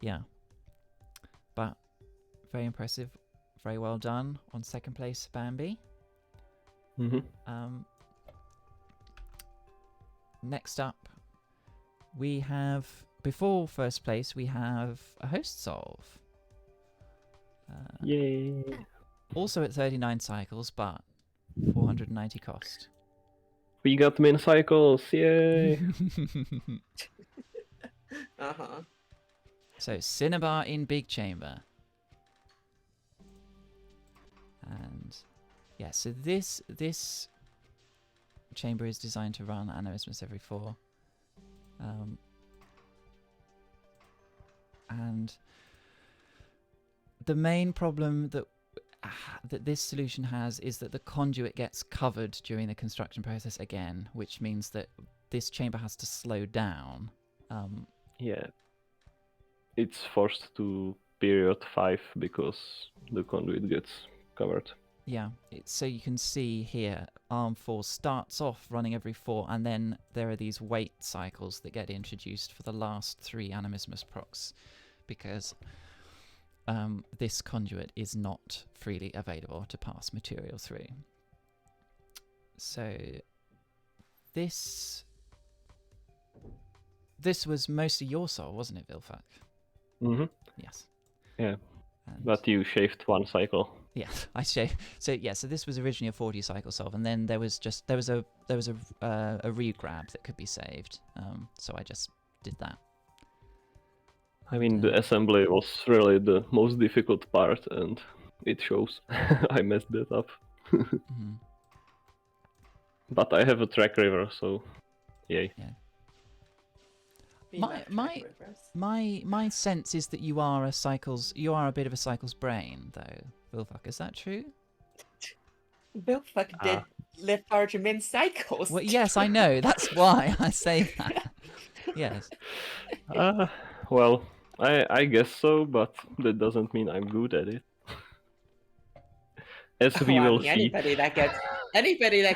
yeah, but very impressive, very well done on second place, Bambi. Next up, we have, before first place, we have a host solve. Yay! Also at 39 cycles, but 490 cost. We got min cycles! Yay! Uh-huh. So Cinnabar in Big Chamber. And yeah, so this chamber is designed to run aneurysmus every 4. And the main problem that this solution has is that the conduit gets covered during the construction process again, which means that this chamber has to slow down. Yeah. It's forced to period 5 because the conduit gets covered. Yeah, so you can see here, Arm 4 starts off running every 4, and then there are these wait cycles that get introduced for the last 3 animismus procs, because this conduit is not freely available to pass material through. So this was mostly your soul, wasn't it, Vilfuck? Mm-hmm. Yes. Yeah. And But you shaved 1 cycle. yeah, I shaved. So this was originally a 40 cycle solve, and then there was a read grab that could be saved. So I just did that. I mean, the assembly was really the most difficult part, and it shows. I messed that up. Mm-hmm. But I have a track river, so yay. Yeah. My sense is that you are a bit of a cycles brain, though, Vilfuck. Is that true? Vilfuck did lethargy min cycles. Well, yes, I know. That's why I say that. Yes. Well, I guess so, but that doesn't mean I'm good at it. As we will see. Anybody that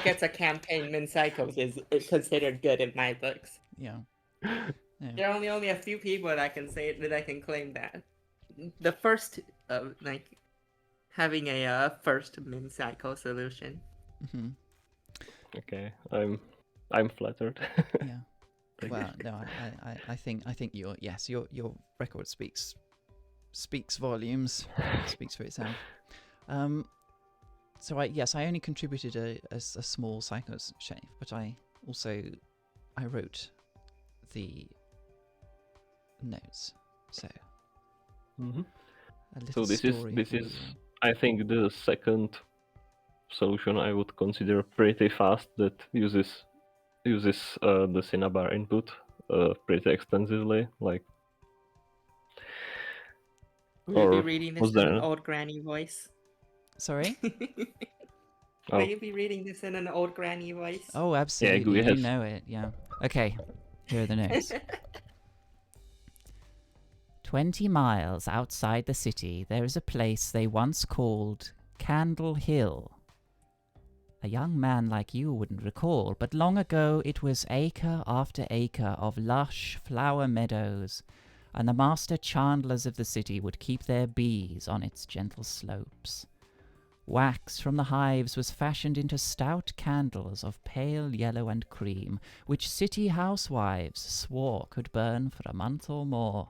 gets a campaign min cycles is considered good in my books. Yeah. There are only a few people that can claim that. The first, having a first min cycle solution. Mm-hmm. Okay, I'm flattered. Yeah. Well, no, I think your record speaks volumes, speaks for itself. So I only contributed a small cycles shave, but I wrote the notes. So Mm-hmm. a little So story this for is you. I think the second solution I would consider pretty fast that uses the Cinnabar input pretty extensively. Like, Will you be reading this in an old granny voice? Sorry? Will you be reading this in an old granny voice? Oh, absolutely. Yeah, You know it, yeah. Okay, here are the notes. 20 miles outside the city, there is a place they once called Candle Hill. A young man like you wouldn't recall, but long ago it was acre after acre of lush flower meadows, and the master chandlers of the city would keep their bees on its gentle slopes. Wax from the hives was fashioned into stout candles of pale yellow and cream, which city housewives swore could burn for a month or more.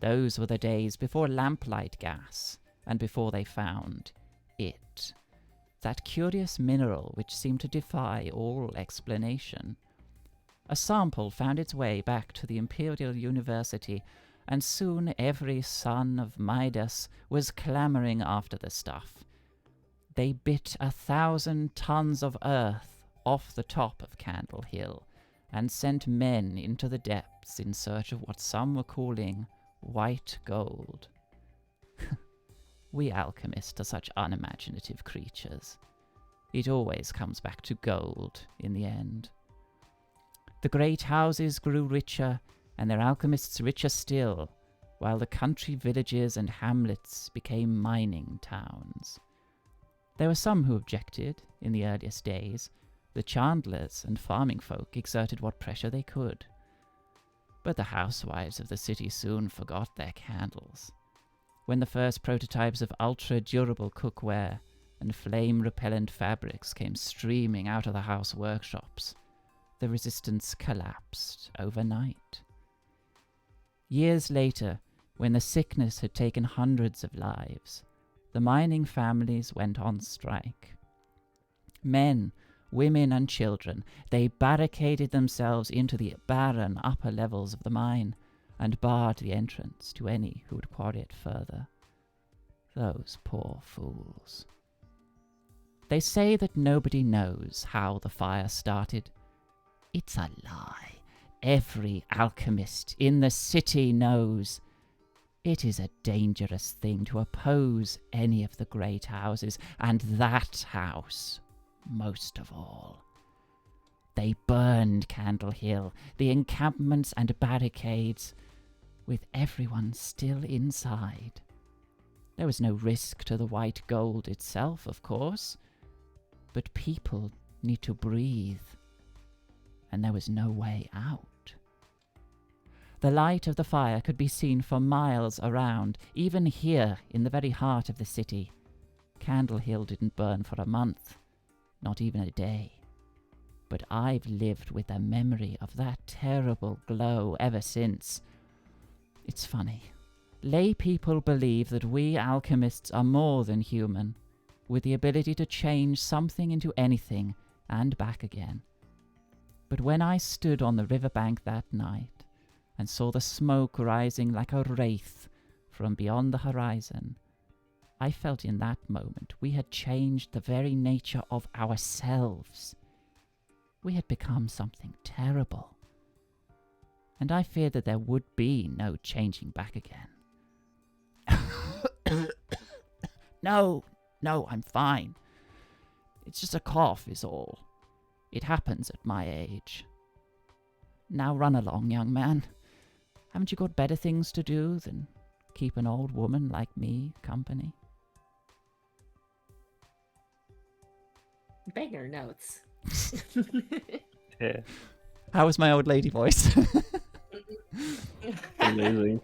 Those were the days before lamplight gas, and before they found it. That curious mineral which seemed to defy all explanation. A sample found its way back to the Imperial University, and soon every son of Midas was clamoring after the stuff. They bit 1,000 tons of earth off the top of Candle Hill, and sent men into the depths in search of what some were calling white gold. We alchemists are such unimaginative creatures. It always comes back to gold in the end. The great houses grew richer, and their alchemists richer still, while the country villages and hamlets became mining towns. There were some who objected in the earliest days. The chandlers and farming folk exerted what pressure they could. But the housewives of the city soon forgot their candles. When the first prototypes of ultra-durable cookware and flame-repellent fabrics came streaming out of the house workshops, the resistance collapsed overnight. Years later, when the sickness had taken hundreds of lives, the mining families went on strike. Men, women and children, they barricaded themselves into the barren upper levels of the mine and barred the entrance to any who would quarry it further. Those poor fools. They say that nobody knows how the fire started. It's a lie. Every alchemist in the city knows. It is a dangerous thing to oppose any of the great houses, and that house most of all. They burned Candle Hill, the encampments and barricades, with everyone still inside. There was no risk to the white gold itself, of course, but people need to breathe, and there was no way out. The light of the fire could be seen for miles around, even here in the very heart of the city. Candle Hill didn't burn for a month, not even a day. But I've lived with the memory of that terrible glow ever since. It's funny. Lay people believe that we alchemists are more than human, with the ability to change something into anything and back again. But when I stood on the riverbank that night and saw the smoke rising like a wraith from beyond the horizon, I felt in that moment we had changed the very nature of ourselves. We had become something terrible. And I feared that there would be no changing back again. No, I'm fine. It's just a cough is all. It happens at my age. Now run along, young man. Haven't you got better things to do than keep an old woman like me company? Banger notes. Yeah, How was my old lady voice? amazing.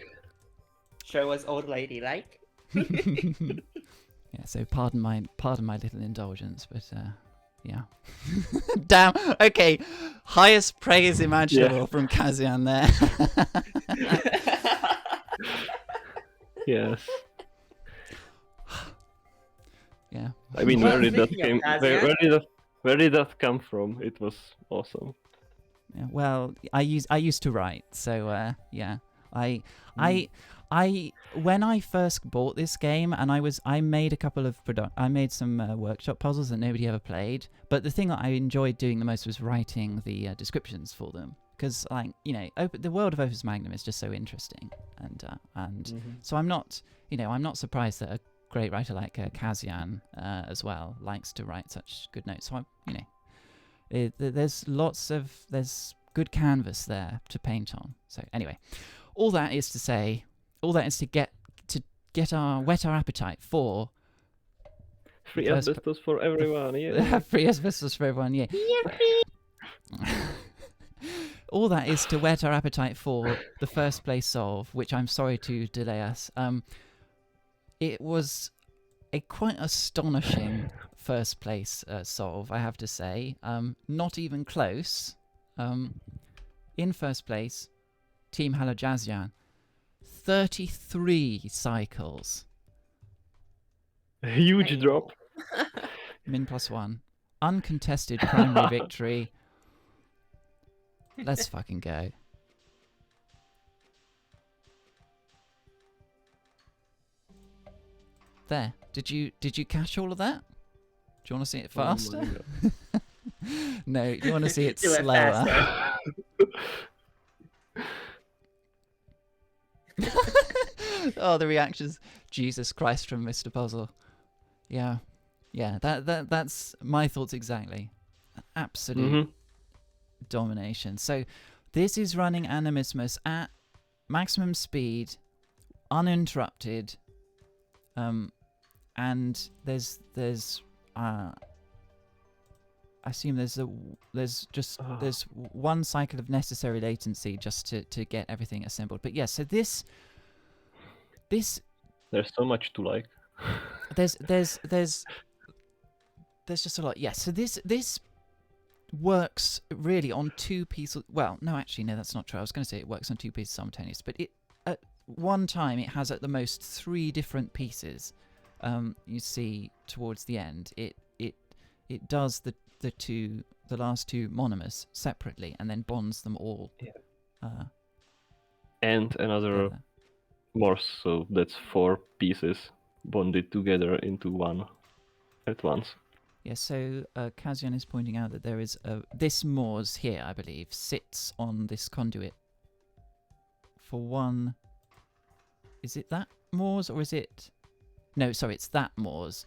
Sure was old lady like. Yeah, so pardon my little indulgence, but yeah. Damn. Okay, highest praise imaginable from Kazian there. Yes. Yeah. I mean, Well, where did that speaking of came? Kazian- Where did that come from? It was awesome. Yeah. Well, I used to write, so yeah. I when I first bought this game, and I made a couple of I made some workshop puzzles that nobody ever played. But the thing that I enjoyed doing the most was writing the descriptions for them, because the world of Opus Magnum is just so interesting, and so I'm not surprised that a great writer like Kazian as well likes to write such good notes. So there's good canvas there to paint on. So anyway. All that is to whet our appetite for Free asbestos for everyone. Yeah. free asbestos for everyone. Yeah. All that is to whet our appetite for the first place solve, which I'm sorry to delay us. It was a quite astonishing first place solve, I have to say. Not even close. In first place, Team Halojazian, 33 cycles. A huge drop. Min +1. Uncontested primary victory. Let's fucking go. There. Did you catch all of that? Do you want to see it faster? No, you want to see it Do it slower. faster. Oh, the reactions. Jesus Christ from Mr. Puzzle. Yeah. That's my thoughts exactly. Absolute domination. So This is running Animismus at maximum speed, uninterrupted, and there's I assume there's one cycle of necessary latency just to get everything assembled. But yeah, so this There's so much to like. there's just a lot. Yeah, so this works really on two pieces. Well, no, actually, no, that's not true. I was going to say it works on two pieces simultaneous, but it at one time it has at the most 3 different pieces. You see towards the end, it does the last 2 monomers separately and then bonds them all. Yeah. And another together. Morse, so that's 4 pieces bonded together into one at once. Yeah, so Kazian is pointing out that there is this Morse here, I believe, sits on this conduit for one. Is it that Morse or is it? No, sorry, it's that Morse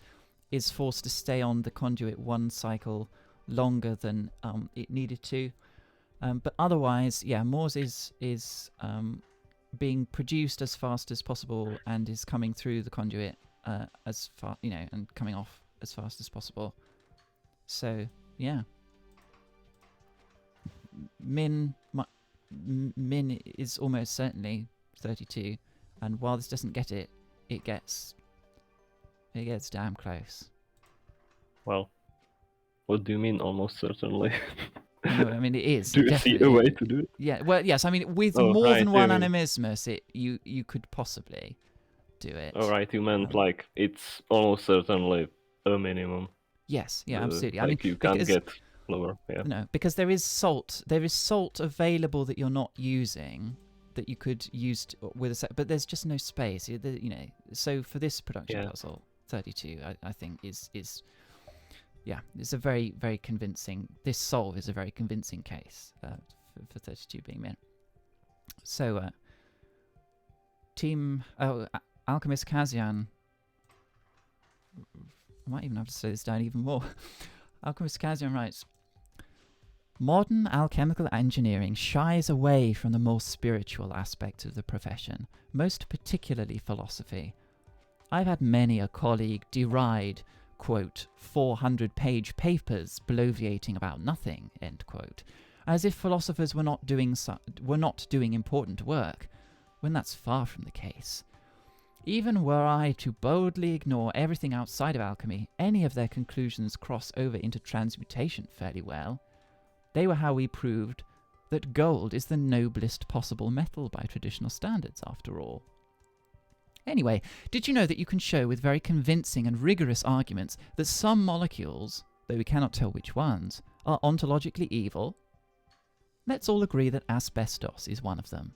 is forced to stay on the conduit 1 cycle longer than it needed to. But otherwise, yeah, Morse is being produced as fast as possible and is coming through the conduit as far, and coming off as fast as possible. So yeah, min is almost certainly 32, and while this doesn't get it, it gets damn close. Well, what do you mean almost certainly? No, I mean it is. Do you see a way to do it? Yeah, well, yes. I mean, with more than one animismus, you could possibly do it. Oh, right, you meant like it's almost certainly a minimum. Yes, yeah, absolutely. Like I mean, you can't get lower. Yeah. No, because there is salt. There is salt available that you're not using that you could use with a set, but there's just no space. So for this production puzzle, 32, I think is it's a very, very convincing. This solve is a very convincing case for 32 being min. So, team Alchemist Kazian. I might even have to slow this down even more. Alchemist Kazian writes, modern alchemical engineering shies away from the more spiritual aspects of the profession, most particularly philosophy. I've had many a colleague deride, quote, 400-page papers bloviating about nothing, end quote, as if philosophers were not doing important work, when that's far from the case. Even were I to boldly ignore everything outside of alchemy, any of their conclusions cross over into transmutation fairly well. They were how we proved that gold is the noblest possible metal by traditional standards, after all. Anyway, did you know that you can show with very convincing and rigorous arguments that some molecules, though we cannot tell which ones, are ontologically evil? Let's all agree that asbestos is one of them.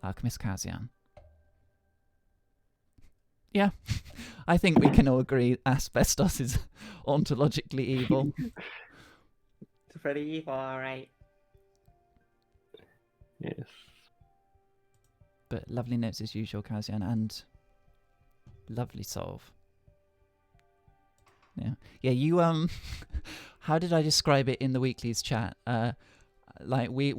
Alchemist Kazian. Yeah, I think we can all agree asbestos is ontologically evil. It's pretty evil, alright. Yes. But lovely notes as usual, Kazian, and lovely solve. Yeah, you how did I describe it in the Weeklies chat? Like we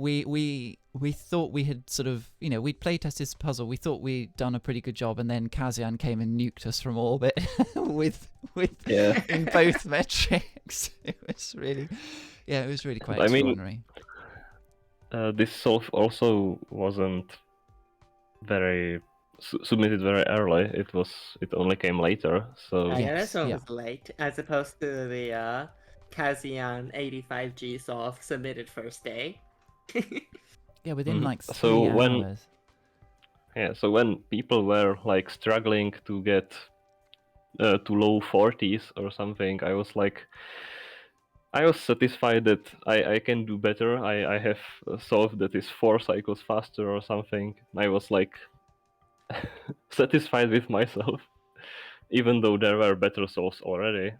thought we had sort of, we'd playtested this puzzle. We thought we'd done a pretty good job, and then Kazian came and nuked us from orbit with in both metrics. It was really quite extraordinary. This solve also wasn't very submitted very early. It only came later. So yeah, this one was late, as opposed to the Kazian 85G solve submitted first day. Yeah, within like 3 hours. So when people were like struggling to get to low 40s or something, I was satisfied that I can do better. I have a solve that is 4 cycles faster or something. I was like satisfied with myself, even though there were better solves already.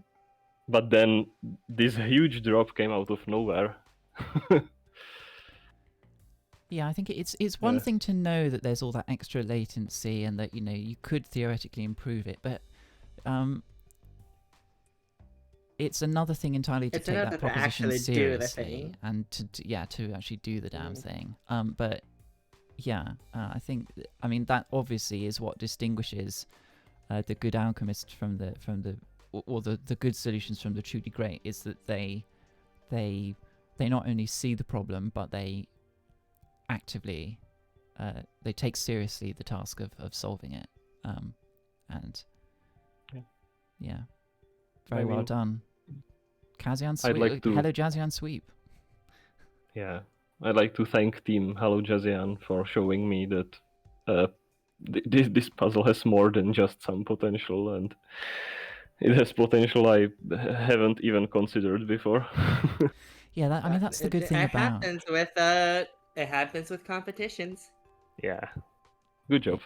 But then this huge drop came out of nowhere. Yeah, I think it's one thing to know that there's all that extra latency and that you could theoretically improve it, but it's another thing entirely to It's take another that to proposition actually do the seriously thing. and to actually do the damn Mm. thing. But yeah, I think that obviously is what distinguishes the good alchemists from the or the good solutions from the truly great, is that they not only see the problem, but they actively they take seriously the task of solving it. And yeah, very well done. Kazian I'd Sweep. like to- Hello, Jazian Sweep. Yeah, I'd like to thank Team Hello Jazian for showing me that this puzzle has more than just some potential, and it has potential I haven't even considered before. Yeah, that's the good thing it about. It happens with competitions. Yeah, good job.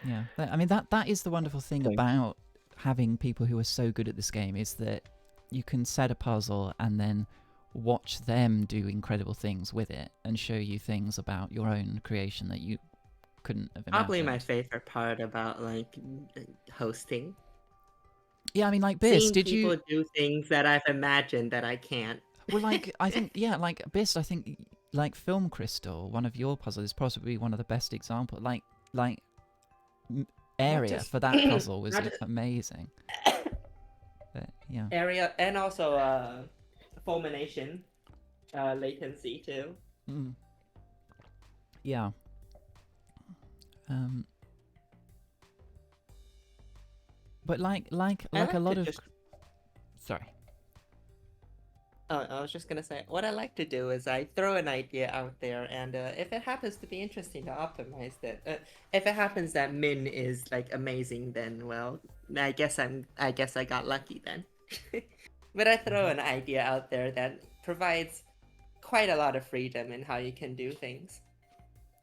Yeah, that is the wonderful thing Thanks. about having people who are so good at this game, is that you can set a puzzle and then watch them do incredible things with it and show you things about your own creation that you couldn't have imagined. Probably my favorite part about hosting. Yeah, Bis, Seeing did people you do things that I've imagined that I can't. Well, I think, Bis, I think, Film Crystal, one of your puzzles, is possibly one of the best examples. Area just- for that puzzle was not just- amazing. But, yeah. Area and also fulmination latency too. Mm. Yeah. But like a lot of. Sorry. I was just gonna say, what I like to do is I throw an idea out there, and if it happens to be interesting to optimize it, if it happens that min is amazing, then well, I guess I got lucky then. But I throw an idea out there that provides quite a lot of freedom in how you can do things.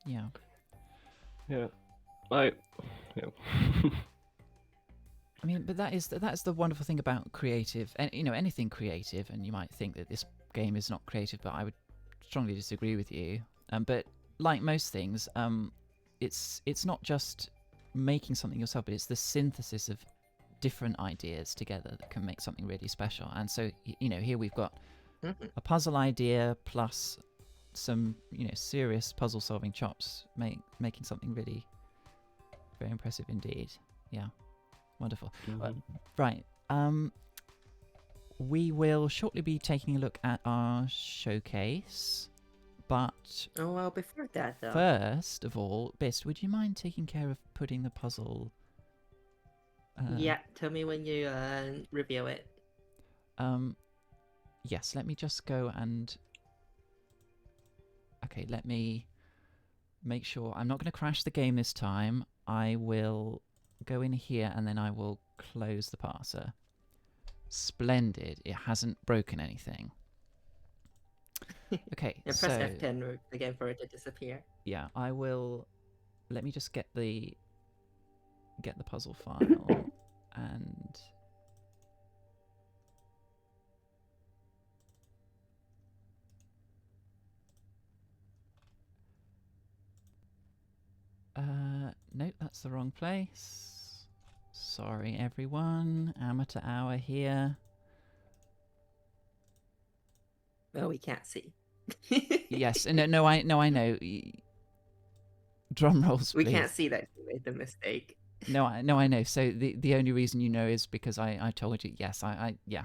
Yeah. Yeah, yeah. But that's the wonderful thing about creative, and anything creative. And you might think that this game is not creative, but I would strongly disagree with you. But like most things, it's not just making something yourself, but it's the synthesis of different ideas together that can make something really special. And so here we've got a puzzle idea plus some serious puzzle solving chops, making something really very impressive indeed. Yeah. Wonderful. Right. We will shortly be taking a look at our showcase, but before that though, first of all, Bis, would you mind taking care of putting the puzzle? Yeah, tell me when you review it. Yes. Let me just go and. Okay. Let me make sure I'm not going to crash the game this time. I will go in here and then I will close the parser. Splendid. It hasn't broken anything. Okay, Press so F10 again for it to disappear. Yeah, I will. Let me just get the puzzle file and. Nope, that's the wrong place. Sorry, everyone. Amateur hour here. Oh, we can't see. Yes, no, I know. Drum rolls, please. We can't see that you made the mistake. No, I know. So the only reason you know is because I told you. Yes, yeah.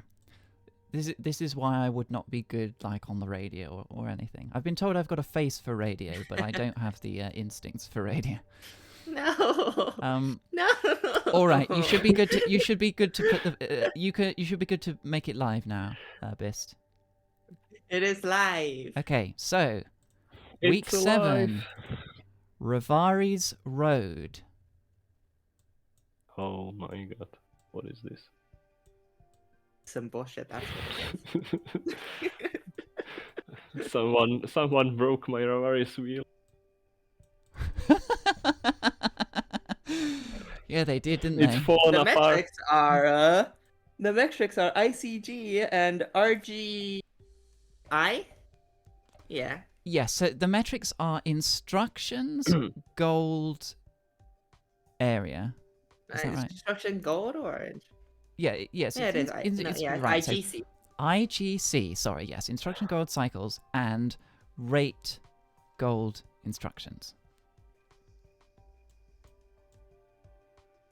This is why I would not be good on the radio or anything. I've been told I've got a face for radio, but I don't have the instincts for radio. No. No. All right, you should be good to put the you should be good to make it live now, Bist. It is live. Okay, so It's week 7, Rivari's Road. Oh my god, what is this? Some bullshit, that's what it is. Someone broke my Rivari's wheel. Yeah, they did, didn't It's they? fallen The apart. metrics are ICG and RGI. Yeah. Yes, so the metrics are instructions, gold, area. Is that right? Instruction gold or orange? Yes. Yeah, it is. It's It's right. So IGC. IGC. Sorry. Yes. Instruction gold cycles and rate gold instructions.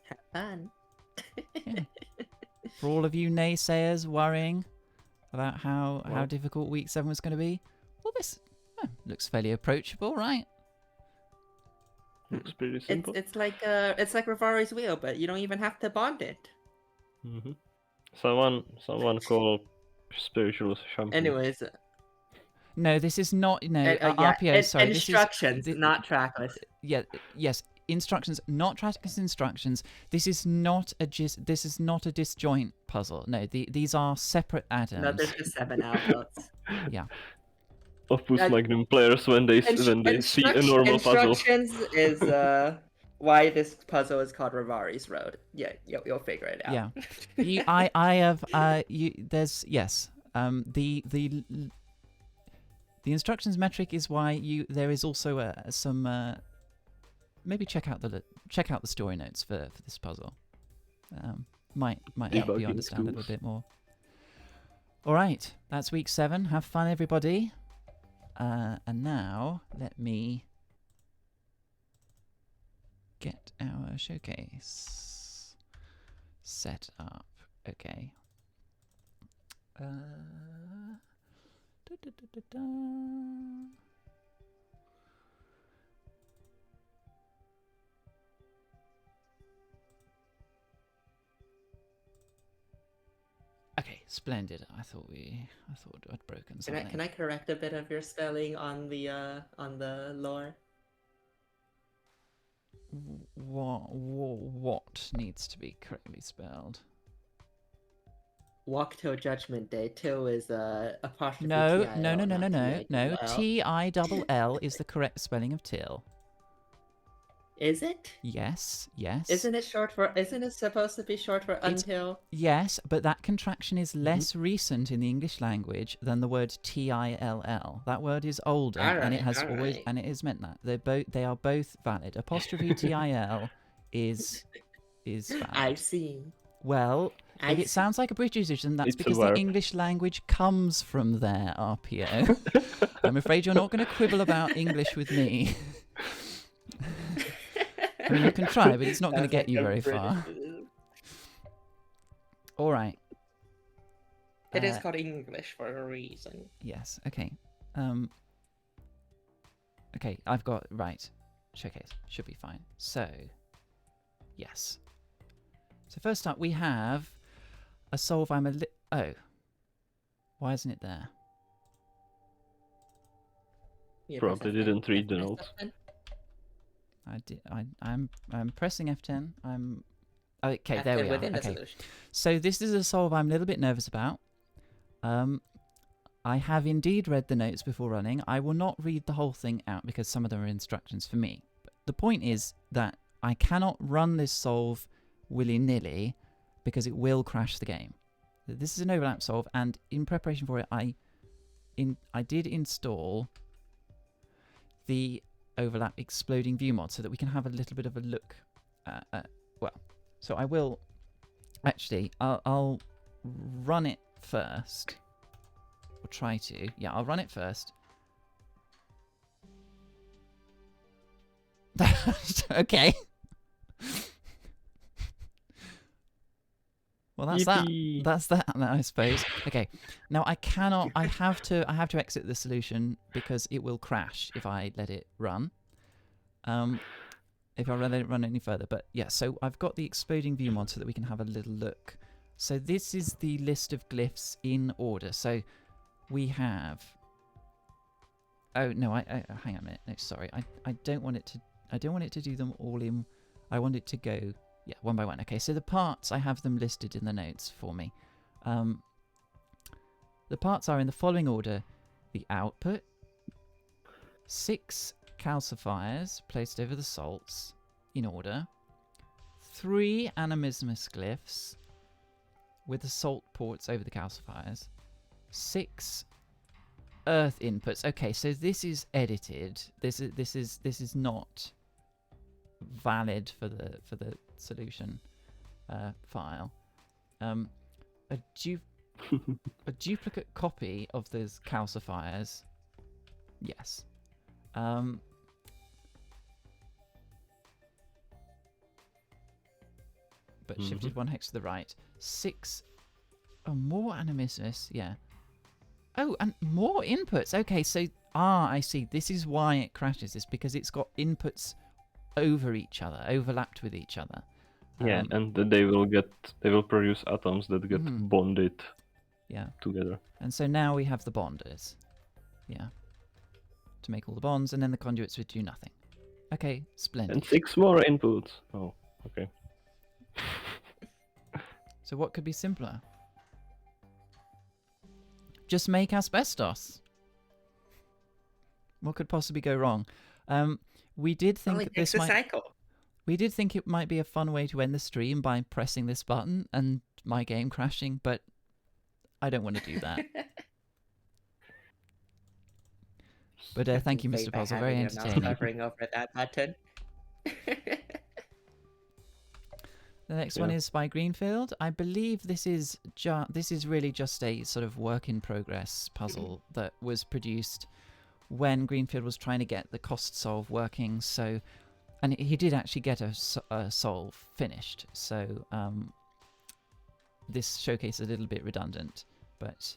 Have fun. Yeah. For all of you naysayers worrying about how Well. difficult week 7 was going to be, well, this looks fairly approachable, right? Looks pretty simple. It's like Rivari's wheel, but you don't even have to bond it. Mm-hmm. Someone call spiritual shampoo. Anyways, No, this is not. No, yeah, RPO. Sorry, instructions, this is not trackless. Yes, instructions, not trackless instructions. This is not a disjoint puzzle. No, these are separate atoms. No, there's just 7 outputs. Yeah. Opus Magnum players when they see a normal puzzle. Instructions is why this puzzle is called Rivari's Road. Yeah, you'll figure it out. Yeah. I have there's yes. The instructions metric is why there is also some maybe check out the story notes for this puzzle. Might help you Debugging understand a little tools. bit more. All right, that's week 7. Have fun, everybody. And now let me get our showcase set up. Okay. Okay, splendid. I thought I'd broken something. Can I correct a bit of your spelling on the lore? What needs to be correctly spelled? Walk till Judgment Day. Till is apostrophe No. TIL, not TIL. T-I-L-L is the correct spelling of till. Is it? Yes. Isn't it supposed to be short for until? Yes, but that contraction is less recent in the English language than the word TILL. That word is older, and it has always and it has meant that. They are both valid. Apostrophe TIL is valid. I've seen. Well, if it sounds like a British decision, that's It's a because the verb. English language comes from there, RPO. I'm afraid you're not going to quibble about English with me. I mean, you can try, but it's not going to get you very far. All right. It is called English for a reason. Yes. Okay. Okay, I've got right. Showcase should be fine. So, yes. So first up, we have a solve. Oh, why isn't it there? Probably didn't read the notes. I'm pressing F10. Okay. There we are. Within the Okay. solution. So this is a solve I'm a little bit nervous about. I have indeed read the notes before running. I will not read the whole thing out because some of them are instructions for me. But the point is that I cannot run this solve willy-nilly because it will crash the game. This is an overlap solve, and in preparation for it, I did install the overlap exploding view mod so that we can have a little bit of a look. So I will actually. I'll run it first. Or try to. Yeah, I'll run it first. Okay. Well, that's Yippee. that. That's that, I suppose. Okay. Now I cannot. I have to exit the solution because it will crash if I let it run. If I let it run any further. But yeah. So I've got the exploding view mod so that we can have a little look. So this is the list of glyphs in order. So we have. Oh no! I hang on a minute. No, sorry. I don't want it to. I don't want it to do them all in. I want it to go. Yeah, one by one. Okay, so the parts, I have them listed in the notes for me. The parts are in the following order. The output, 6 calcifiers placed over the salts in order, 3 animismus glyphs with the salt ports over the calcifiers, 6 earth inputs. Okay, so this is edited. This is not valid for the solution file. A duplicate copy of those calcifiers. Yes. But shifted 1 hex to the right. 6. Oh, more animismus. Yeah. Oh, and more inputs. Okay, so I see. This is why it crashes. It's because it's got inputs over each other, overlapped with each other. Yeah, and they will produce atoms that get bonded Yeah. together. And so now we have the bonders. Yeah. To make all the bonds, and then the conduits would do nothing. Okay, splendid. And 6 more inputs. Oh, okay. So what could be simpler? Just make asbestos. What could possibly go wrong? We did think Only this takes a might. cycle. We did think it might be a fun way to end the stream by pressing this button and my game crashing, but I don't want to do that. But thank you, Mr. Puzzle. Very entertaining. Hovering over that button. The next one is by Greenfield. I believe this is really just a sort of work in progress puzzle that was produced when Greenfield was trying to get the cost solve working. So, and he did actually get a solve finished. So this showcase is a little bit redundant, but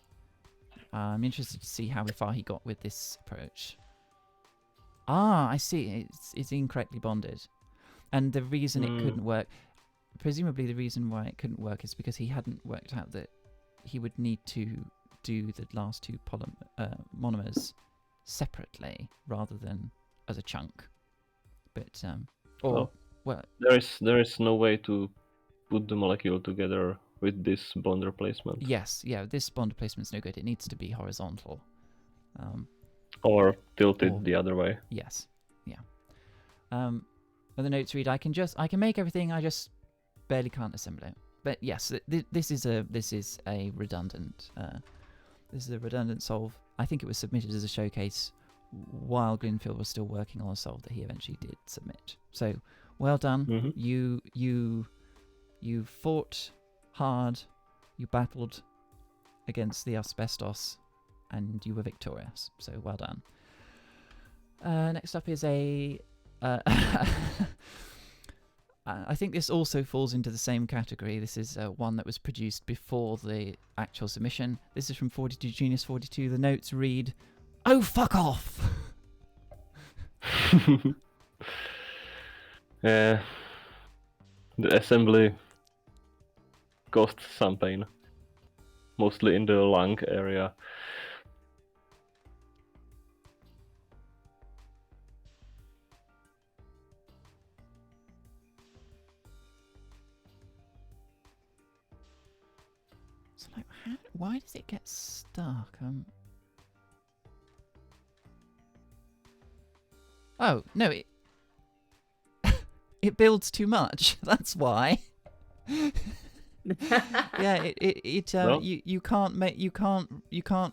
I'm interested to see how far he got with this approach. I see. It's incorrectly bonded, and the reason it couldn't work. Presumably the reason why it couldn't work is because he hadn't worked out that he would need to do the last 2 monomers separately rather than as a chunk. But well, there is no way to put the molecule together with this bond replacement. Yes, yeah, this bond replacement's no good. It needs to be horizontal. Or tilted the other way. Yes, yeah. But the notes read, I can make everything. I just barely can't assemble it. But yes, this is a redundant solve. I think it was submitted as a showcase while Greenfield was still working on a solve that he eventually did submit. So well done. You fought hard. You battled against the asbestos, and you were victorious. So well done. Next up is a. I think this also falls into the same category. This is one that was produced before the actual submission. This is from 42 Genius 42. The notes read, "Oh, fuck off!" The assembly caused some pain, mostly in the lung area. So, like, why does it get stuck? Oh no, it builds too much. That's why. Yeah, Well, you can't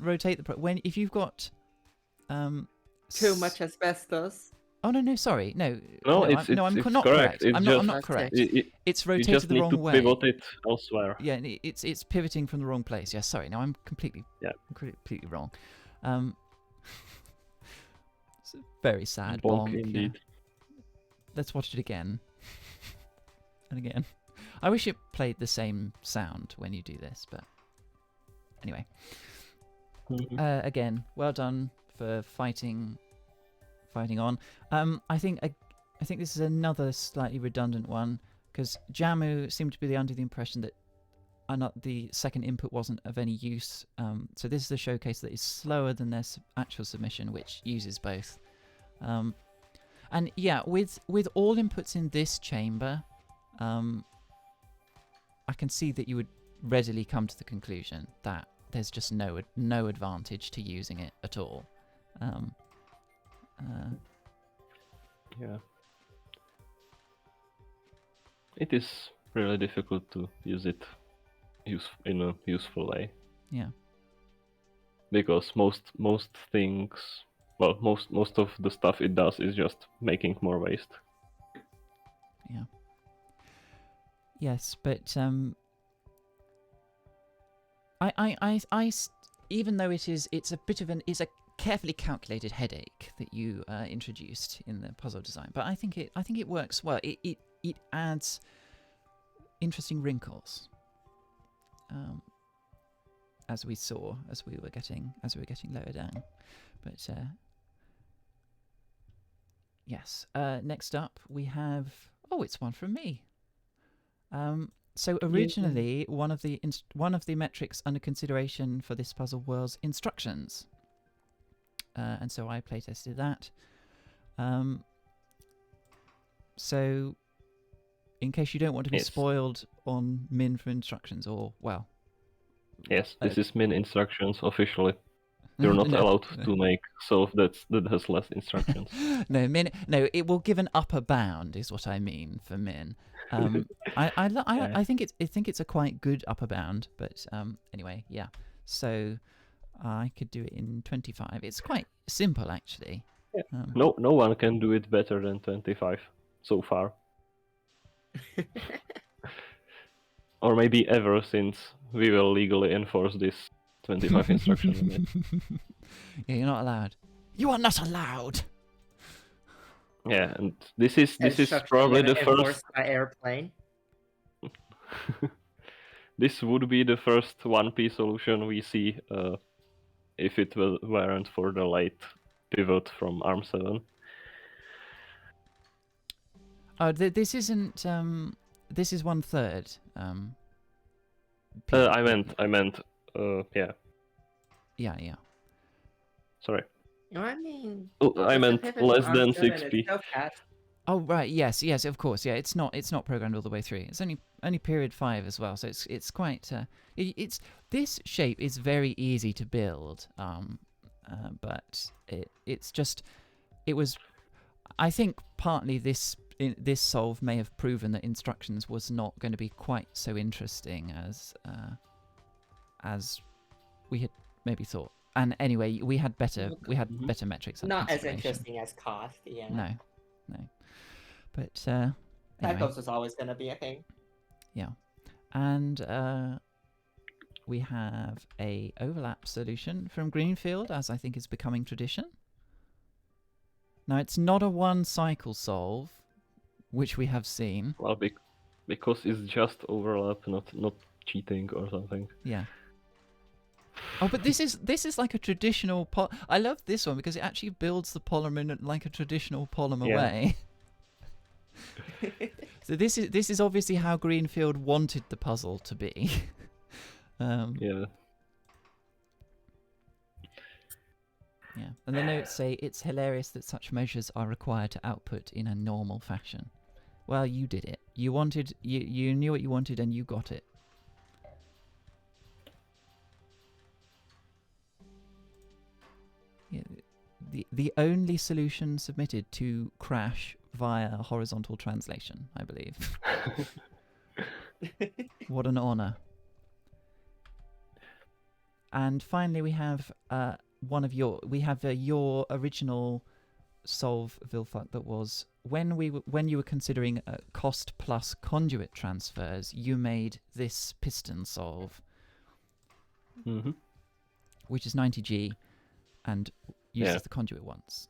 rotate if you've got Too much asbestos. Oh no, sorry, no. No, I'm it's not correct. correct. I'm not just- correct. It's you rotated just the need wrong to way. pivot it elsewhere. Yeah, and it's pivoting from the wrong place. Yeah, sorry. No, I'm completely wrong. It's a very sad Bonk bonk. indeed. Yeah. Let's watch it again and again. I wish it played the same sound when you do this, but anyway. Again, well done for fighting on. I think this is another slightly redundant one because Jamu seemed to be under the impression that the second input wasn't of any use. So this is a showcase that is slower than their actual submission, which uses both. And yeah, with all inputs in this chamber, I can see that you would readily come to the conclusion that there's just no advantage to using it at all. Yeah. It is really difficult to use it in a useful way. Yeah. Because most things, well, most of the stuff it does is just making more waste. Yeah. Yes, but Even though it's a bit of it's a carefully calculated headache that you introduced in the puzzle design, but I think it works well. It adds interesting wrinkles, as we saw as we were getting lower down. But yes. Next up we have it's one from me. So originally, one of the metrics under consideration for this puzzle was instructions, and so I playtested that. So, in case you don't want to be spoiled on min for instructions, or well, yes, this is min instructions officially. You're not allowed to make solve that has less instructions. No, min. No, it will give an upper bound, is what I mean for min. I think it's a quite good upper bound, but anyway, yeah. So I could do it in 25. It's quite simple, actually. Yeah. No one can do it better than 25 so far. Or maybe ever, since we will legally enforce this 25 instruction limit. Yeah, you're not allowed. You are not allowed. Yeah, and this is probably the first by airplane. This would be the first 1P solution we see if it weren't for the late pivot from ARM7. Oh, this isn't. This is 1/3. I meant. Yeah. Yeah. I Sorry. mean. I meant less than 6p. Oh right, yes, of course, yeah. It's not programmed all the way through. It's only period 5 as well, so it's quite. It's this shape is very easy to build, but it's just it was. I think partly this solve may have proven that instructions was not going to be quite so interesting as we had maybe thought. And anyway, we had better metrics. Not as interesting as cost, yeah. No. But anyway. Typos is always going to be a thing. Yeah, and we have a overlap solution from Greenfield, as I think is becoming tradition. Now it's not a one cycle solve, which we have seen. Well, because it's just overlap, not cheating or something. Yeah. Oh, but this is like a traditional I love this one because it actually builds the polymer in like a traditional polymer way. So this is obviously how Greenfield wanted the puzzle to be. Yeah. Yeah, and the notes say it's hilarious that such measures are required to output in a normal fashion. Well, you did it. You knew what you wanted and you got it. Yeah, the only solution submitted to crash via horizontal translation, I believe. What an honor. And finally, we have your original solve, Vilfuck, that was when you were considering cost plus conduit transfers, you made this piston solve, which is 90G and uses the conduit once.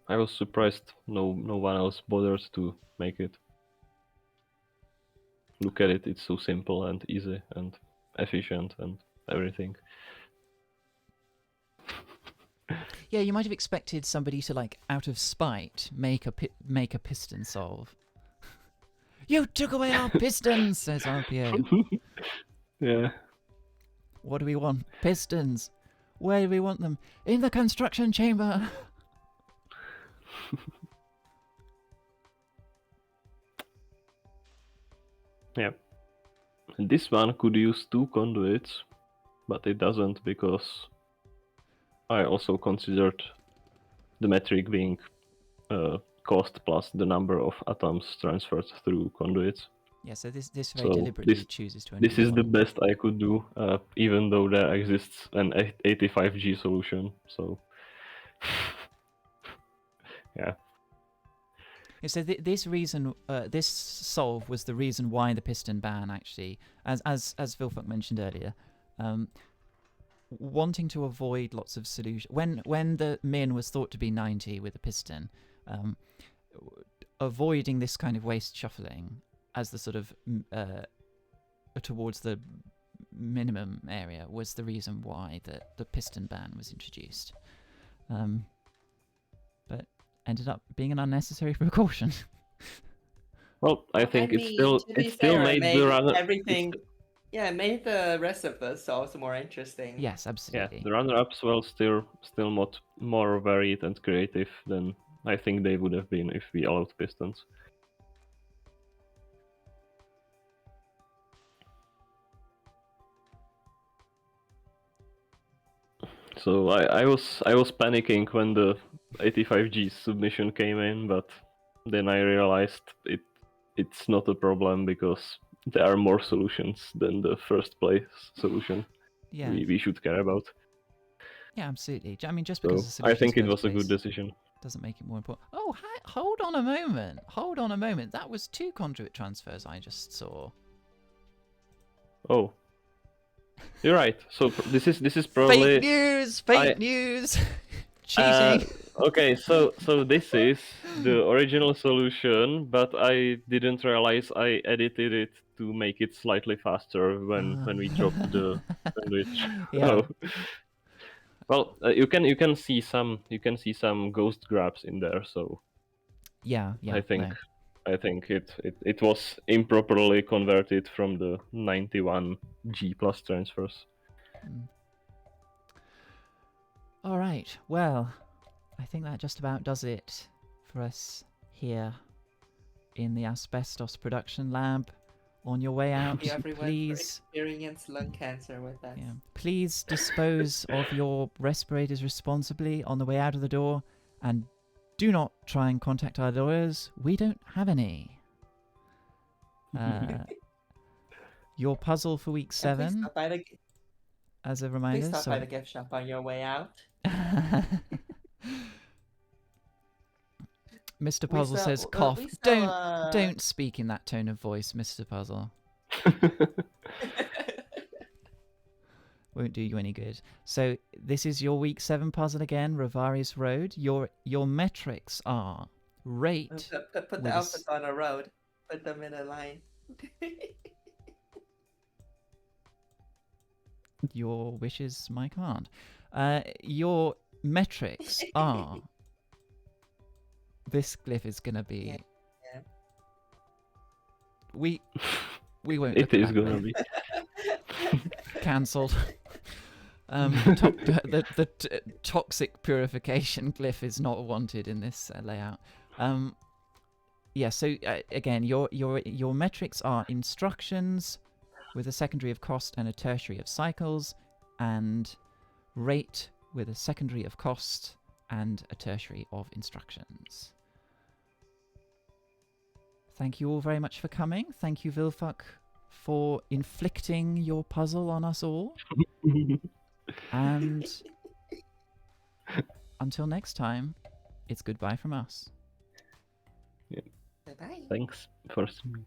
I was surprised no one else bothered to make it. Look at it, it's so simple and easy and efficient and everything. Yeah, you might have expected somebody to, like, out of spite, make a piston solve. You took away our pistons, says RPA. Yeah. What do we want? Pistons. Where do we want them? In the construction chamber. Yeah. And this one could use 2 conduits, but it doesn't because I also considered the metric being cost plus the number of atoms transferred through conduits. Yeah, so this very deliberately chooses to only This is the best I could do, even though there exists an 85G solution, so... yeah. So this reason, this solve was the reason why the piston ban actually, as Vilfuck mentioned earlier, wanting to avoid lots of solutions. When the min was thought to be 90 with a piston, avoiding this kind of waste shuffling as the sort of towards the minimum area was the reason why the piston ban was introduced. But ended up being an unnecessary precaution. Well, I think to be it still fair, made it the runner everything. Yeah, it made the rest of the solves more interesting. Yes, yeah, absolutely. the runner-ups were still more varied and creative than I think they would have been if we allowed pistons. So I was panicking when the 85G submission came in, but then I realized it's not a problem because there are more solutions than the first place solution Yeah, we should care about. yeah, absolutely. I mean, just So because the I solution's think it first was a good place decision. doesn't make it more important. Oh, hold on a moment. Hold on a moment. That was 2 conduit transfers I just saw. Oh, you're right. So this is probably Fake news! Fake news! Cheating! okay, so this is the original solution, but I didn't realize I edited it to make it slightly faster when we dropped the sandwich. Yeah. Oh. Well, you can see some ghost grabs in there, so Yeah, I think no. I think it was improperly converted from the 91 G plus transfers. All right. Well, I think that just about does it for us here in the Asbestos production lab. On your way out, Thank you everyone please, for experiencing lung cancer with us. yeah, please dispose of your respirators responsibly on the way out of the door, and do not try and contact our lawyers. We don't have any. Your puzzle for week And please 7, stop by the as a reminder. Please stop by Sorry. the gift shop on your way out. Mr. We Puzzle sell- says, uh, cough. we sell, Don't speak in that tone of voice, Mr. Puzzle. Won't do you any good. So this is your week 7 puzzle again, Rivarius Road. Your metrics are rate. Put with the a outfits on a road. Put them in a line. Your wish is my command. Your metrics are. This glyph is gonna be. Yeah. We won't. It look at is that gonna glyph. be Cancelled. Toxic purification glyph is not wanted in this layout. Yeah. So again, your metrics are instructions with a secondary of cost and a tertiary of cycles, and rate with a secondary of cost and a tertiary of instructions. Thank you all very much for coming. Thank you, Vilfuck, for inflicting your puzzle on us all. And until next time, it's goodbye from us. Yeah. Bye-bye. Thanks for streaming.